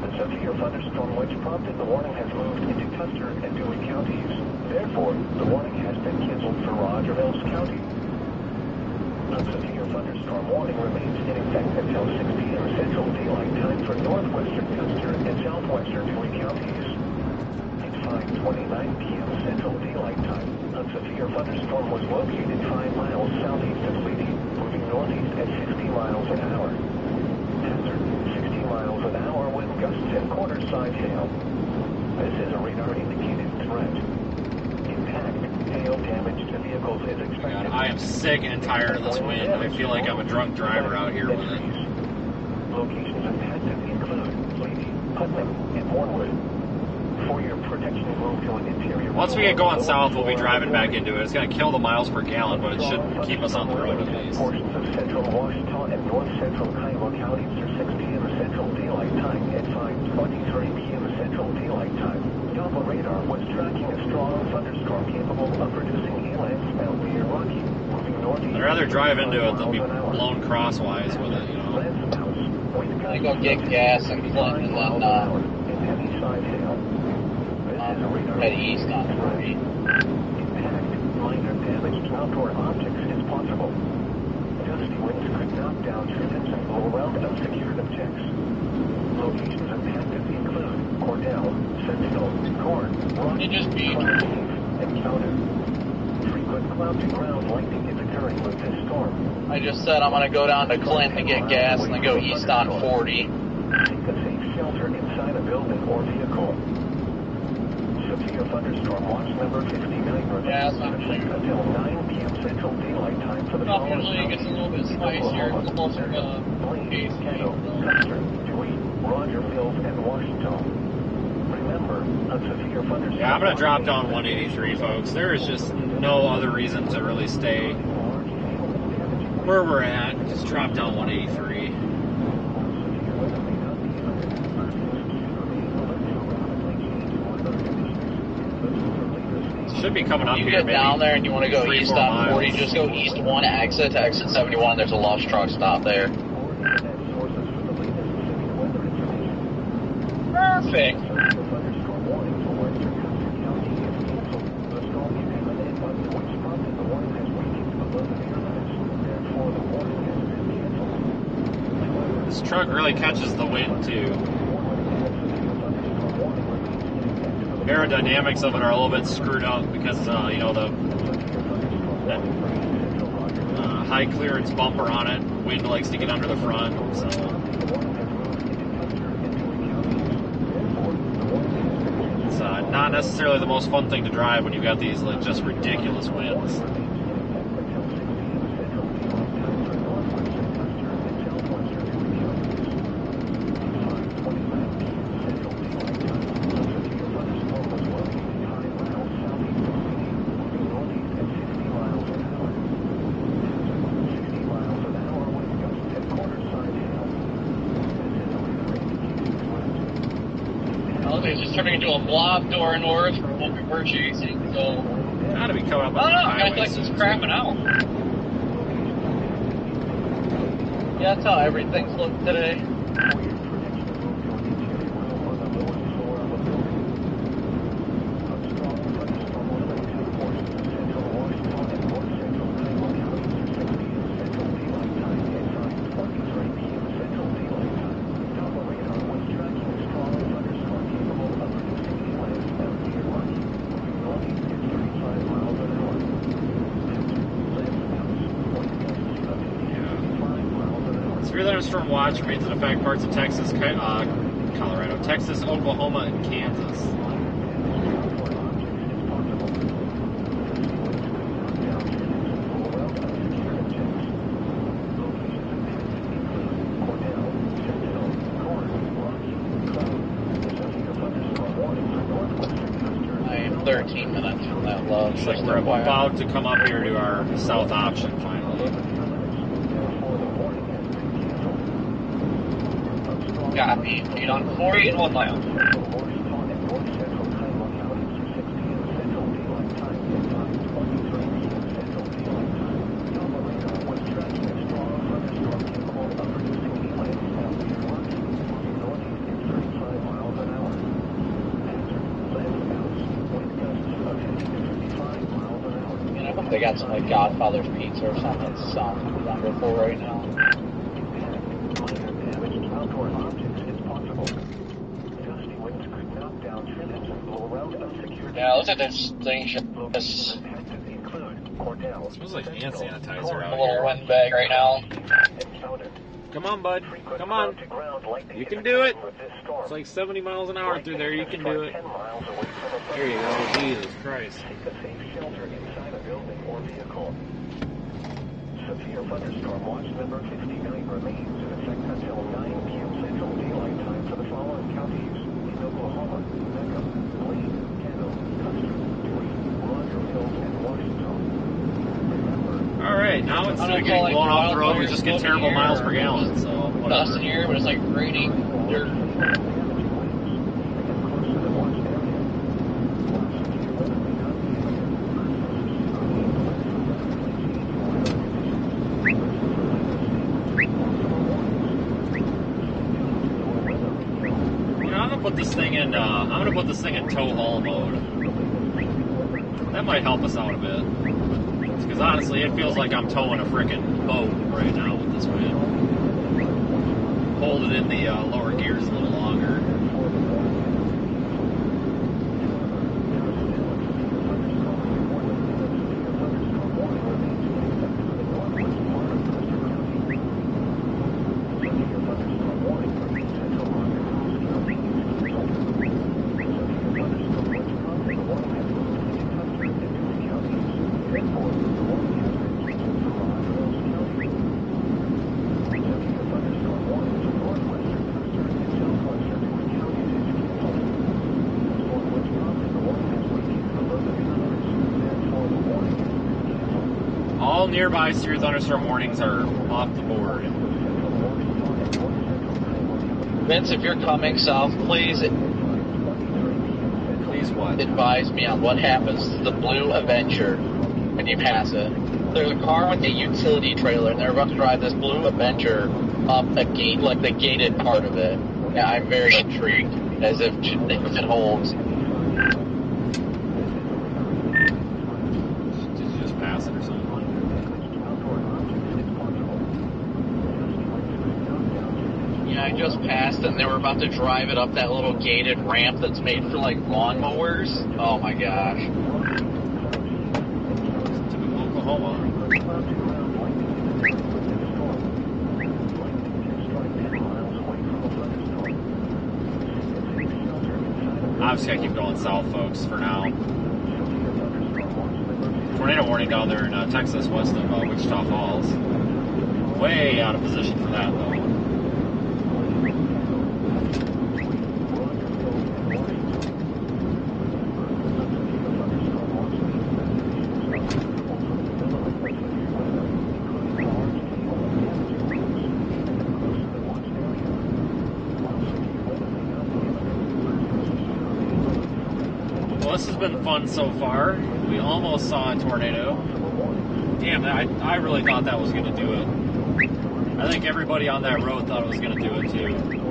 The severe thunderstorm which prompted the warning has moved into Custer and Dewey counties. Therefore, the warning has been canceled for Roger Mills County. A severe thunderstorm warning remains in effect until 6 p.m. Central Daylight Time for northwestern Custer and southwestern Dewey counties. At 5:29 p.m. Central Daylight Time, a severe thunderstorm was located 5 miles southeast of Leedy, moving northeast at 60 miles an hour. Hazard, 60 miles an hour with gusts and quarter-size hail. This is a radar-indicated threat. Impact, hail damage to vehicles is expected. God, I am sick and tired of this wind. I feel like I'm a drunk driver out here with it. Locations impacted include Leedy, Putnam, and Warwood. For your protection, move to an interior. Once we get going south, we'll be driving back into it. It's going to kill the miles per gallon, but it should keep us on the road at least. Portions of central Washita and north central Kiowa counties through 6 p.m. Central Daylight Time at 5:23 p.m. Central Daylight Time. Doppler radar was tracking a strong thunderstorm capable of producing hail and snow near Rocky, moving northeast. I'd rather drive into it than be blown crosswise with it, you know. I go get gas in Clinton and then heavy side hail. head east on 3. Impact, minor damage to outdoor objects is possible. Gusty winds could knock down trimmings and blow around unsecured objects. Locations impacted include Cordell, Sentinel, Corn, Rock, It just beat. and Counter. Frequent cloud-to-ground lightning is occurring with this storm. I just said I'm gonna go down to Clinton to get gas and then go east on 40. Seek a safe shelter inside a building or vehicle. Severe thunderstorm watch number 59 remains Yeah, it's in not effect clear. until 9 p.m. Central Daylight Time for the Well, following usually it gets a little bit spicier, closer to Blaine, Case Caddo, Custer, Dewey, Roger Mills, and Washington. Remember, a severe thunderstorm. Yeah, I'm going to drop down 183, folks. There is just no other reason to really stay where we're at. Just drop down 183. Should be coming up You here, get maybe down there and you want to go 3-4 east on 40, miles. just go east 1 exit to exit 71. There's a Lush truck stop there. Perfect. This truck really catches the wind, too. Aerodynamics of it are a little bit screwed up because, you know, the high clearance bumper on it. Wind likes to get under the front, so. It's not necessarily the most fun thing to drive when you've got these like just ridiculous winds. It's just turning into a blob door north from what we were chasing, so. Gotta be coming up I on don't know, the I highway guess like soon, just too. crapping out. Yeah, that's how everything's looked today. Severe thunderstorm watch remains in effect parts of Texas, Colorado, Texas, Oklahoma, and Kansas. I am 13 minutes from that low. Looks like we're about to come up here to our south option finally. Got me. 8 on 40 and 1 mile. I hope they got some like Godfather's pizza or something. It sounds wonderful right now. Yeah, looks like this thing should just It smells like hand sanitizer a out little here. windbag right now. Come on, bud. Come on. You can do it. It's like 70 miles an hour through there. You can do it. There you go. Jesus Christ. Severe thunderstorm watch number 59 remains in effect until 9 p.m. Central Daylight Time for the following counties in Oklahoma: Mecca, Blaine, Kendall, Custer, Dewey, Roger Hills, and Washington. Remember, All right, now instead of Like getting blown off the road, we wildfires just get floating terrible here, miles per gallon. So Dust in whatever. here, but it's like raining dirt. You know, I'm gonna put this thing in. I'm gonna put this thing in tow haul mode. That might help us out a bit. Because honestly, it feels like I'm towing a frickin' boat right now with this wind. Hold it in the lower gears a little longer. All nearby severe thunderstorm warnings are off the board. Vince, if you're coming south, please Please what? advise me on what happens to the blue Avenger when you pass it. There's a car with a utility trailer, and they're about to drive this blue Avenger up a gate, like the gated part of it. Yeah, I'm very intrigued, as if it holds. Did you just pass it or something? Yeah, I just passed, and they were about to drive it up that little gated ramp that's made for like lawnmowers. Oh my gosh. Typical Oklahoma. I'm just gonna keep going south, folks, for now. Tornado warning down there in Texas, west of Wichita Falls. Way out of position for that, though. Well, this has been fun so far. We almost saw a tornado. Damn, I really thought that was going to do it. I think everybody on that road thought it was going to do it too.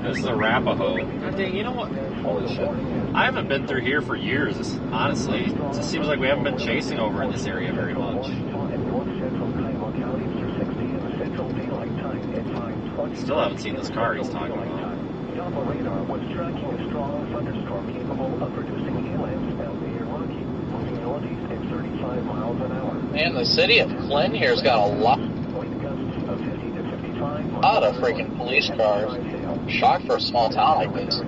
This is Arapahoe. God dang, you know what? Holy shit. I haven't been through here for years, honestly. It just seems like we haven't been chasing over in this area very much. Still haven't seen this car he's talking about. Doppler radar was tracking a strong thunderstorm capable of producing haillands out near Rocky, moving northeast at 35 miles an hour. Man, the city of Clinton here's got a lot of freaking police cars. Shocked for a small town like this.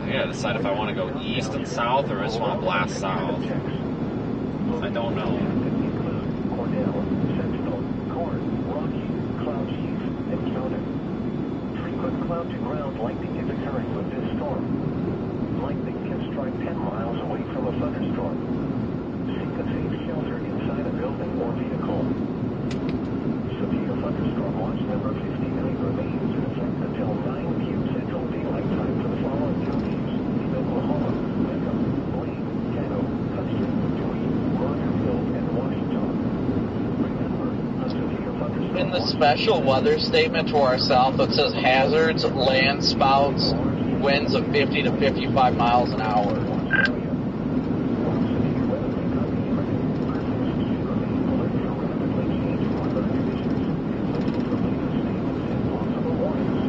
I gotta decide if I want to go east and south or I just want to blast south. I don't know. Frequent cloud-to-ground lightning is occurring with this storm. Lightning can strike 10 miles away from a thunderstorm. Seek a safe shelter inside a building or vehicle. Severe thunderstorm watch number 59 remains in effect until 9 p.m. Central Daylight Time for the following counties: Oklahoma, Wickham, Blaine, Caddo, Hudson, Dewey, Rogerville, and Washington. Remember, a severe thunderstorm. In the special weather statement to our south, it says hazards, land spouts, winds of 50 to 55 miles an hour.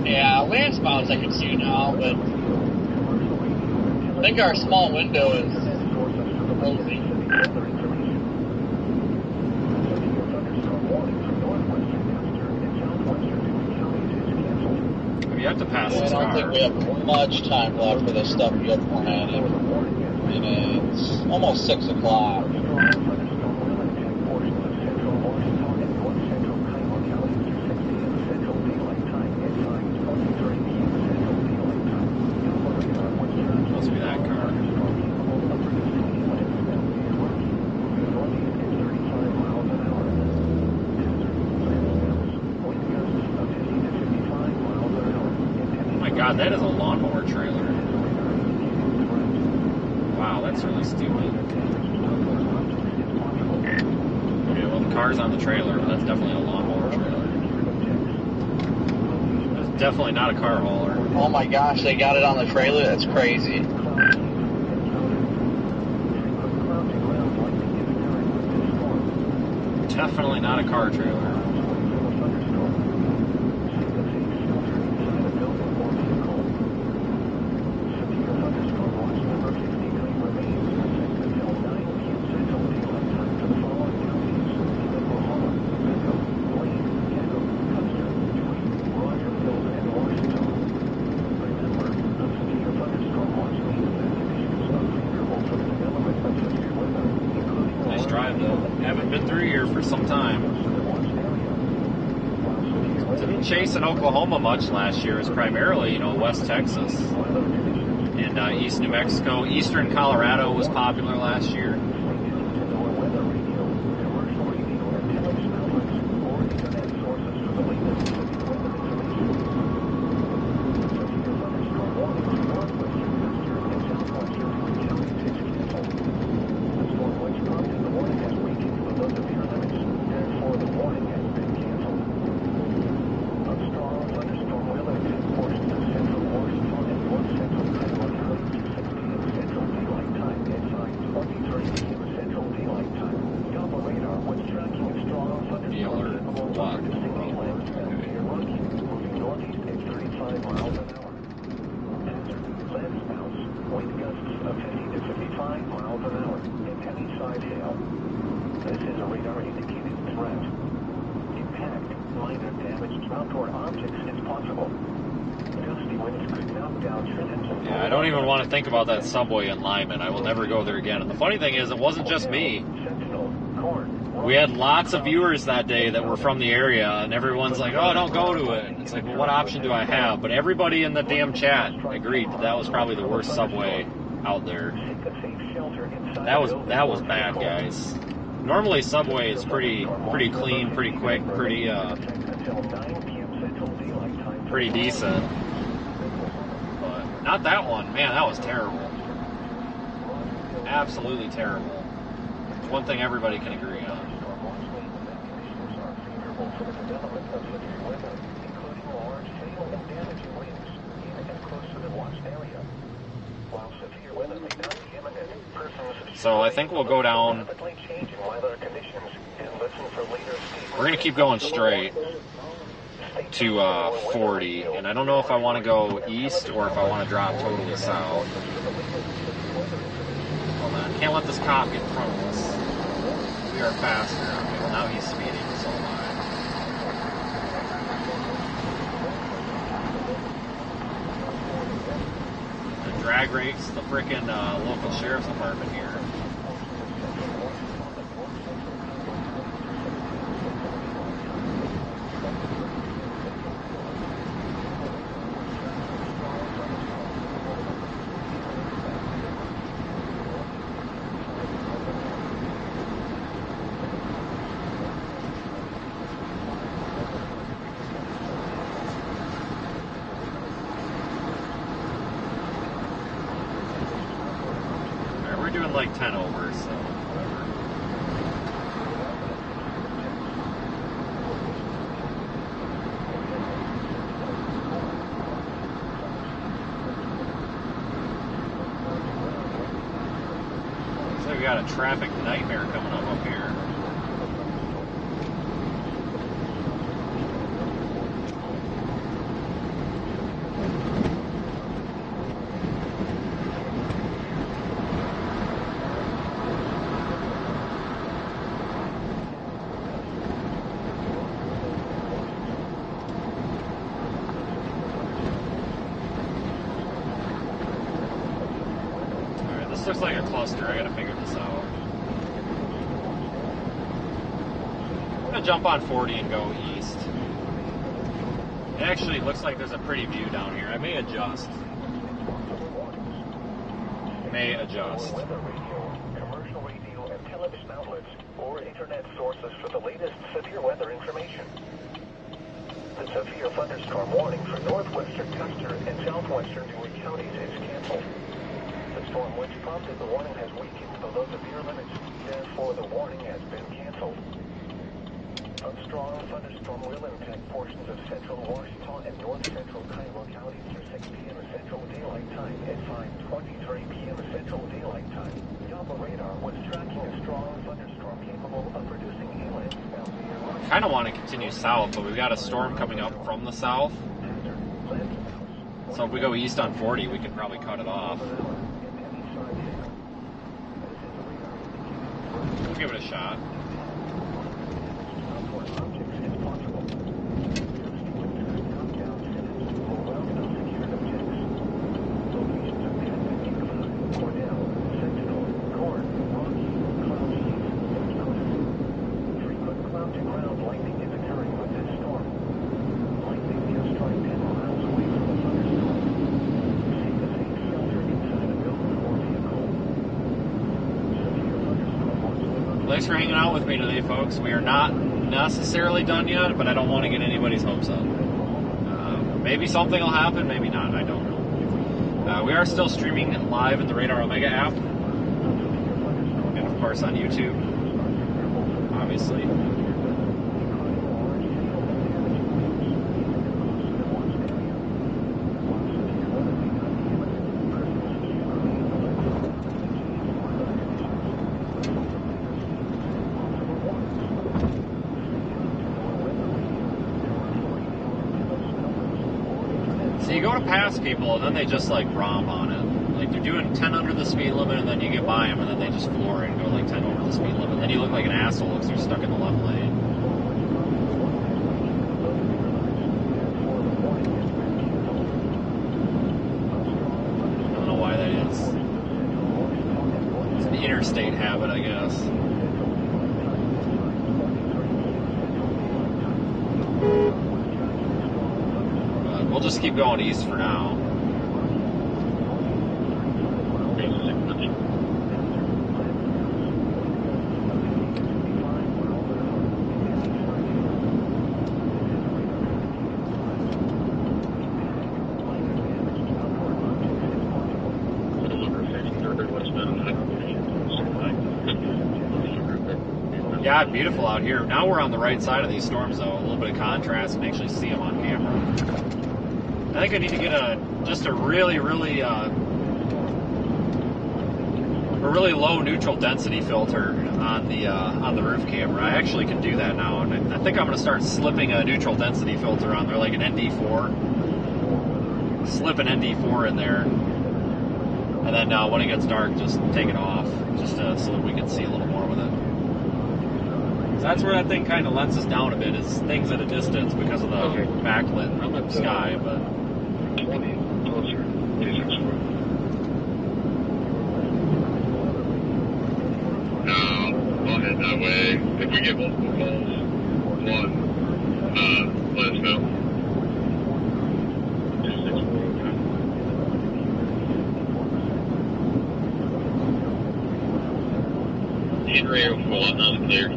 Yeah, land spouts I can see now, but I think our small window is rosy. You have to pass this I don't car. think we have much time left for this stuff to get planted. And it's almost 6 o'clock. Must be that car. Oh my god, that is a lawnmower trailer. Wow, that's really stupid. Okay, well the car's on the trailer, but that's definitely a lawnmower trailer. That's definitely not a car hauler. Oh my gosh, they got it on the trailer? That's crazy. Definitely not a car trailer. Nice drive though. Haven't been through here for some time. Didn't chase in Oklahoma much last year. It was primarily, West Texas and East New Mexico. Eastern Colorado was popular last year. Yeah, I don't even want to think about that subway in Lyman. I will never go there again. And the funny thing is, it wasn't just me. We had lots of viewers that day that were from the area, and everyone's like, oh, don't go to it. It's like, well, what option do I have? But everybody in the damn chat agreed that was probably the worst subway out there. That was bad, guys. Normally Subway is pretty clean, pretty quick, pretty decent. But not that one. Man, that was terrible. Absolutely terrible. It's one thing everybody can agree on. So I think we'll go down. We're going to keep going straight to 40, and I don't know if I want to go east or if I want to drop totally south. Hold on, can't let this cop get in front of us. We are faster. Okay, well now he's speeding, so am I. The drag race the frickin' local sheriff's department here. Doing like 10 over, so whatever. Looks like we got a traffic nightmare coming up here. This looks like a cluster. I gotta figure this out. I'm gonna jump on 40 and go east. It actually looks like there's a pretty view down here. I may adjust. Weather radio, commercial radio, and television outlets, or internet sources for the latest severe weather information. The severe thunderstorm warning for northwestern Custer and southwestern Dewey counties is canceled. The storm which prompted the warning has weakened below severe limits, therefore the warning has been canceled. A strong thunderstorm will impact portions of central Washita and north central Kiowa counties through 6 p.m. Central Daylight Time at 5:23 p.m. Central Daylight Time. Doppler radar was tracking a strong thunderstorm capable of producing hail. Kind of want to continue south, but we've got a storm coming up from the south. So if we go east on 40, we can probably cut it off. We'll give it a shot. Thanks for hanging out with me today, folks. We are not necessarily done yet, but I don't want to get anybody's hopes up. Maybe something will happen, maybe not. I don't know. We are still streaming live in the Radar Omega app, and of course on YouTube, obviously. So you go to pass people, and then they just like romp on it. Like they're doing 10 under the speed limit, and then you get by them, and then they just floor it and go like 10 over the speed limit. Then you look like an asshole because you're stuck in the left lane. I don't know why that is. It's an interstate habit, I guess. we'll just keep going east for now. Yeah, beautiful out here. Now we're on the right side of these storms, though. A little bit of contrast. You can actually see them on camera. I think I need to get just a really low neutral density filter on the roof camera. I actually can do that now, and I think I'm going to start slipping a neutral density filter on there, like an ND4. Slip an ND4 in there, and then when it gets dark, just take it off, just so that we can see a little more with it. So that's where that thing kind of lets us down a bit, is things at a distance because of the backlit sky. But 20 closer, 264. Now, go ahead that way. If we get multiple calls, one, let us know. 264. Heat radio full out, not clear.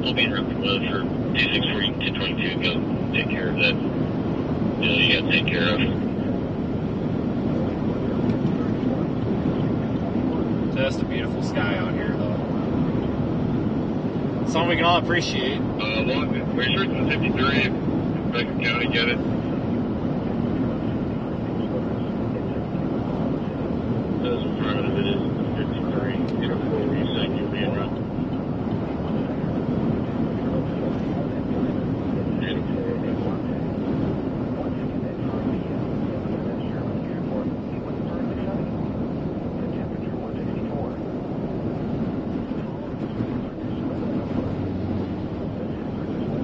I'll be in route for weather for 264, 1022. Go take care of that. You gotta take care of. Just a beautiful sky out here, though. Something we can all appreciate. One, pretty sure it's in 53. Beckett County, get it? Those in front of it is 53. You know, where you saying you'll be in route.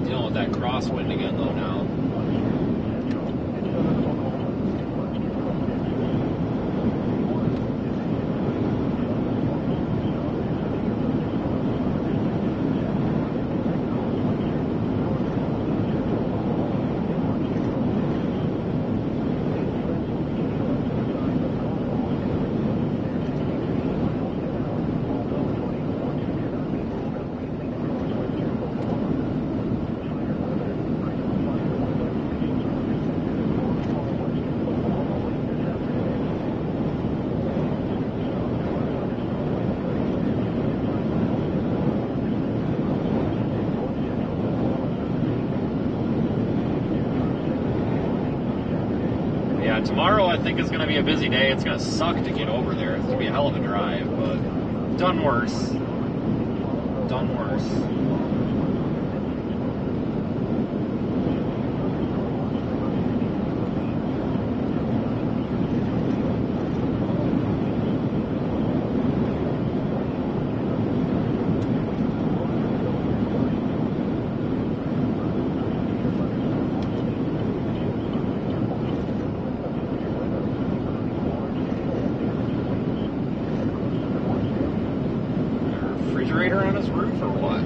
Dealing with that crosswind again, though, now. Tomorrow, I think, is going to be a busy day. It's going to suck to get over there. It's going to be a hell of a drive, but done worse. Done worse. Refrigerator on his roof or what?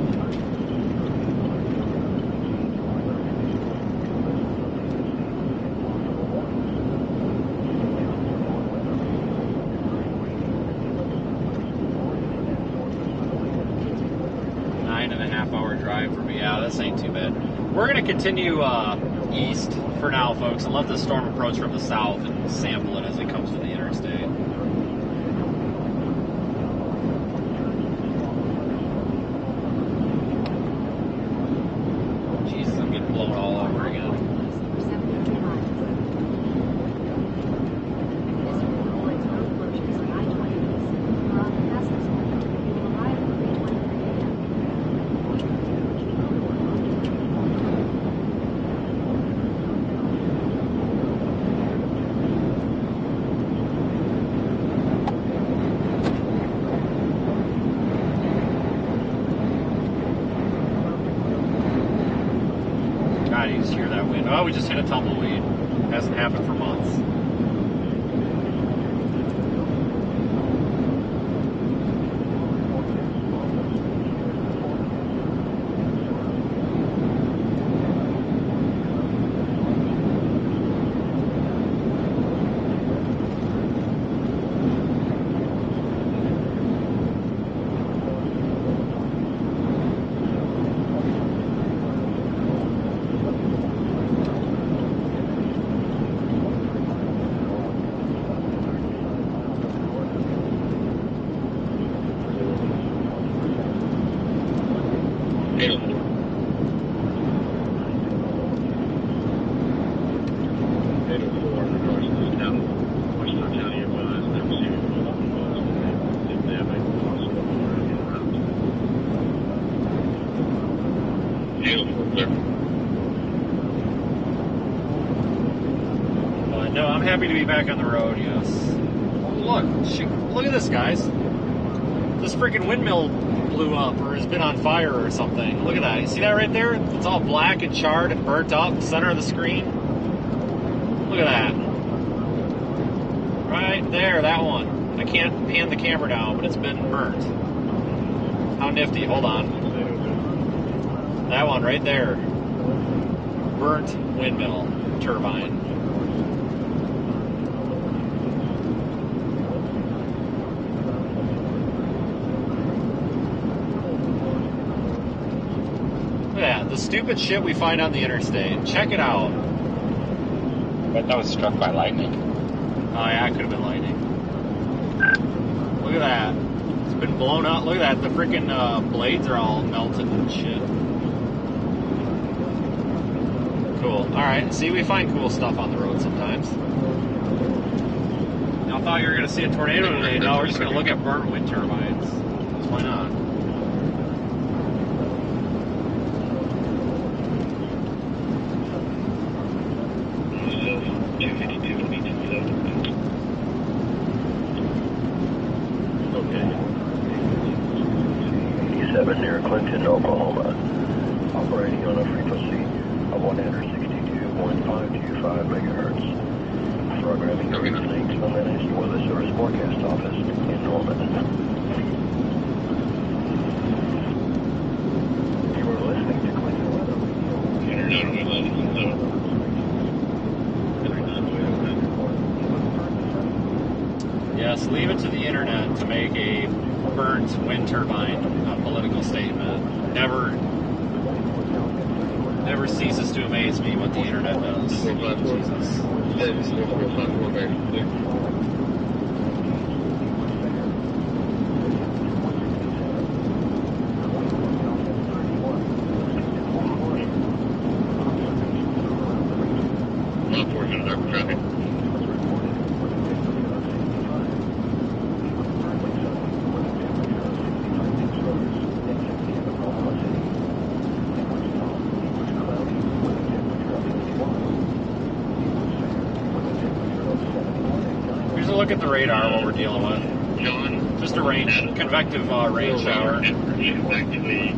Nine-and-a-half-hour drive for me. Yeah, this ain't too bad. We're going to continue east for now, folks, and let the storm approach from the south and sample it as it comes to the interstate. Blown all over again. God, you just hear that wind. Oh, we just hit a tumbleweed. Hasn't happened for months. Beautiful, sir. But no, I'm happy to be back on the road, yes. Oh, look at this, guys. This freaking windmill blew up or has been on fire or something. Look at that. You see that right there? It's all black and charred and burnt up, center of the screen. Look at that. Right there, that one. I can't pan the camera down, but it's been burnt. How nifty. Hold on. That one right there. Burnt windmill turbine. Look at that. The stupid shit we find on the interstate. Check it out. But that was struck by lightning. Oh yeah, it could have been lightning. Look at that. It's been blown out. Look at that. The freaking blades are all melted and shit. Cool. Alright, see, we find cool stuff on the road sometimes. I thought you were going to see a tornado today. No, we're just going to look at burnt wind turbines. Why not? Near Clinton, Oklahoma, operating on a frequency of 162.525 megahertz. Programming originates from the National Weather Service Forecast Office in Norman. You are listening to Clinton Weather Radio. Yes, leave it to the internet to make a burnt wind turbine political statement. Never ceases to amaze me what the internet does. Jesus. Look at the radar, what we're dealing with. John, just a rain, convective rain shower. Back to the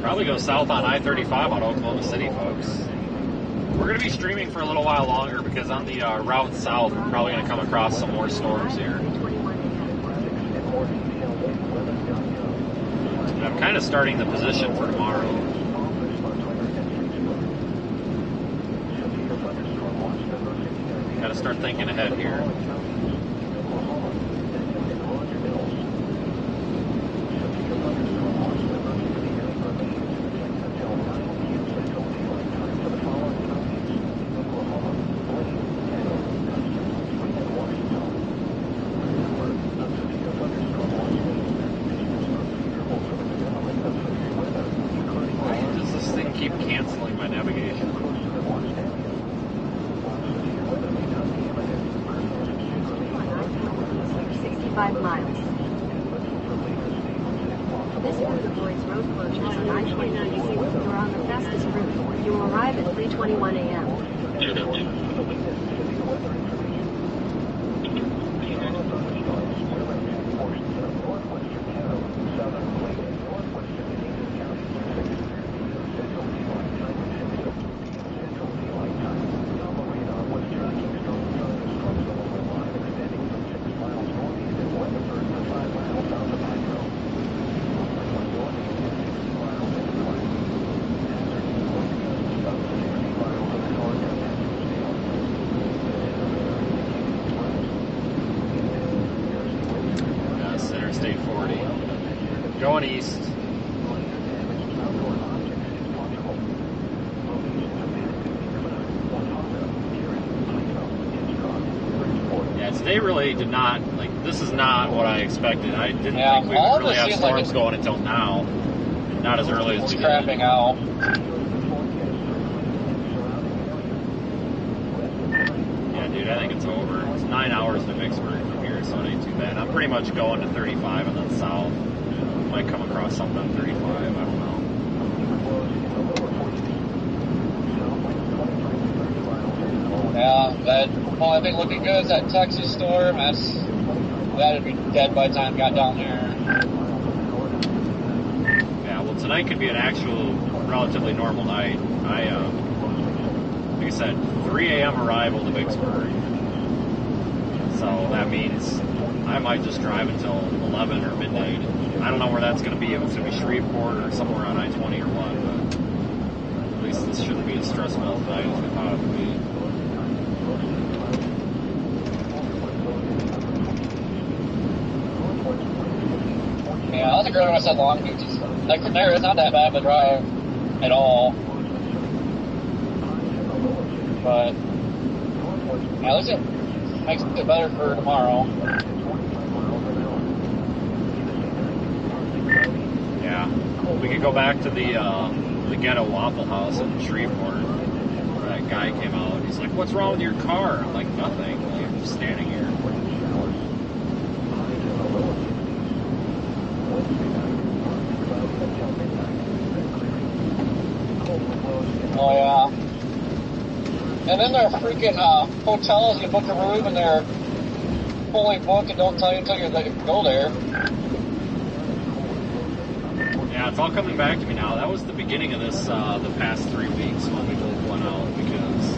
Probably go south on I-35 out of Oklahoma City, folks. We're going to be streaming for a little while longer because on the route south, we're probably going to come across some more storms here. And I'm kind of starting the position for tomorrow. Got to start thinking ahead here. Keep canceling my navigation. 65 miles. This route avoids road closures on I-29. You're on the fastest route. You will arrive at 3:21 a.m. 840. Going east. Yeah, today really did not, like, this is not what I expected. I didn't think we would really have storms going until now. Not as early as we did. It's crapping out. Yeah, dude, I think it's over. It's 9 hours to Vicksburg from here, so it ain't too bad. I'm pretty much going to 35 and then south. Might come across something on 35, I don't know. Yeah, that only thing looking good is that Texas storm. That'd be dead by the time it got down there. Yeah, well, tonight could be an actual relatively normal night. Like I said, 3 a.m. arrival to Vicksburg. So that means I might just drive until 11 or midnight. I don't know where that's going to be, if it's going to be Shreveport or somewhere on I-20 or what, but at least this shouldn't be as stressful tonight as we thought it would be. Yeah, I was agree when I said Long Beach. Like from there, it's not that bad of a drive at all. But yeah, at least it makes it better for tomorrow. Yeah, we could go back to the ghetto Waffle House in Shreveport, where that guy came out. He's like, "What's wrong with your car?" I'm like, "Nothing. Like, I'm just standing here." Oh yeah. And then there are freaking hotels. You book a room and they're fully booked and don't tell you until you go there. Yeah, it's all coming back to me now. That was the beginning of this, the past 3 weeks when we both went out, because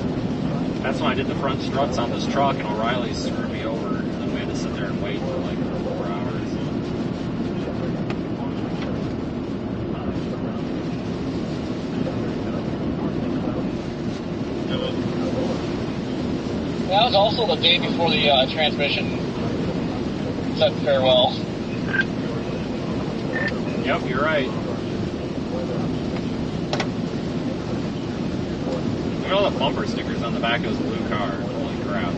that's when I did the front struts on this truck and O'Reilly screwed me over, and then we had to sit there and wait for like 4 hours. That was also the day before the transmission said farewell. Yep, you're right. Look at all the bumper stickers on the back of this blue car. Holy crap.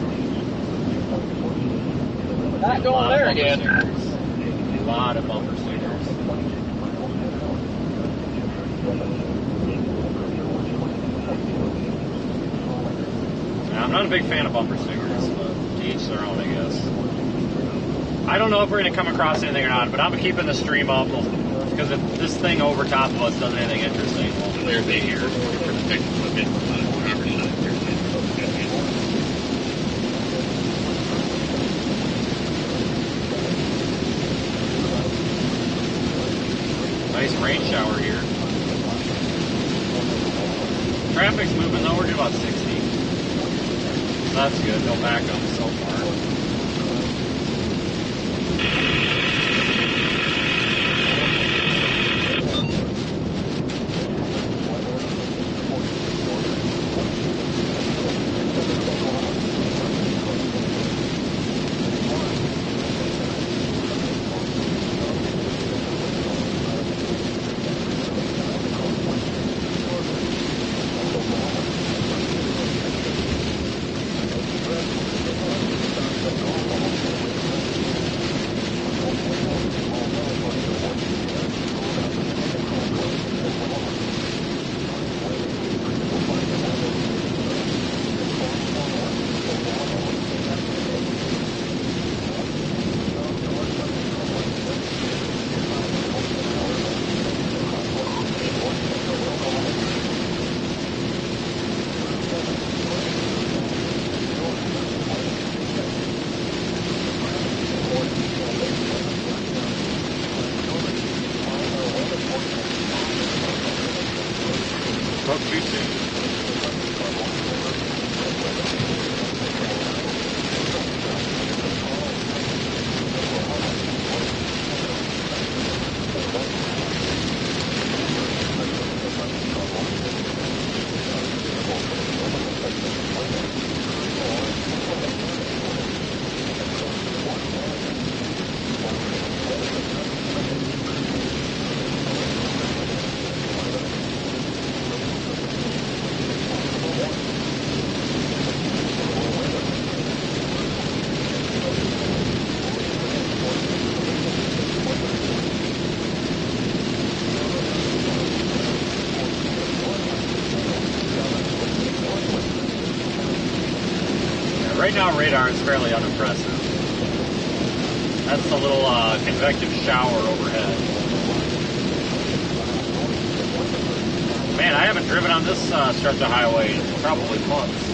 Not going there again. Stickers. A lot of bumper stickers. Now, I'm not a big fan of bumper stickers, but to each their own, I guess. I don't know if we're going to come across anything or not, but I'm keeping the stream up, because if this thing over top of us does anything interesting, we'll There's a here for the second equipment driver's side. Nice rain shower here. Traffic's moving though, we're doing about 60. That's good, no backup so far. right now radar is fairly unimpressive. That's a little convective shower overhead. Man, I haven't driven on this stretch of highway in probably months.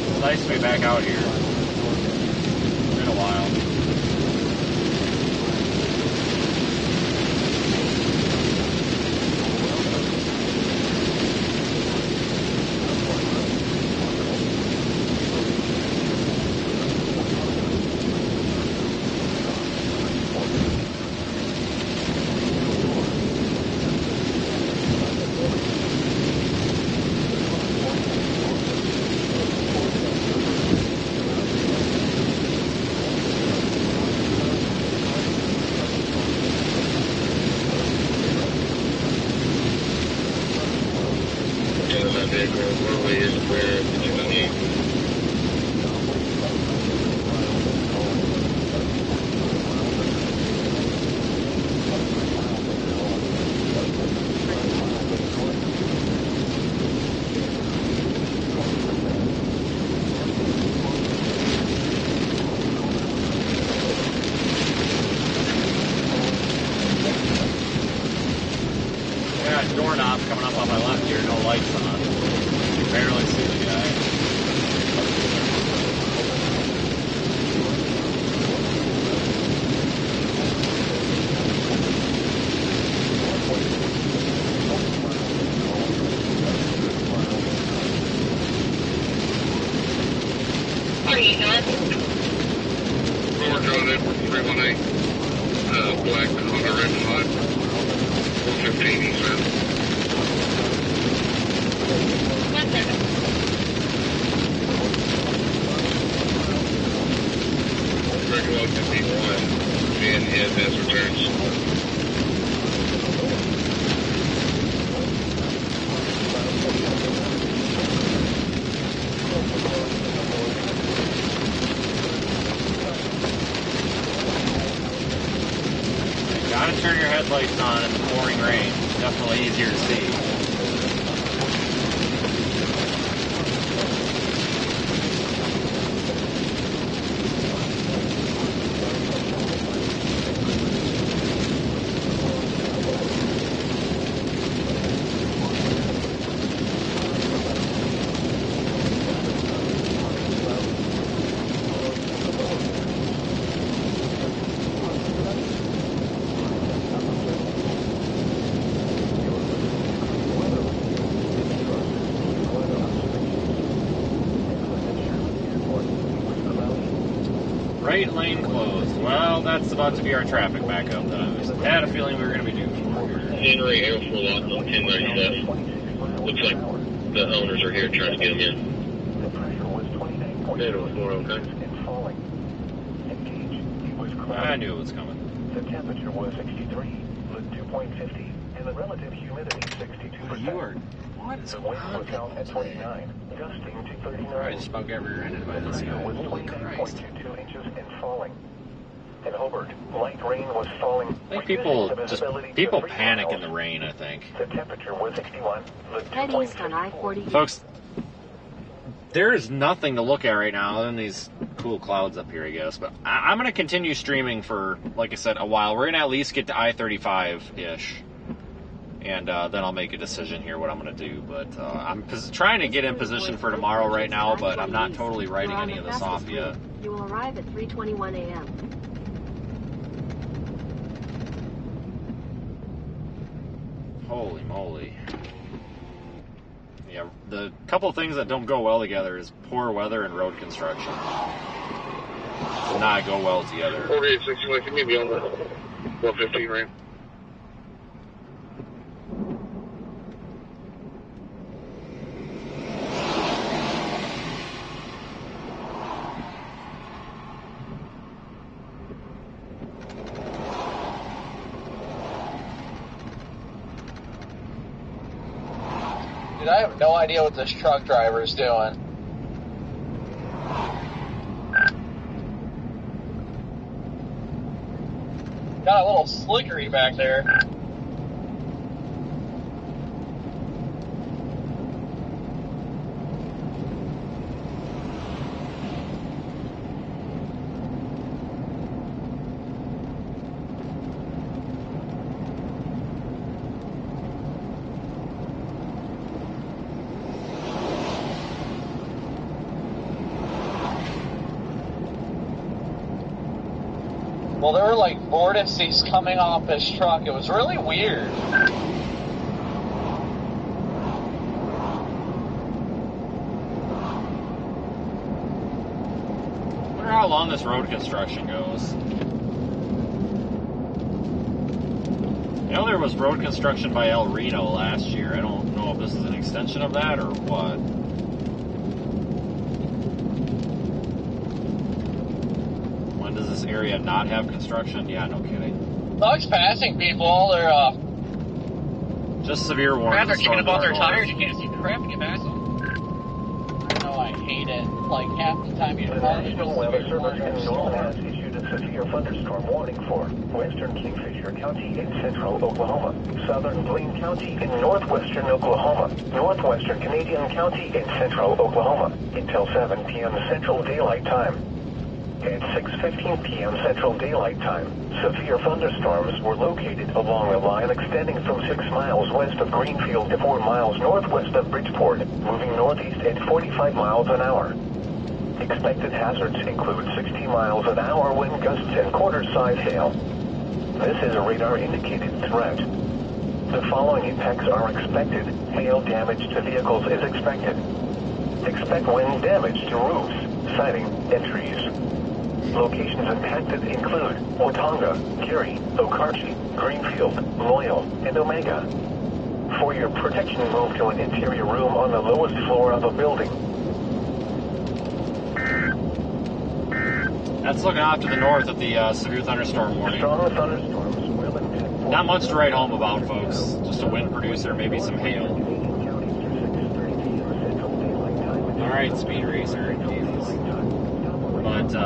It's nice to be back out here. It's been a while. Doorknob coming up on my left here, no lights on. You can barely see the guy. We're going in 318, black Honda red and white, 115 eastbound. Regular 51, and head has returns. Gotta turn your headlights on in the pouring rain. Definitely easier to see. Right lane closed. Well, that's about to be our traffic backup that I had a feeling we were going to be due for here. Henry Air for lot on 1097. Looks like the owners are here trying to get them in. The pressure was 29.2 That was more okay. and falling. Engage. It was cloudy. I knew it was coming. The temperature was 63, with 2.50, and the relative humidity 62%. You are... What is The going wind on? was out at 29, gusting to 39. I just about got rear-ended by this guy. Was Holy Christ. 29.22 inches and falling. In Hobart, light rain was falling. I think people panic in the rain, I think. The temperature was 61, with Head east on I-40. Folks, there is nothing to look at right now other than these cool clouds up here, I guess. But I'm going to continue streaming for, like I said, a while. We're going to at least get to I-35-ish. And then I'll make a decision here what I'm going to do. But I'm trying to get in position for tomorrow right now, but I'm not totally writing any of this off yet. You will arrive at 3:21 a.m. Holy moly. Yeah, the couple things that don't go well together is poor weather and road construction. Do not go well together. 4861, can you be on the 115 ramp? Dude, I have no idea what this truck driver is doing. Got a little slickery back there. Well, there were like vortices coming off his truck. It was really weird. I wonder how long this road construction goes. I know there was road construction by El Reno last year. I don't know if this is an extension of that or what. When does this area not have construction? Yeah, no kidding. Dogs passing people. They're just severe warning. they're kicking about their tires. You can't see crap when you pass them. I know, I hate it. Like half the time you The park, National Weather Service in Norwell has issued a severe thunderstorm warning for western Kingfisher County in central Oklahoma, southern Blaine County in northwestern Oklahoma, northwestern Canadian County in central Oklahoma until 7 p.m. Central Daylight Time. At 6:15 p.m. Central Daylight Time, severe thunderstorms were located along a line extending from 6 miles west of Greenfield to 4 miles northwest of Bridgeport, moving northeast at 45 miles an hour. Expected hazards include 60 miles an hour wind gusts and quarter-size hail. This is a radar-indicated threat. The following impacts are expected. Hail damage to vehicles is expected. Expect wind damage to roofs, siding, and trees. Locations impacted include Watonga, Geary, Okarche, Greenfield, Loyal, and Omega. For your protection, move to an interior room on the lowest floor of a building. That's looking off to the north at the severe thunderstorm warning. Strong thunderstorms will impact. Not much to write home about, folks. Just a wind producer, maybe some hail. Alright, Speed Racer. Jesus. But,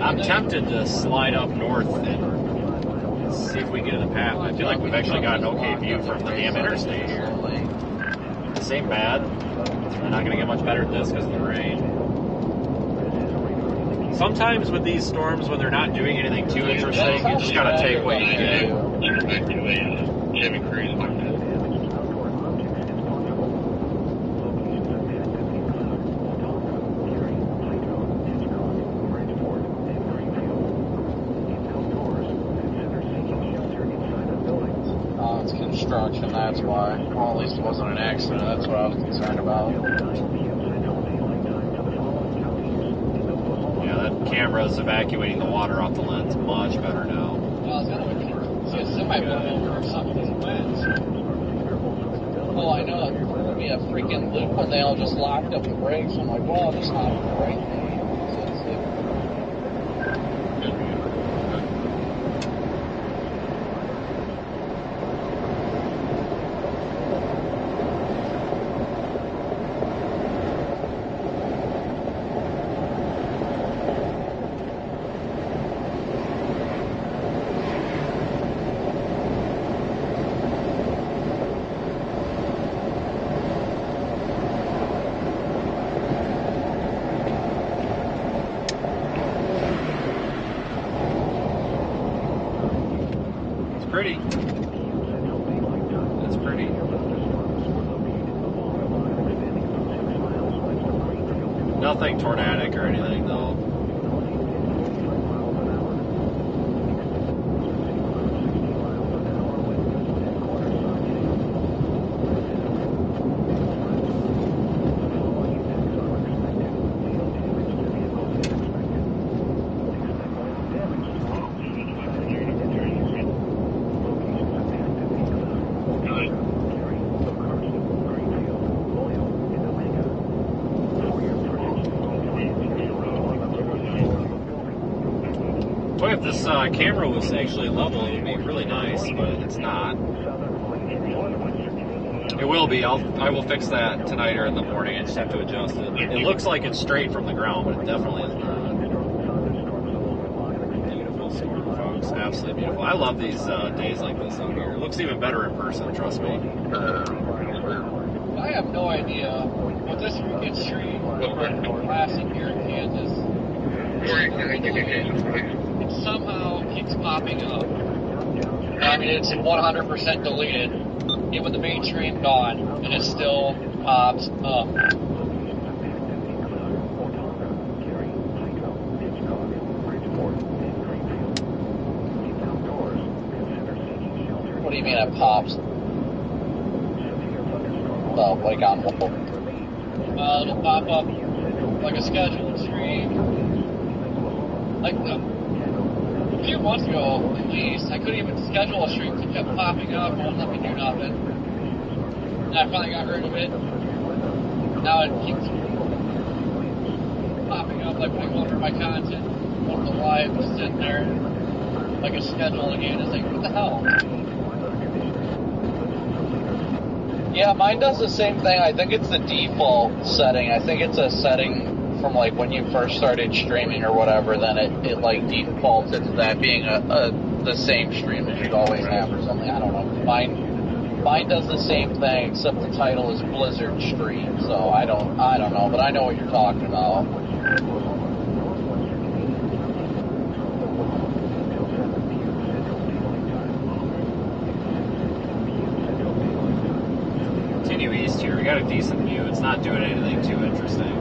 I'm tempted to slide up north and see if we can get in the path. I feel like we've actually got an okay view from the damn interstate here. This ain't bad. We're not going to get much better at this because of the rain. Sometimes with these storms, when they're not doing anything too interesting, you just got to take what you get. Back to a Chevy Cruze like that. Construction, that's why. Well, at least it wasn't an accident. That's what I was concerned about. Yeah, that camera's evacuating the water off the lens much better now. Well, I was going to see a semi blow over or something. Well, I know there's going to be a freaking loop when they all just locked up the brakes. I'm like, well, that's not the right thing. Pretty. That's pretty. Nothing tornadic or anything, though. Boy, if this camera was actually level, it would be really nice, but it's not. It will be. I will fix that tonight or in the morning. I just have to adjust it. It looks like it's straight from the ground, but it definitely is not. Beautiful storm, folks. Absolutely beautiful. I love these days like this out here. It looks even better in person, trust me. I have no idea what this freaking street classic here in Kansas. It somehow keeps popping up. I mean, it's 100% deleted. Even the mainstream gone, and it still pops up. do you mean it pops? Oh, like on what? It'll pop up like a scheduled stream. Like a few months ago, at least, I couldn't even schedule a stream. It kept popping up, won't let me do nothing. And I finally got rid of it. Now it keeps popping up like when I go under my content. I don't know why it was sitting there like a schedule again. It's like, what the hell? Yeah, mine does the same thing. I think it's the default setting. I think it's a setting from like when you first started streaming or whatever, then it like defaults to that being the same stream that you'd always have or something. I don't know. Mine does the same thing, except the title is Blizzard Stream, so I don't know, but I know what you're talking about. Continue east here. We got a decent view. It's not doing anything too interesting.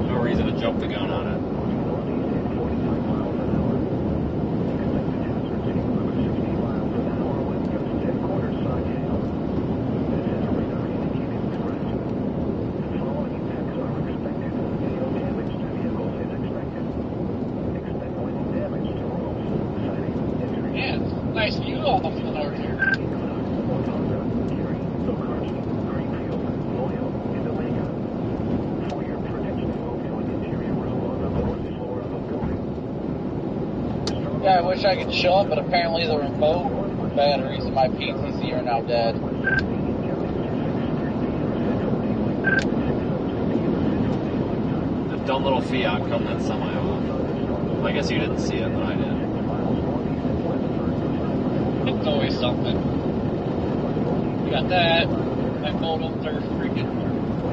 No reason to jump the gun on it. Nice view off the north here. Yeah, I wish I could show it, but apparently the remote batteries in my PCC are now dead. The dumb little Fiat cutting that semi off. Well, I guess you didn't see it, but I did. It's always something. We got that. My modems are freaking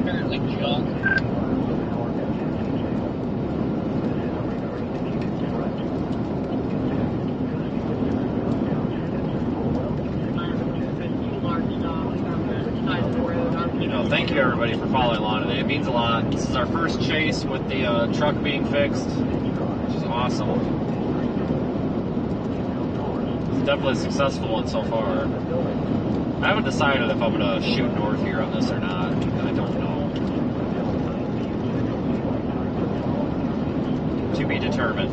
apparently junk. Thank you everybody for following along today. It means a lot. This is our first chase with the truck being fixed, which is awesome. It's definitely a successful one so far. I haven't decided if I'm going to shoot north here on this or not. I don't know. To be determined.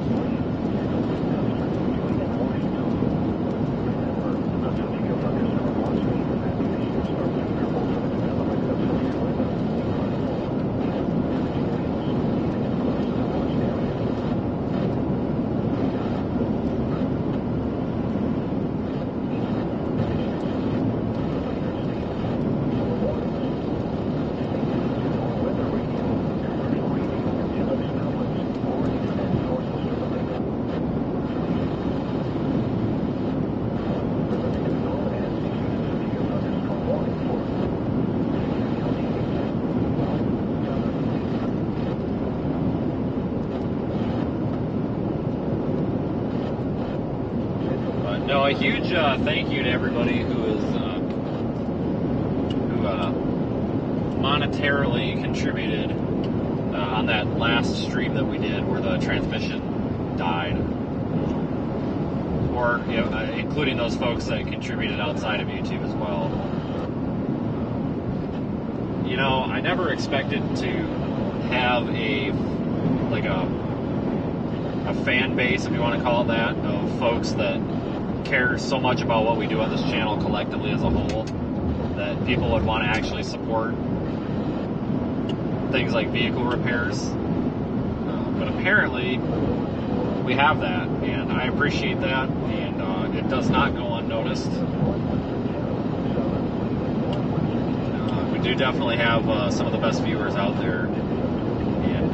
No, a huge thank you to everybody who monetarily contributed on that last stream that we did where the transmission died, or including those folks that contributed outside of YouTube as well. I never expected to have a fan base, if you want to call it that, of folks that care so much about what we do on this channel collectively as a whole, that people would want to actually support things like vehicle repairs. But apparently we have that, and I appreciate that, and it does not go unnoticed. We do definitely have some of the best viewers out there, and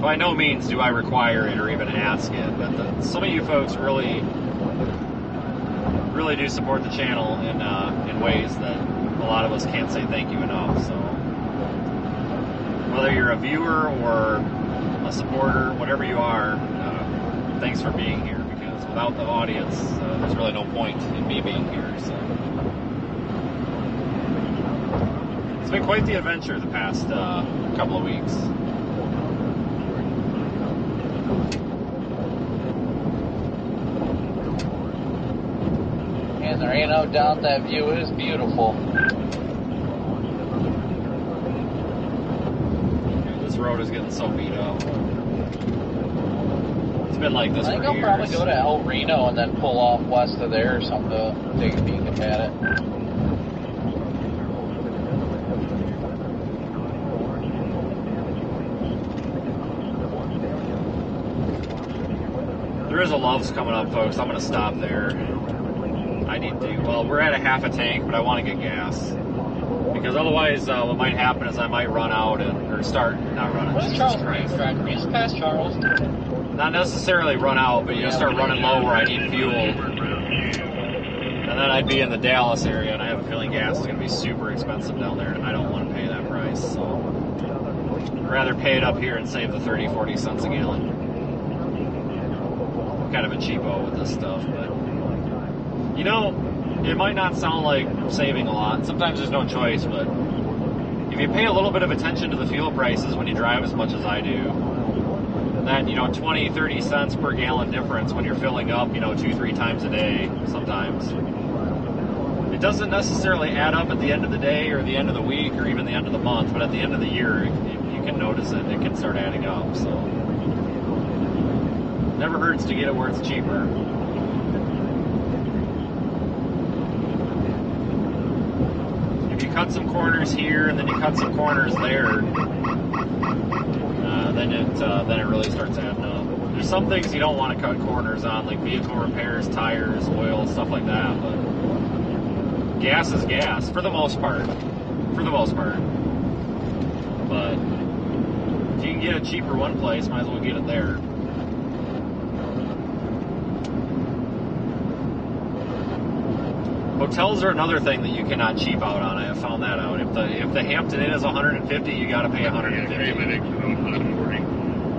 by no means do I require it or even ask it, but some of you folks really do support the channel in ways that a lot of us can't say thank you enough. So whether you're a viewer or a supporter, whatever you are, thanks for being here, because without the audience, there's really no point in me being here. So it's been quite the adventure the past couple of weeks. There ain't no doubt that view is beautiful. This road is getting so beat up. It's been like this I think for I'll years. probably go to El Reno and then pull off west of there or something to take a peek at it. There is a Love's coming up, folks. I'm going to stop there. I need to. Well, we're at a half a tank, but I want to get gas. Because otherwise, what might happen is I might run out or start not running. What is Charles Green's track? Can we just pass Charles? Not necessarily run out, but you just start running low where I need fuel. And then I'd be in the Dallas area, and I have a feeling gas is going to be super expensive down there, and I don't want to pay that price. So I'd rather pay it up here and save the 30, 40 cents a gallon. I'm kind of a cheapo with this stuff, but you know, it might not sound like saving a lot. Sometimes there's no choice, but if you pay a little bit of attention to the fuel prices when you drive as much as I do, that, 20, 30 cents per gallon difference when you're filling up, 2-3 times a day sometimes. It doesn't necessarily add up at the end of the day or the end of the week or even the end of the month, but at the end of the year, you can notice it. It can start adding up, so never hurts to get it where it's cheaper. If you cut some corners here and then you cut some corners there, then it really starts adding up. There's some things you don't want to cut corners on, like vehicle repairs, tires, oil, stuff like that, but gas is gas, for the most part. But if you can get it cheaper one place, might as well get it there. Hotels are another thing that you cannot cheap out on. I have found that out. If the Hampton Inn is $150, you got to pay $150.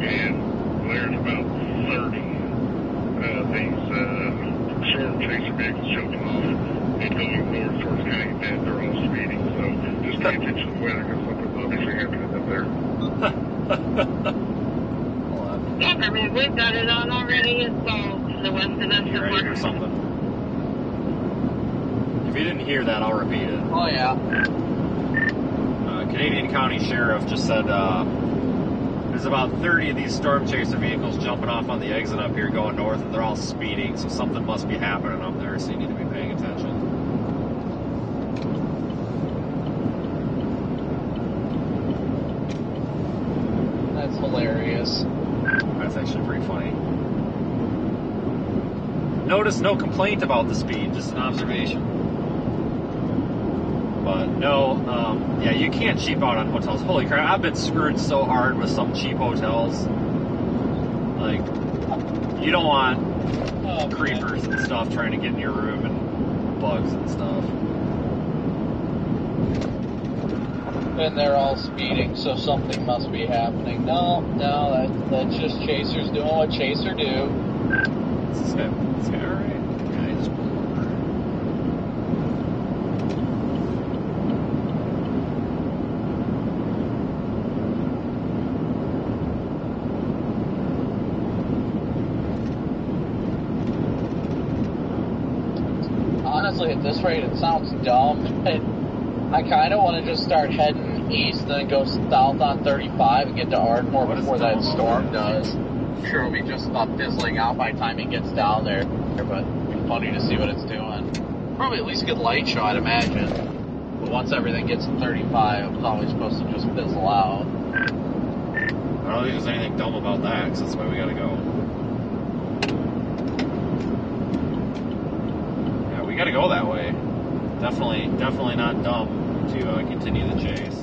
And there's about 30 these storm chaser vehicles jumping off and going north towards County Bend. They're all speeding, so just pay attention to the weather because something's obviously happening up there. Yeah, I mean, we've got it on already installed to the west of us. You ready for something? If you didn't hear that, I'll repeat it. Oh, yeah. Canadian County Sheriff just said there's about 30 of these storm chaser vehicles jumping off on the exit up here going north, and they're all speeding, so something must be happening up there, so you need to be paying attention. That's hilarious. That's actually pretty funny. Notice no complaint about the speed, just an observation. But no, yeah, you can't cheap out on hotels. Holy crap, I've been screwed so hard with some cheap hotels. Like, you don't want creepers and stuff trying to get in your room and bugs and stuff. And they're all speeding, so something must be happening. No, that's just Chasers doing what Chaser do. Is this guy alright? Yeah, he just pulled over. Honestly, at this rate, it sounds dumb, but I kind of want to just start heading east and then go south on 35 and get to Ardmore before that storm does. I'm sure it'll be just about fizzling out by the time it gets down there, but it'll be funny to see what it's doing. Probably at least a good light show, I'd imagine. But once everything gets to 35, it's always supposed to just fizzle out. I don't think there's anything dumb about that, because that's the way we gotta go. Yeah, we gotta go that way. Definitely not dumb to continue the chase.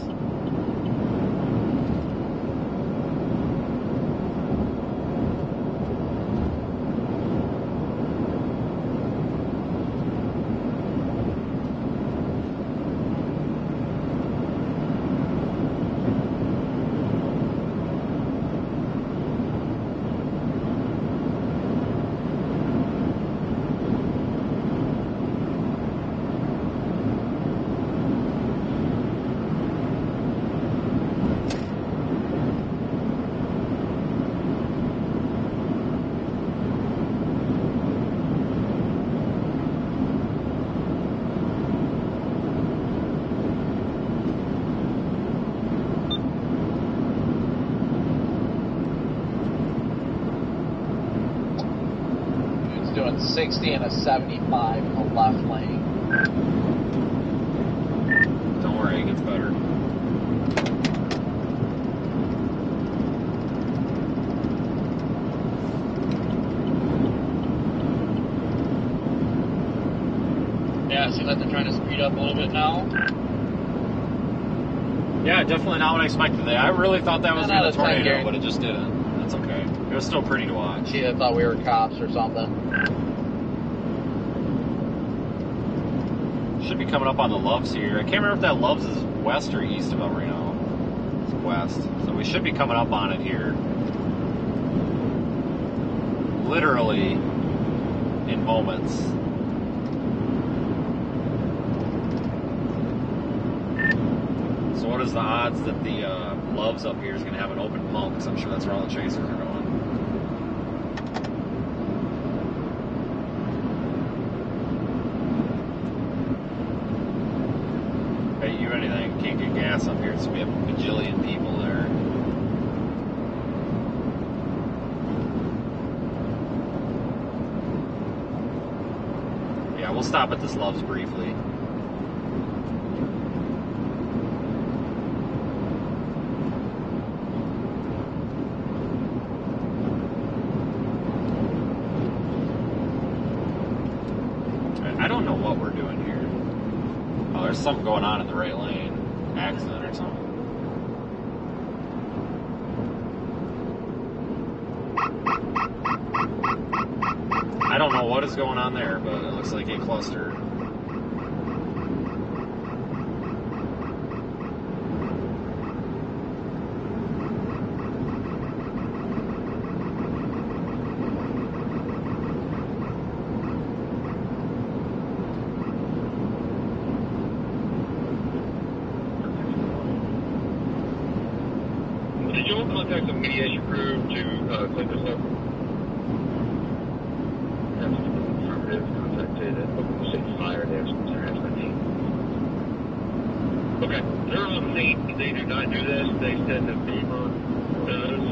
doing 60 and a 75 in the left lane. Don't worry, it gets better. Yeah, seems like they're trying to speed up a little bit now. Yeah, definitely not what I expected. I really thought that was going to tornado, tornado, but it just didn't. That's okay. It was still pretty to watch. Gee, I thought we were cops or something. Should be coming up on the Loves here. I can't remember if that Loves is west or east of El Reno. It's west. So we should be coming up on it here. Literally in moments. So what is the odds that the Loves up here is going to have an open pump? Because I'm sure that's where all the Chasers are going. Bet you anything, can't get gas up here, so we have a bajillion people there. Yeah, we'll stop at this Loves briefly. I don't know what we're doing here. Oh, there's something going on in the right lane. Accident or something. I don't know what is going on there, but it looks like a cluster. Did you all contact the mediation crew to clean this up? That's affirmative. Contacted Oklahoma State Fire. They have some harassment team. Okay. They're on the scene. They do not do this. They said that Boomer does.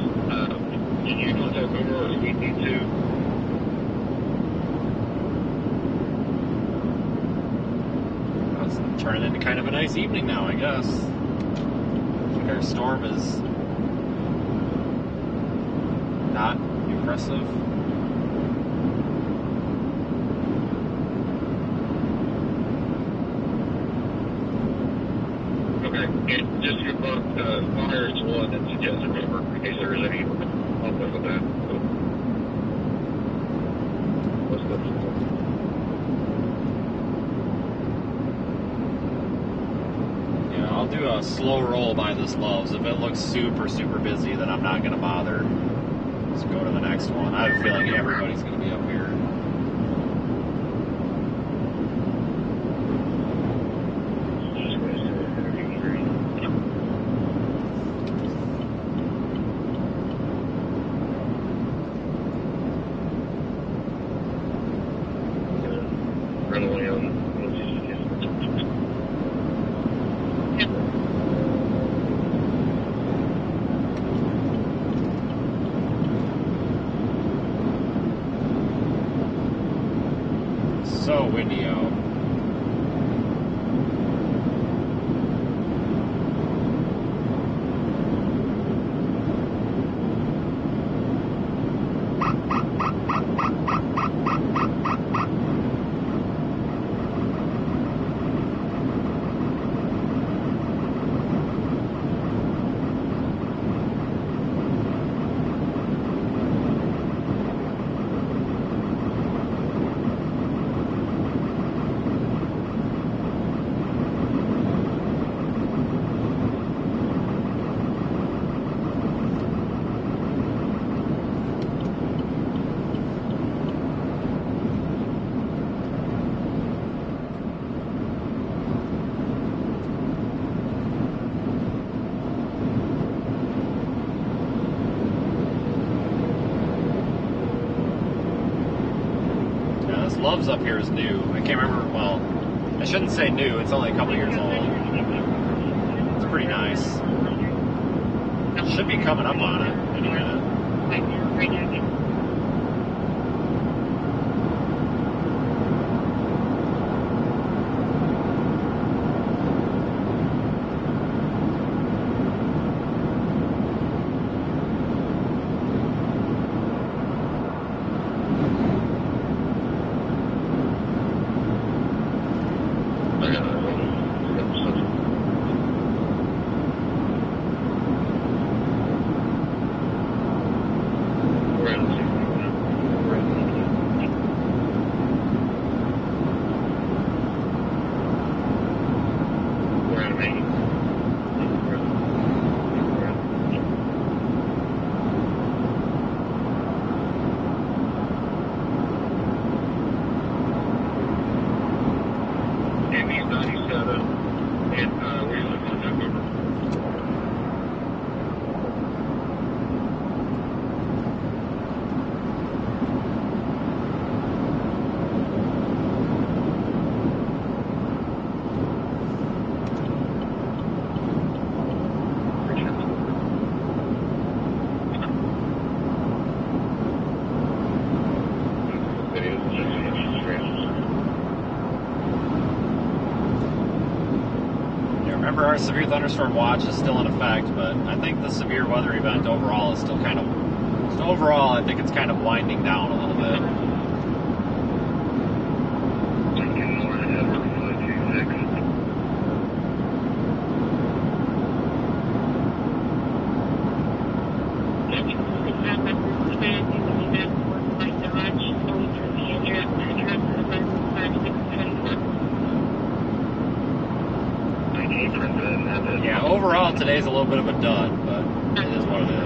Can you contact Boomer or do we need to? Well, it's turning into kind of a nice evening now, I guess. I think our storm is not impressive. Okay. And just to confirm, Fire is the one that suggested Boomer in case there is any conflict with that. So, what's the Yeah, I'll do a slow roll by this Loves. If it looks super, super busy, then I'm not going to bother. Let's go to the next one. I have a feeling everybody's going to be up here. runaway on. So windy out. Loves up here is new. I can't remember, well, I shouldn't say new, it's only a couple years old. It's pretty nice. Should be coming up on it any minute. severe thunderstorm watch is still in effect, but I think the severe weather event overall is still kind of. So overall, I think it's kind of winding down a little bit. Yeah, overall today's a little bit of a dud, but it is what it is.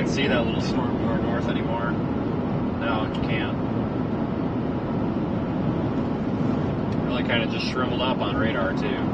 See that little storm to our north anymore? No, you can't. Really kind of just shriveled up on radar too.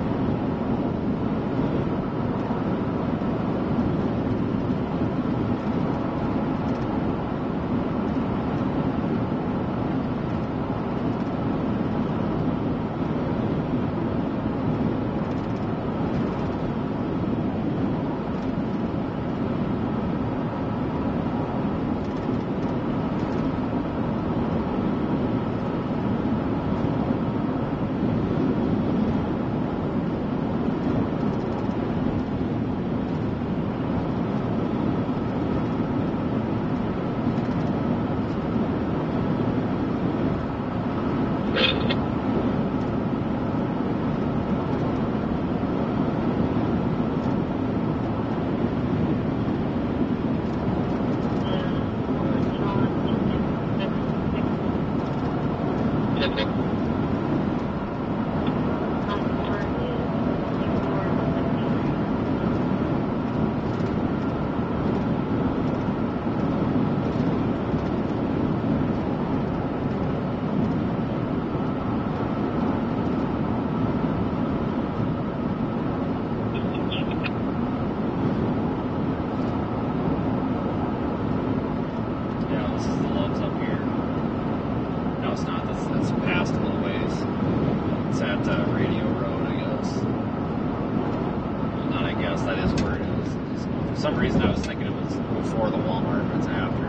For some reason, I was thinking it was before the Walmart, but it's after.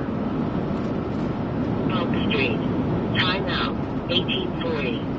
Oak Street. Time out. 1840.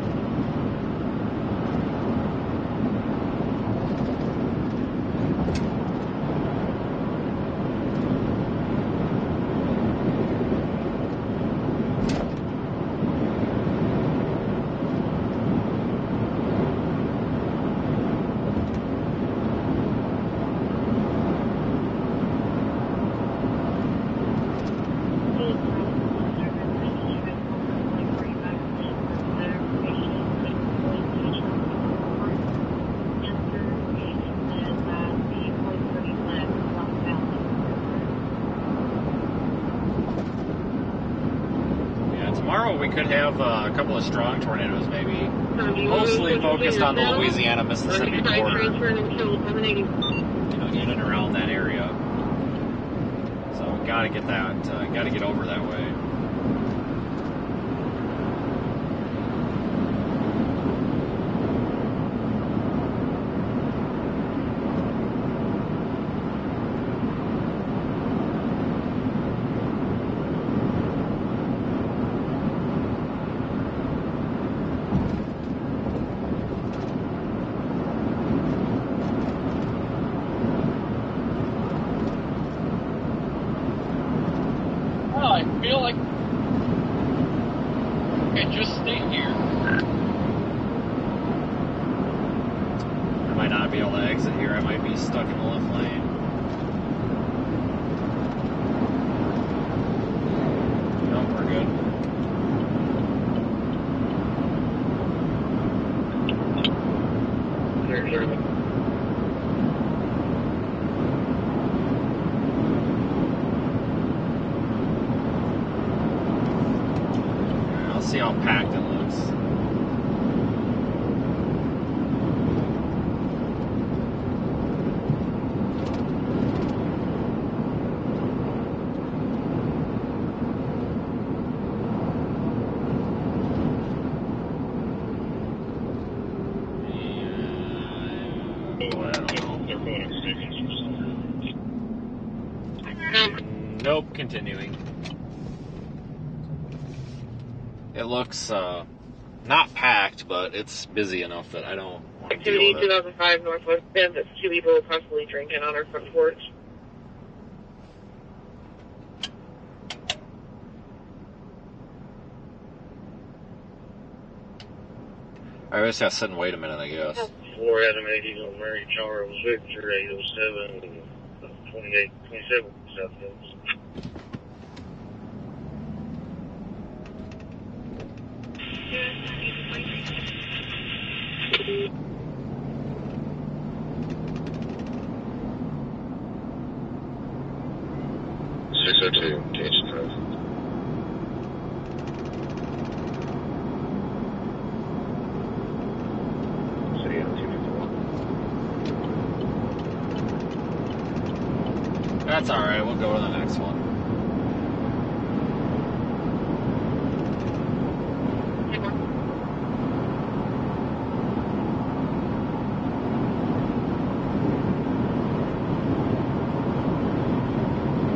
Tomorrow we could have a couple of strong tornadoes, maybe mostly focused on the Louisiana-Mississippi border, in and around that area. So we gotta get that, gotta get over that way. I feel like I just stay here. I might not be able to exit here. I might be stuck in the left lane. service. I'll see how packed it looks. Nope, continuing. It looks not packed, but it's busy enough that I don't want to deal Activity with it. 2005 Northwest Bend. That's 2 people possibly drinking on our front porch. I just have to sit and wait a minute, I guess. 4 Adam 80 on Mary Charles Victor 807 27 South Hills. That's alright, we'll go to the next one.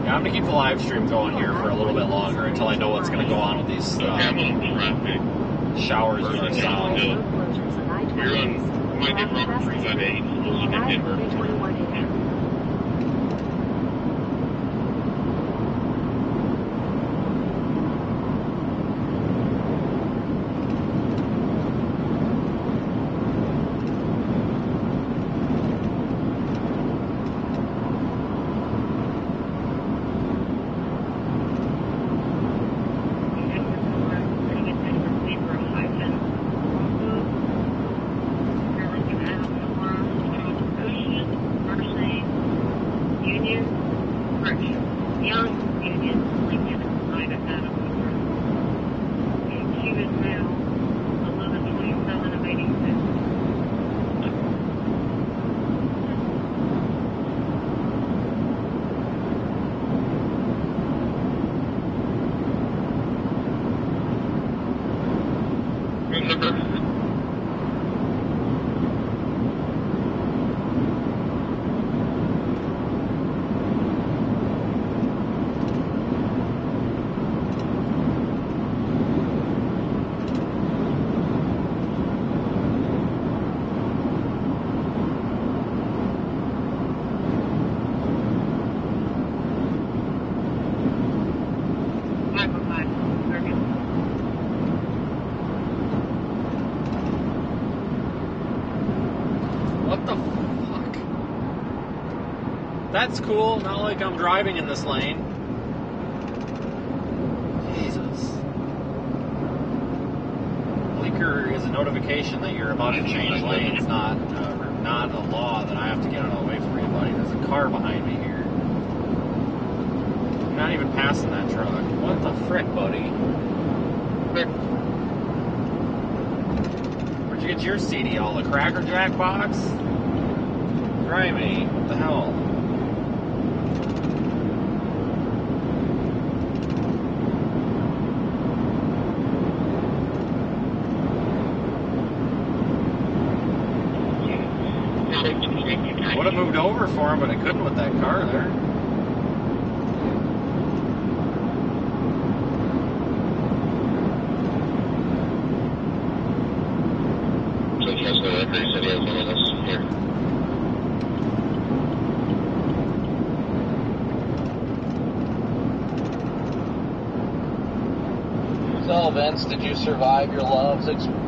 Yeah, I'm going to keep the live stream going here for a little bit longer until I know what's going to go on with these showers in our south. You're on, might be wrong, 358. What the fuck? That's cool, not like I'm driving in this lane. Jesus. Blinker is a notification that you're about to change lanes, not a law that I have to get out of the way for you, buddy. There's a car behind me here. You're not even passing that truck. What the frick, buddy? Where'd you get your CD? All the Cracker Jack box? Try me. What the hell? I would have moved over for him, but I couldn't with that car there. So, Vince, did you survive your love's experience?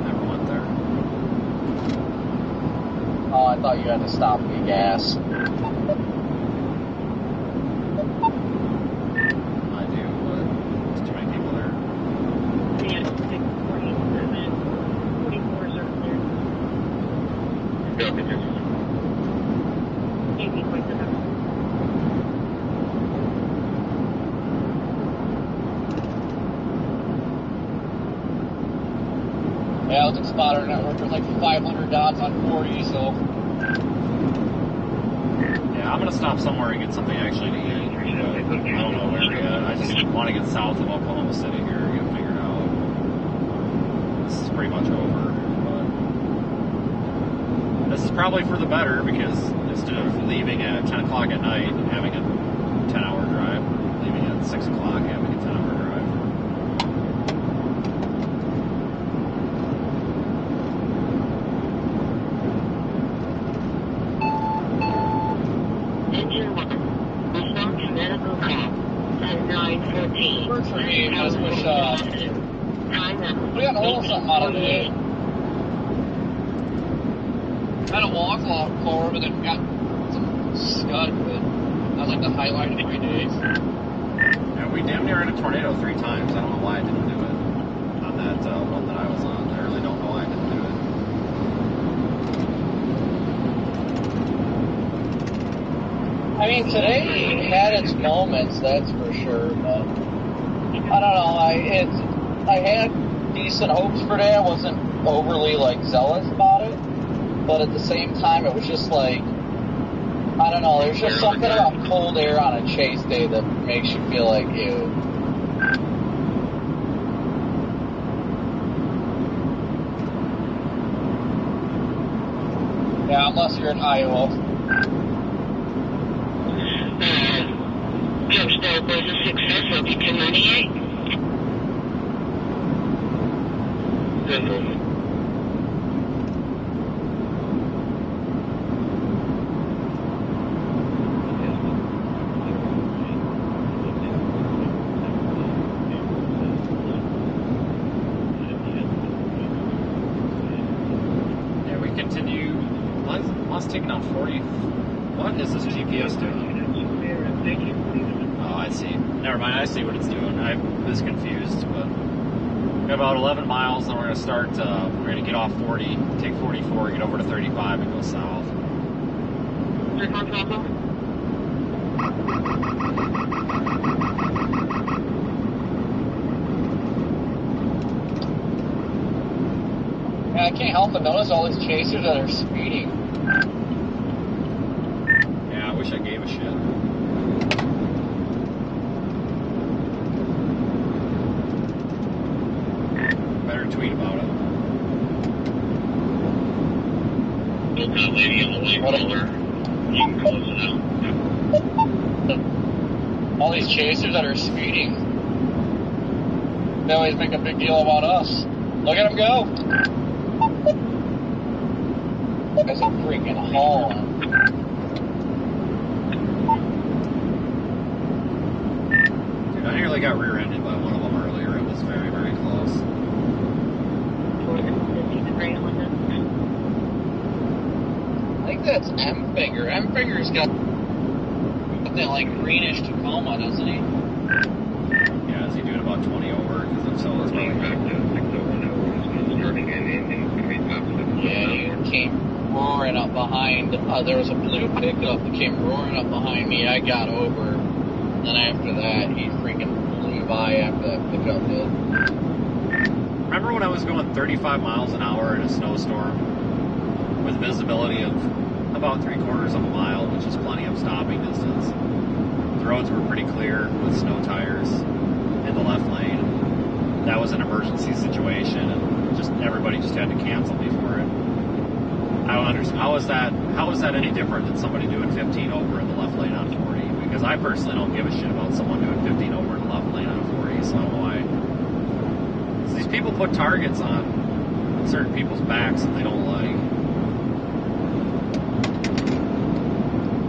Never went there. Oh, I thought you had to stop and get gas. I do, but there's too many people there. Yeah, I was at Spotter Network with like 500 dots on 40, so. Yeah, I'm gonna stop somewhere and get something actually to eat. But I don't know where yet. I just want to get south of Oklahoma City here and get it figured out. This is pretty much over. But this is probably for the better because instead of leaving at 10 o'clock at night and having a 10-hour drive, leaving at 6 o'clock having a 10-hour drive. Engine 1. Respond to medical call. At 9:14. Works for me. I just wish, Time up. we got a little something out of it. Kind of walked a lot forward, but then got some scud, but that was like the highlight of my days. Yeah, we damn near had a tornado 3 times. I don't know why I didn't do it on that one that I was on. I really don't know why I didn't do it. I mean, today had its moments, that's for sure, but I don't know, I had decent hopes for today. I wasn't overly, like, zealous about it, but at the same time, it was just like, I don't know, there's just something about cold air on a chase day that makes you feel like, ew. Yeah, unless you're in Iowa. Jumpstart was a success. Hope you can lineate. Yeah, we continue. Let's take it on 40. What is this GPS doing? Oh, I see. Never mind. I see what it's doing. I was confused, but we have about 11 miles, and we're going to start. We're going to get off 40, take 44, get over to 35, and go south. Yeah, I can't help but notice all these chasers that are speeding. Yeah, I wish I gave a shit. Better tweet about it. That lady on the white collar, you can close it out. All these chasers that are speeding. They always make a big deal about us. Look at them go. That's a freaking hauling. Dude, I nearly got rear-ended by one of them earlier. It was very, very close. I think that's M-Finger. M-Finger's got that like greenish Tacoma, doesn't he? Yeah, is he doing about 20 over? Because if so, that's probably Back to 601 starting in Ending. Yeah, you came roaring up behind. There was a blue pickup that came roaring up behind me. I got over. Then after that, he freaking blew by after that pickup did. Remember when I was going 35 miles an hour in a snowstorm with visibility of about 3/4 of a mile, which is plenty of stopping distance? The roads were pretty clear with snow tires in the left lane. That was an emergency situation, and just everybody just had to cancel me for it. I don't understand. How is that any different than somebody doing 15 over in the left lane on 40? Because I personally don't give a shit about someone doing 15 over in the left lane on 40, so I don't know why. So these people put targets on certain people's backs that they don't like.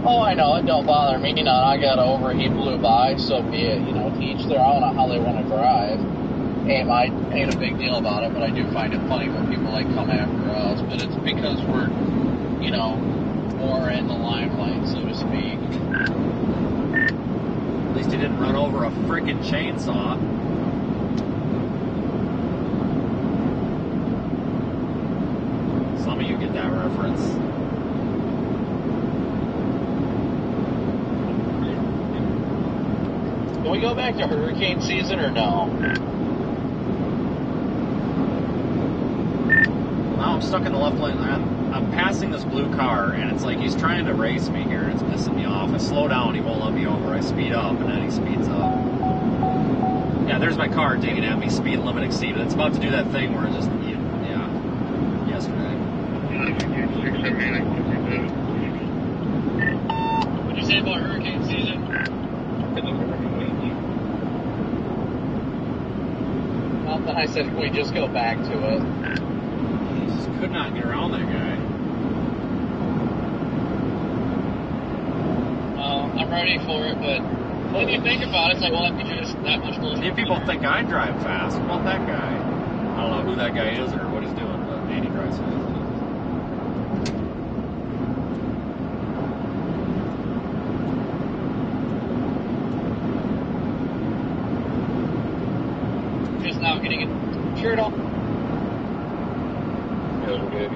Oh, I know, it don't bother me none. I got over, he blew by, so be it. You know, to each their own on how they want to drive. I ain't a big deal about it, but I do find it funny when people like come after us. But it's because we're, you know, more in the limelight, so to speak. At least he didn't run over a freaking chainsaw. Some of you get that reference. Can we go back to hurricane season or no? I'm stuck in the left lane. I'm passing this blue car, and it's like he's trying to race me here. It's pissing me off. I slow down, he won't let me over. I speed up, and then he speeds up. Yeah, there's my car digging at me. Speed limit exceeded. It's about to do that thing where it just, yeah, yesterday. What'd you say about hurricane season? Nothing. I said, can we just go back to it? Just could not get around that guy. I'm ready for it, but when you think about it, it's like, well, if you just that much closer. If people think I drive fast, what about that guy? I don't know who that guy is or what he's doing, but man, he drives fast. Just now getting it cured up. Okay.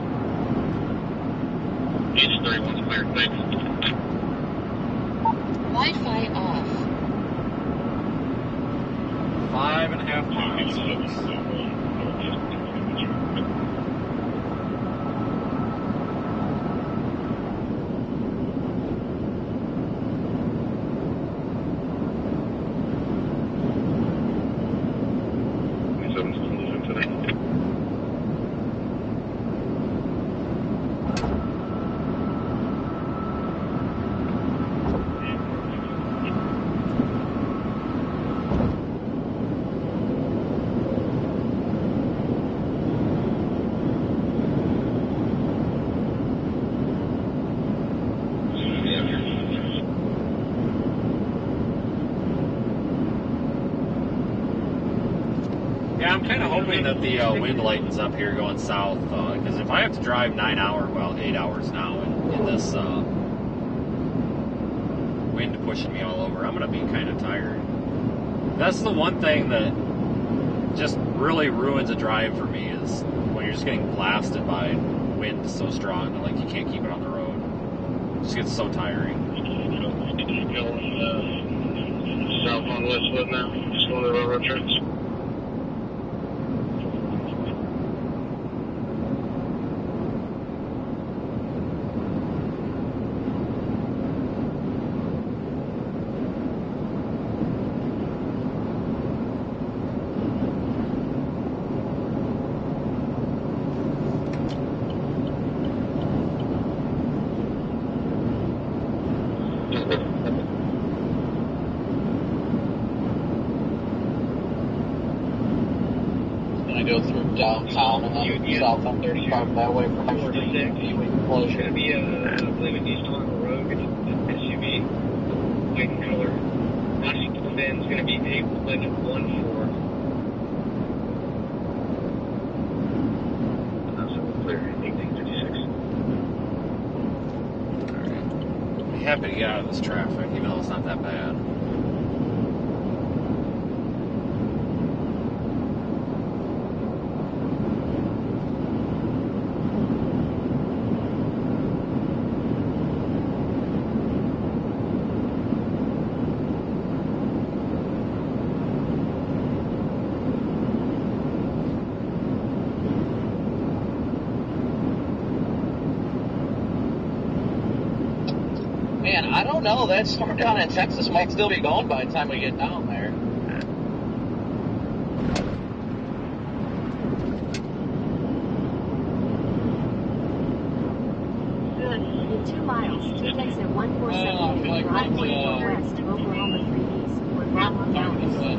Each 31's clear, thanks. Wi-Fi off. 5.5 miles. Yeah, I'm kind of hoping that the wind lightens up here going south, because if I have to drive 8 hours now in this wind pushing me all over, I'm going to be kind of tired. That's the one thing that just really ruins a drive for me is when you're just getting blasted by wind so strong that like you can't keep it on the road. It just gets so tiring. Going south on Westwood now, just going to the railroad tracks. Gonna go through downtown and then south on 35 that way from It's going to be I believe an East Long Road SUV, white in color. Washington Ben's going to be 81114. That's clear, 1856. Alright. I'm happy to get out of this traffic, even though it's not that bad. Man, I don't know. That storm down in Texas might still be gone by the time we get down there. In 2 miles, take exit 147 I feel like driveway once, west of Oklahoma 3 East. We're now on down the street.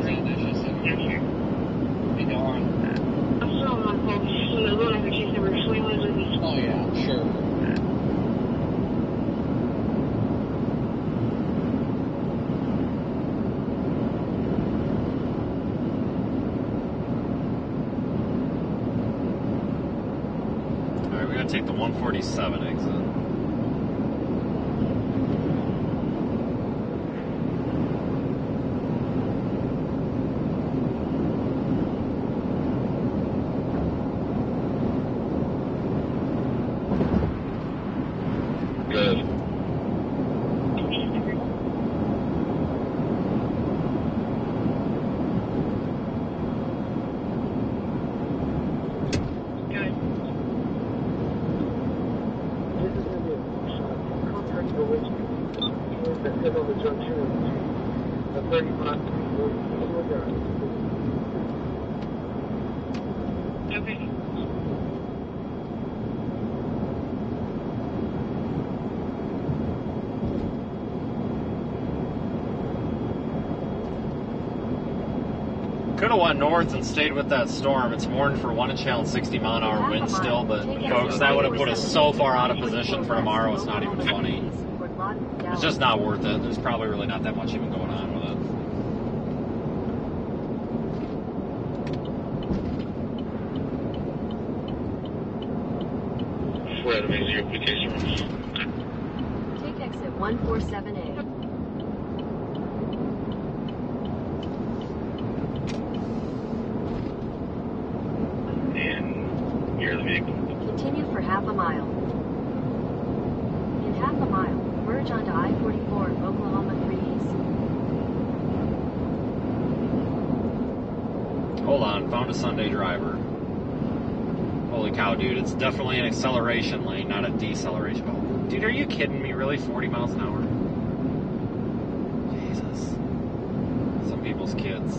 Be gone. I'm still on hold. The road under case number swing was with me. Oh yeah, sure. Alright, we're going to take the 147 exit. Good. Good. Copy. Could have went north and stayed with that storm. It's warned for 1 inch and 60 mile an hour wind still, but folks, that would have put us so far out of position for tomorrow, it's not even funny. It's just not worth it. There's probably really not that much even going on with it. Fred, amazing application. Take exit 147A. And near the vehicle. Continue for half a mile. In half a mile, merge onto I-44 Oklahoma 3 East. Hold on, found a Sunday driver. Holy cow, dude, it's definitely an acceleration lane, not a deceleration. Oh, dude, are you kidding me? Really? 40 miles an hour? Jesus. Some people's kids.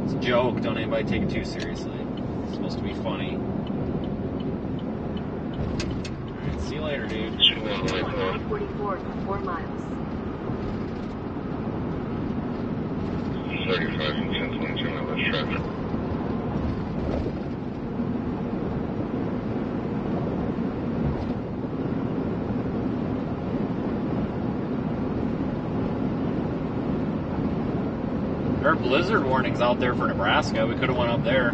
It's a joke. Don't anybody take it too seriously. It's supposed to be funny. Alright, see you later, dude. Continue on I-44 for 4 miles. 35 and 1022 on this traffic. There are blizzard warnings out there for Nebraska. We could have went up there.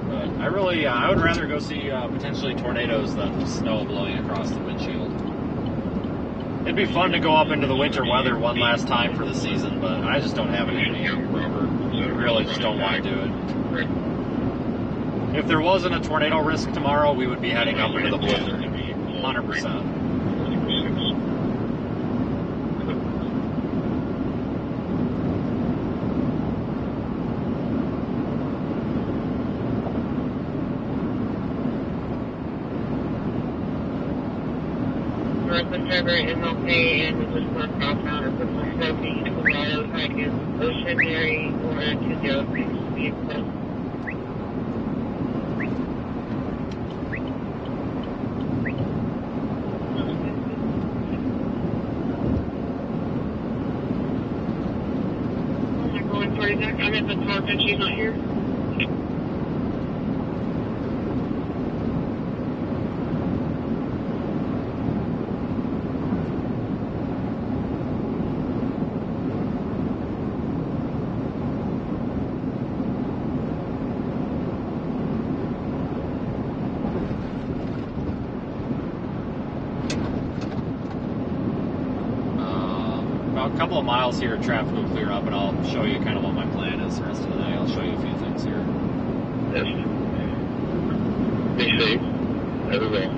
But I would rather go see potentially tornadoes than snow blowing across the windshield. It'd be fun to go up into the winter weather one last time for the season, but I just don't have it in me. I really just don't want to do it. If there wasn't a tornado risk tomorrow, we would be heading up into the blizzard. 100%. Driver MLK and was just one southbound or from Smoky, Colorado, Tigers, Ocean, Mary, 120, vehicle. They're going 39. I'm at the park and she's not here. A couple of miles here, traffic will clear up, and I'll show you kind of what my plan is the rest of the day. I'll show you a few things here. Yes. Be safe. Everybody.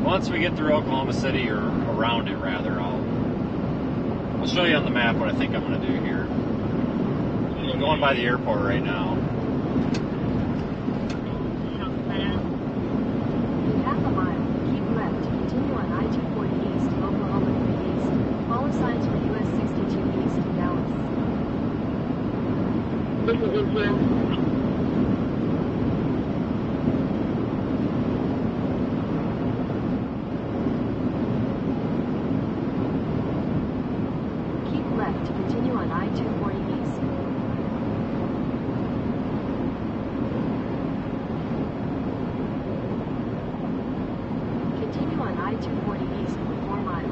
Once we get through Oklahoma City, or around it rather, I'll show you on the map what I think I'm going to do here. I'm going by the airport right now. In half a mile, keep left to continue on I-240 East, Oklahoma 3 East. Follow signs for US 62 East, Dallas. Keep left to continue on I-240 East. I-240 east for 4 miles.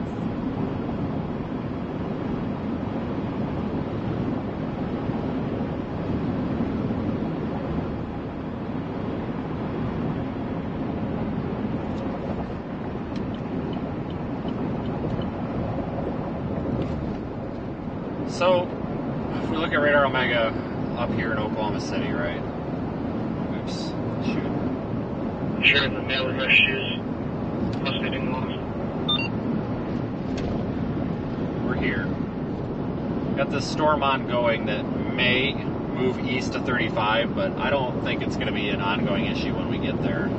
So, if we look at Radar Omega up here in Oklahoma City, right? Oops, shoot. Sure, the mail rush shoes. Must be getting lost. We're here. Got this storm ongoing that may move east to 35, but I don't think it's going to be an ongoing issue when we get there.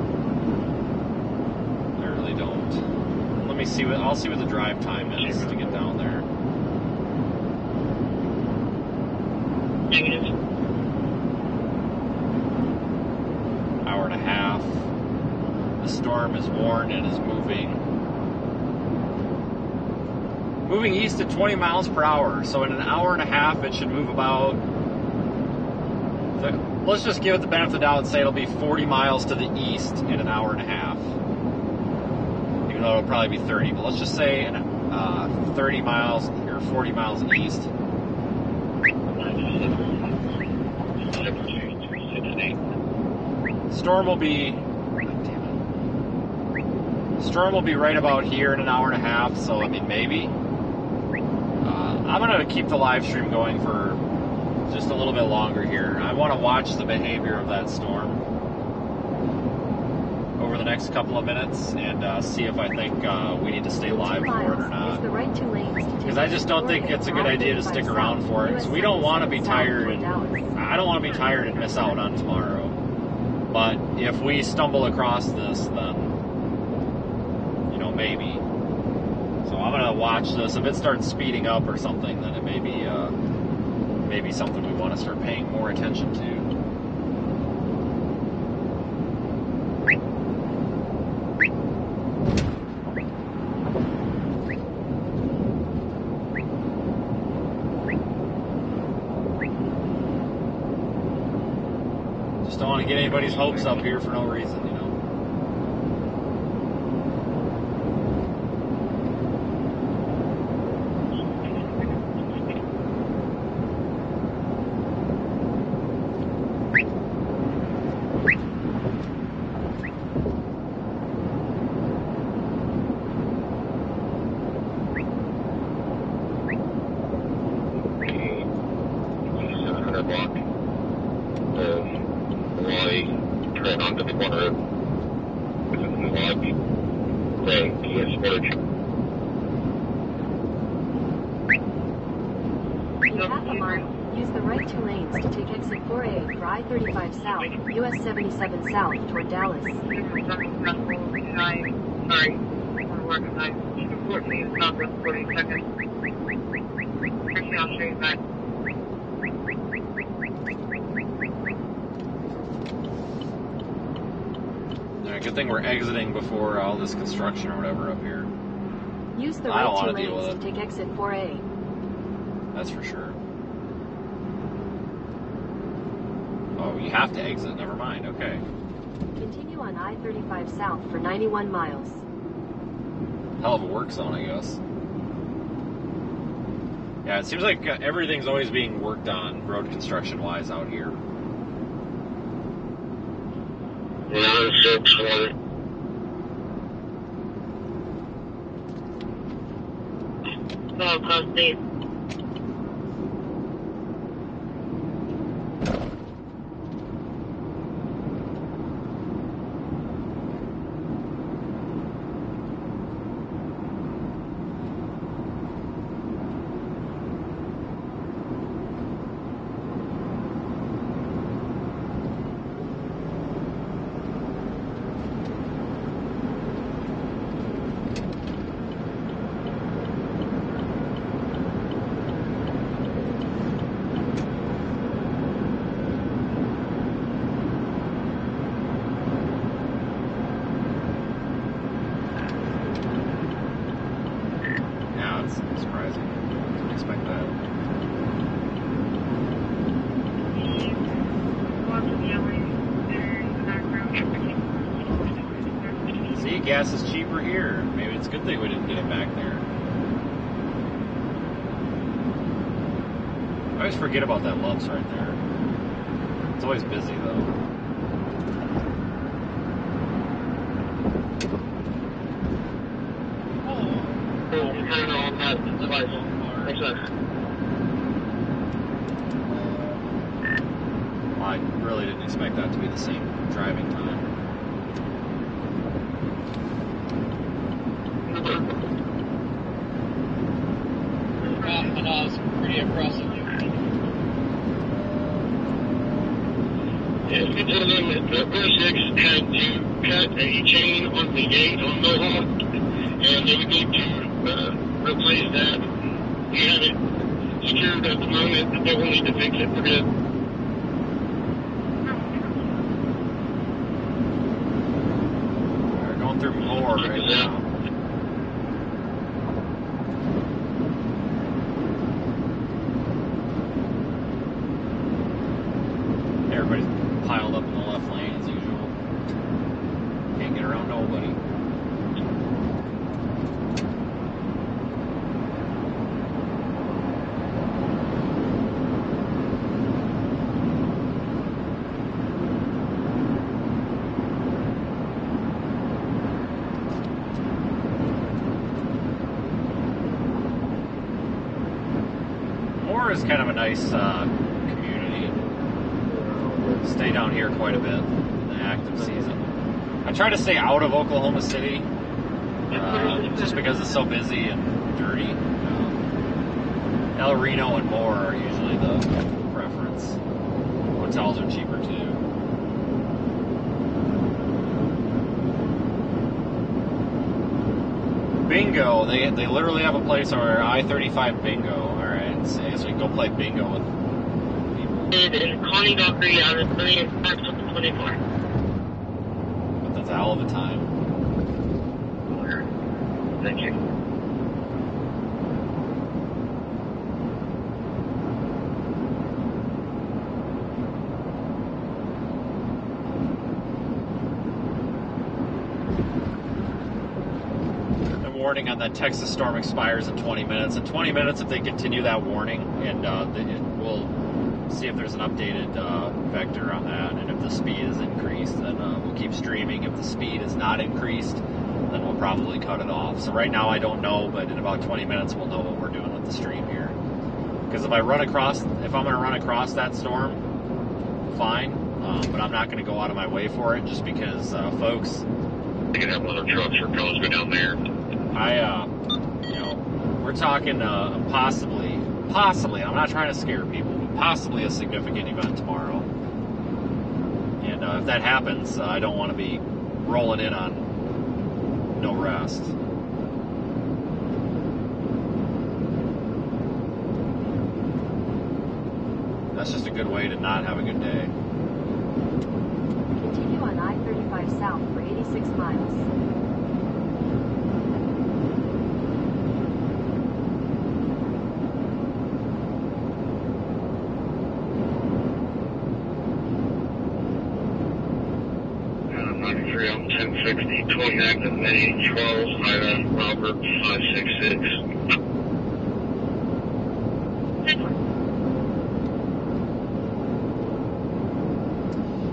I really don't. Let me see I'll see what the drive time is to get down there. Negative. Hour and a half. The storm is warned and is moving east at 20 miles per hour. So in an hour and a half, it should move about, let's just give it the benefit of the doubt and say it'll be 40 miles to the east in an hour and a half. Even though it'll probably be 30, but let's just say 30 miles or 40 miles east. Storm will be right about here in an hour and a half, so I mean maybe. I'm going to keep the live stream going for just a little bit longer here. I want to watch the behavior of that storm over the next couple of minutes and see if I think we need to stay live for it or not. Because I just don't think it's a good idea to stick around for it. Because we don't want to be tired. I don't want to be tired and miss out on tomorrow. But if we stumble across this, then, you know, maybe. So I'm going to watch this. If it starts speeding up or something, then it may be maybe something we want to start paying more attention to. Just don't want to get anybody's hopes up here for no reason, you know. I-35 south, US 77 south toward Dallas. Sorry. Working time. 14 southwest 40 seconds. Actually, I'll show you back. Alright, good thing we're exiting before all this construction or whatever up here. Use the right two lanes to take exit 4A. That's for sure. Oh, you have to exit. Never mind. Okay. Continue on I-35 south for 91 miles. Hell of a work zone, I guess. Yeah, it seems like everything's always being worked on, road construction-wise, out here. 961. No, close these. gas is cheaper here. Maybe it's a good thing we didn't get it back there. I always forget about that Love's right there. It's always busy though. Turn on that device. What's that? Well, I really didn't expect that to be the same driving time. I know, it's pretty impressive. Yeah, if you tell them that the 06 had to cut a chain on the gate on Mohawk, and they would need to replace that. We have it secured at the moment, but they will need to fix it for good. We're going through more right now. Everybody's piled up in the left lane as usual. Can't get around nobody. Moore is kind of a nice community. Stay down here quite a bit in the active season. I try to stay out of Oklahoma City just because it's so busy and dirty. El Reno and Moore are usually the preference. Hotels are cheaper too. Bingo, they literally have a place where I-35 bingo. Alright, so I guess we can go play bingo with people. And Connie Dockery out of 24. But that's a hell of a time. Thank you. The warning on that Texas storm expires in 20 minutes. In 20 minutes, if they continue that warning, and we'll see if there's an updated vector on that, and if the speed is increased, then we'll keep streaming. If the speed is not increased, then we'll probably cut it off. So right now I don't know, but in about 20 minutes we'll know what we're doing with the stream here. Because if I'm going to run across that storm, fine, but I'm not going to go out of my way for it, just because folks. You can have one of the trucks or cars go down there. We're talking possibly, I'm not trying to scare people, but possibly a significant event tomorrow. And if that happens, I don't want to be rolling in on no rest. That's just a good way to not have a good day. Continue on I-35 south for 86 miles. I'm 93 on 1060, 29 to May, Charles, Ida, Robert, 566.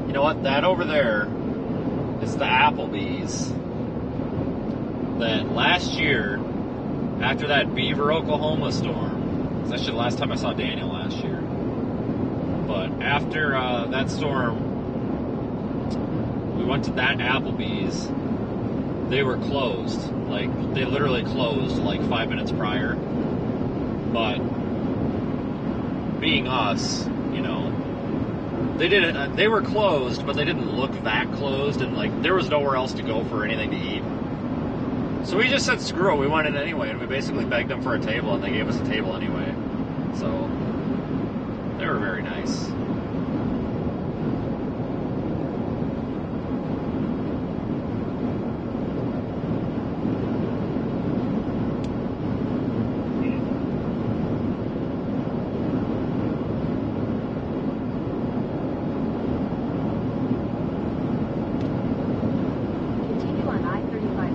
You know what? That over there is the Applebee's that last year, after that Beaver, Oklahoma storm, it's actually the last time I saw Daniel last year, but after that storm, we went to that Applebee's. They were closed. Like, they literally closed like 5 minutes prior. But being us, they were closed, but they didn't look that closed, and like there was nowhere else to go for anything to eat. So we just said screw it, we went in anyway, and we basically begged them for a table, and they gave us a table anyway. So they were very nice. Continue on I-35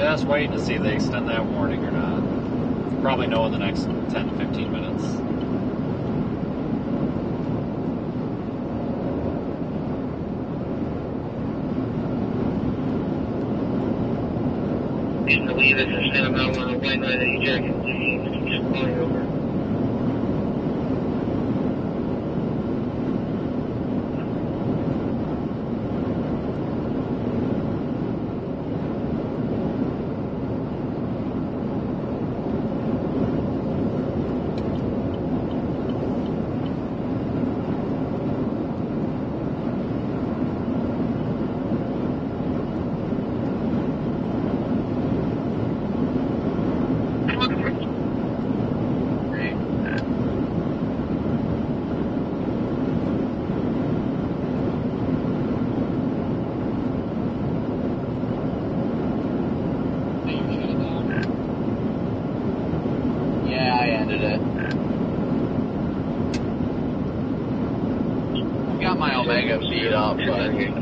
Just waiting to see if they extend that warning or not. Probably know in the next 10 to 15 minutes. You believe it's a 7 mile an hour wind line that you jack it, just flying over.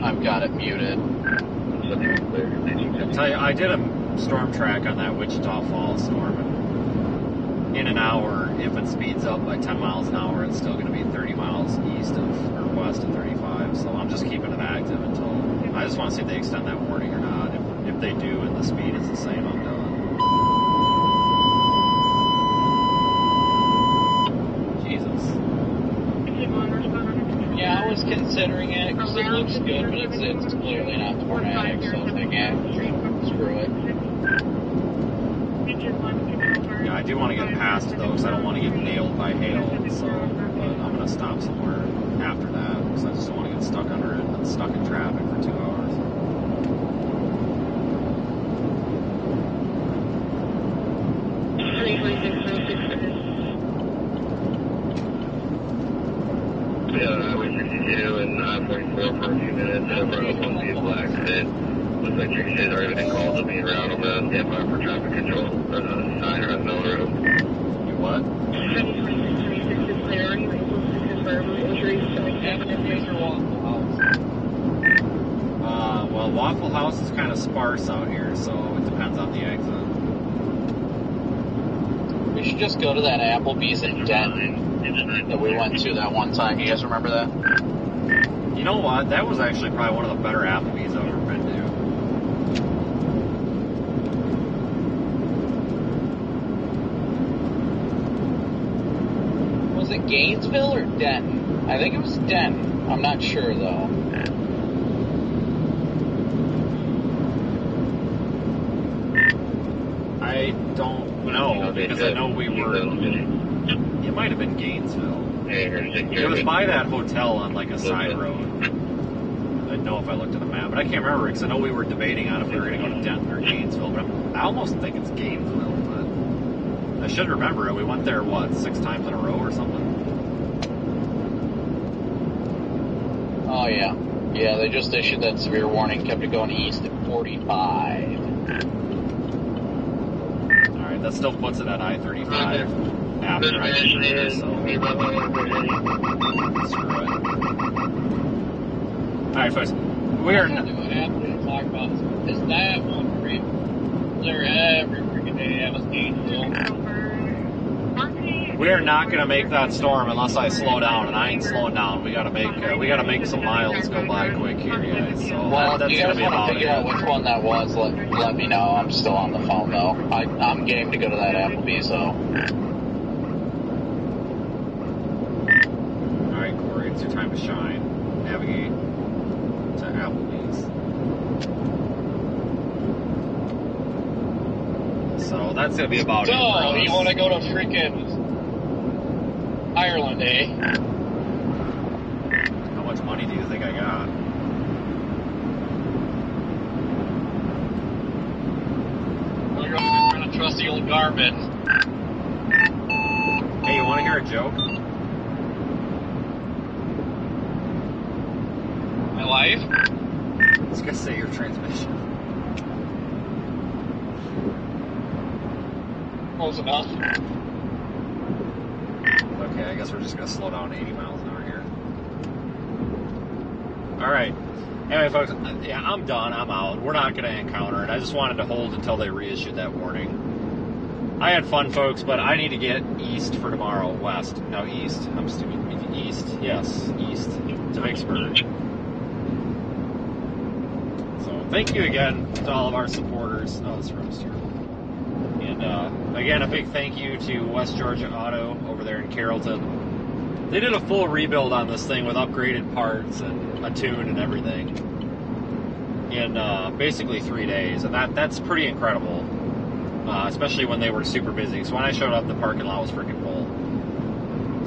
I've got it muted. I'll tell you, I did a storm track on that Wichita Falls storm. And in an hour, if it speeds up by 10 miles an hour, it's still going to be 30 miles east of or west of 35. So I'm just keeping it active until I just want to see if they extend that warning or not. If they do and the speed is the same, I'm done. Jesus. Yeah, I was considering it because it looks good, but it's clearly not tornadic, so I was like, yeah, screw it. Yeah, I do want to get past it though, because I don't want to get nailed by hail, so but I'm going to stop somewhere after that, because I just don't want to get stuck under it and stuck in traffic for 2 hours. Yeah, Highway 62 and I-44 for a few minutes over a vehicle accident. Looks like Tracy has already been called to be around on the standby for traffic control sign around Mill Road. You what? 726 is clear. Are you able to confirm injuries to the cabin? Well, Waffle House is kind of sparse out here, so it depends on the exit. We should just go to that Applebee's in Denton that we went to that one time. You guys remember that? You know what? That was actually probably one of the better Applebee's I've ever been to. Was it Gainesville or Denton? I think it was Denton. I'm not sure, though. I don't know, because I know we were... It might have been Gainesville. It was by that hotel on like a side road. I'd know if I looked at the map, but I can't remember because I know we were debating on if we were going to go to Denton or Gainesville, but I almost think it's Gainesville, but I should remember it. We went there, what, 6 times in a row or something? Oh, yeah. Yeah, they just issued that severe warning, kept it going east at 45. Alright, that still puts it at I-35. After I get there, so screw it. Alright, folks, we are not talk about is that one free clear every freaking day. That was Gainesville. we are not going to make that storm unless I slow down, and I ain't slowing down. We got to make some miles go by quick here, guys. So well, that's if you going guys to be want about to figure out which one that was, let me know. I'm still on the phone though. I'm game to go to that Applebee's though. It's your time to shine. Navigate to Applebee's. So that's going to be about it. So, you want to go to freaking Ireland, eh? How much money do you think I got? Well, you're going to trust the old Garmin. Hey, you want to hear a joke? Life? I was gonna say your transmission. Close enough. Okay, I guess we're just gonna slow down 80 miles an hour here. All right. Anyway, folks, yeah, I'm done. I'm out. We're not going to encounter it. I just wanted to hold until they reissued that warning. I had fun, folks, but I need to get east for tomorrow. West. No, east. I'm stupid. East. Yes, east to Vicksburg. So thank you again to all of our supporters. Oh, this room's terrible. And again, a big thank you to West Georgia Auto over there in Carrollton. They did a full rebuild on this thing with upgraded parts and a tune and everything in basically 3 days, and that's pretty incredible, especially when they were super busy. So when I showed up, the parking lot was freaking full.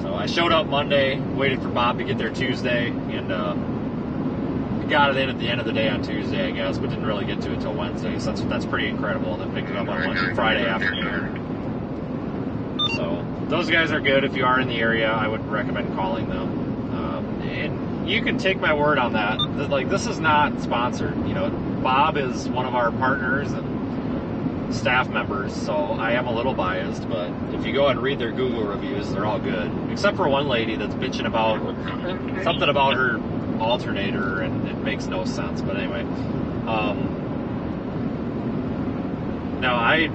So I showed up Monday, waited for Bob to get there Tuesday, and got it in at the end of the day on Tuesday, I guess, but didn't really get to it till Wednesday. So that's pretty incredible. And then picked it up on Friday afternoon. So those guys are good. If you are in the area, I would recommend calling them. And you can take my word on that. Like, this is not sponsored. You know, Bob is one of our partners and staff members, so I am a little biased. But if you go and read their Google reviews, they're all good, except for one lady that's bitching about something about her alternator, and it makes no sense. But anyway, now I,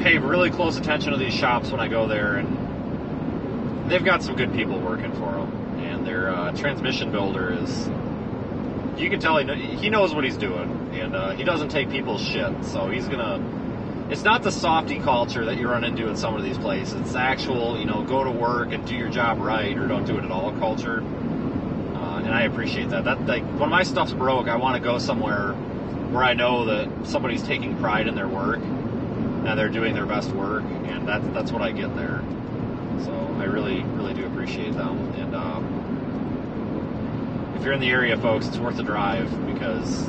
pay really close attention to these shops when I go there, and they've got some good people working for them. And their transmission builder is, you can tell he knows what he's doing, and he doesn't take people's shit. So he's gonna. It's not the softy culture that you run into in some of these places. It's actual, go to work and do your job right, or don't do it at all culture. And I appreciate that. When my stuff's broke, I want to go somewhere where I know that somebody's taking pride in their work and they're doing their best work, and that's what I get there. So I really, really do appreciate them. And if you're in the area, folks, it's worth the drive, because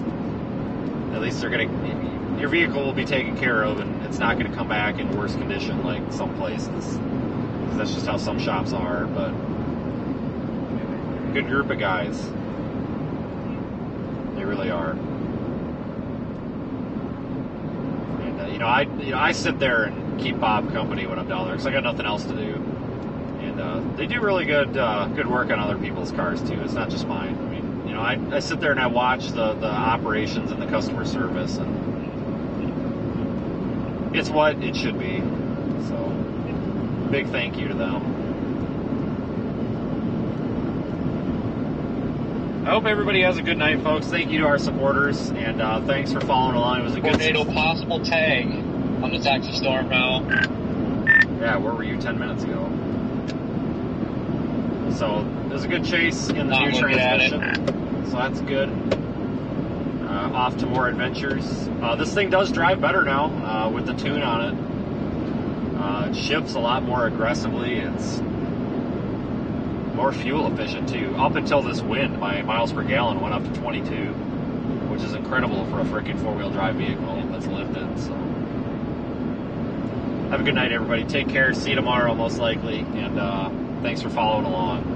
at least your vehicle will be taken care of, and it's not going to come back in worse condition like some places. Because that's just how some shops are. But good group of guys. They really are. And I sit there and keep Bob company when I'm down there, because I got nothing else to do. And they do really good work on other people's cars too. It's not just mine. I mean, I sit there and I watch the operations and the customer service, and it's what it should be. So, big thank you to them. I hope everybody has a good night, folks. Thank you to our supporters, and thanks for following along. It was a good tornado possible tag on the Texas storm now. Yeah, where were you 10 minutes ago? So, there's a good chase in the new transmission. So that's good. Off to more adventures. This thing does drive better now with the tune on it. It shifts a lot more aggressively. It's more fuel efficient too. Up until this wind, my miles per gallon went up to 22, which is incredible for a freaking four-wheel drive vehicle that's lifted. So have a good night, everybody. Take care. See you tomorrow, most likely. And thanks for following along.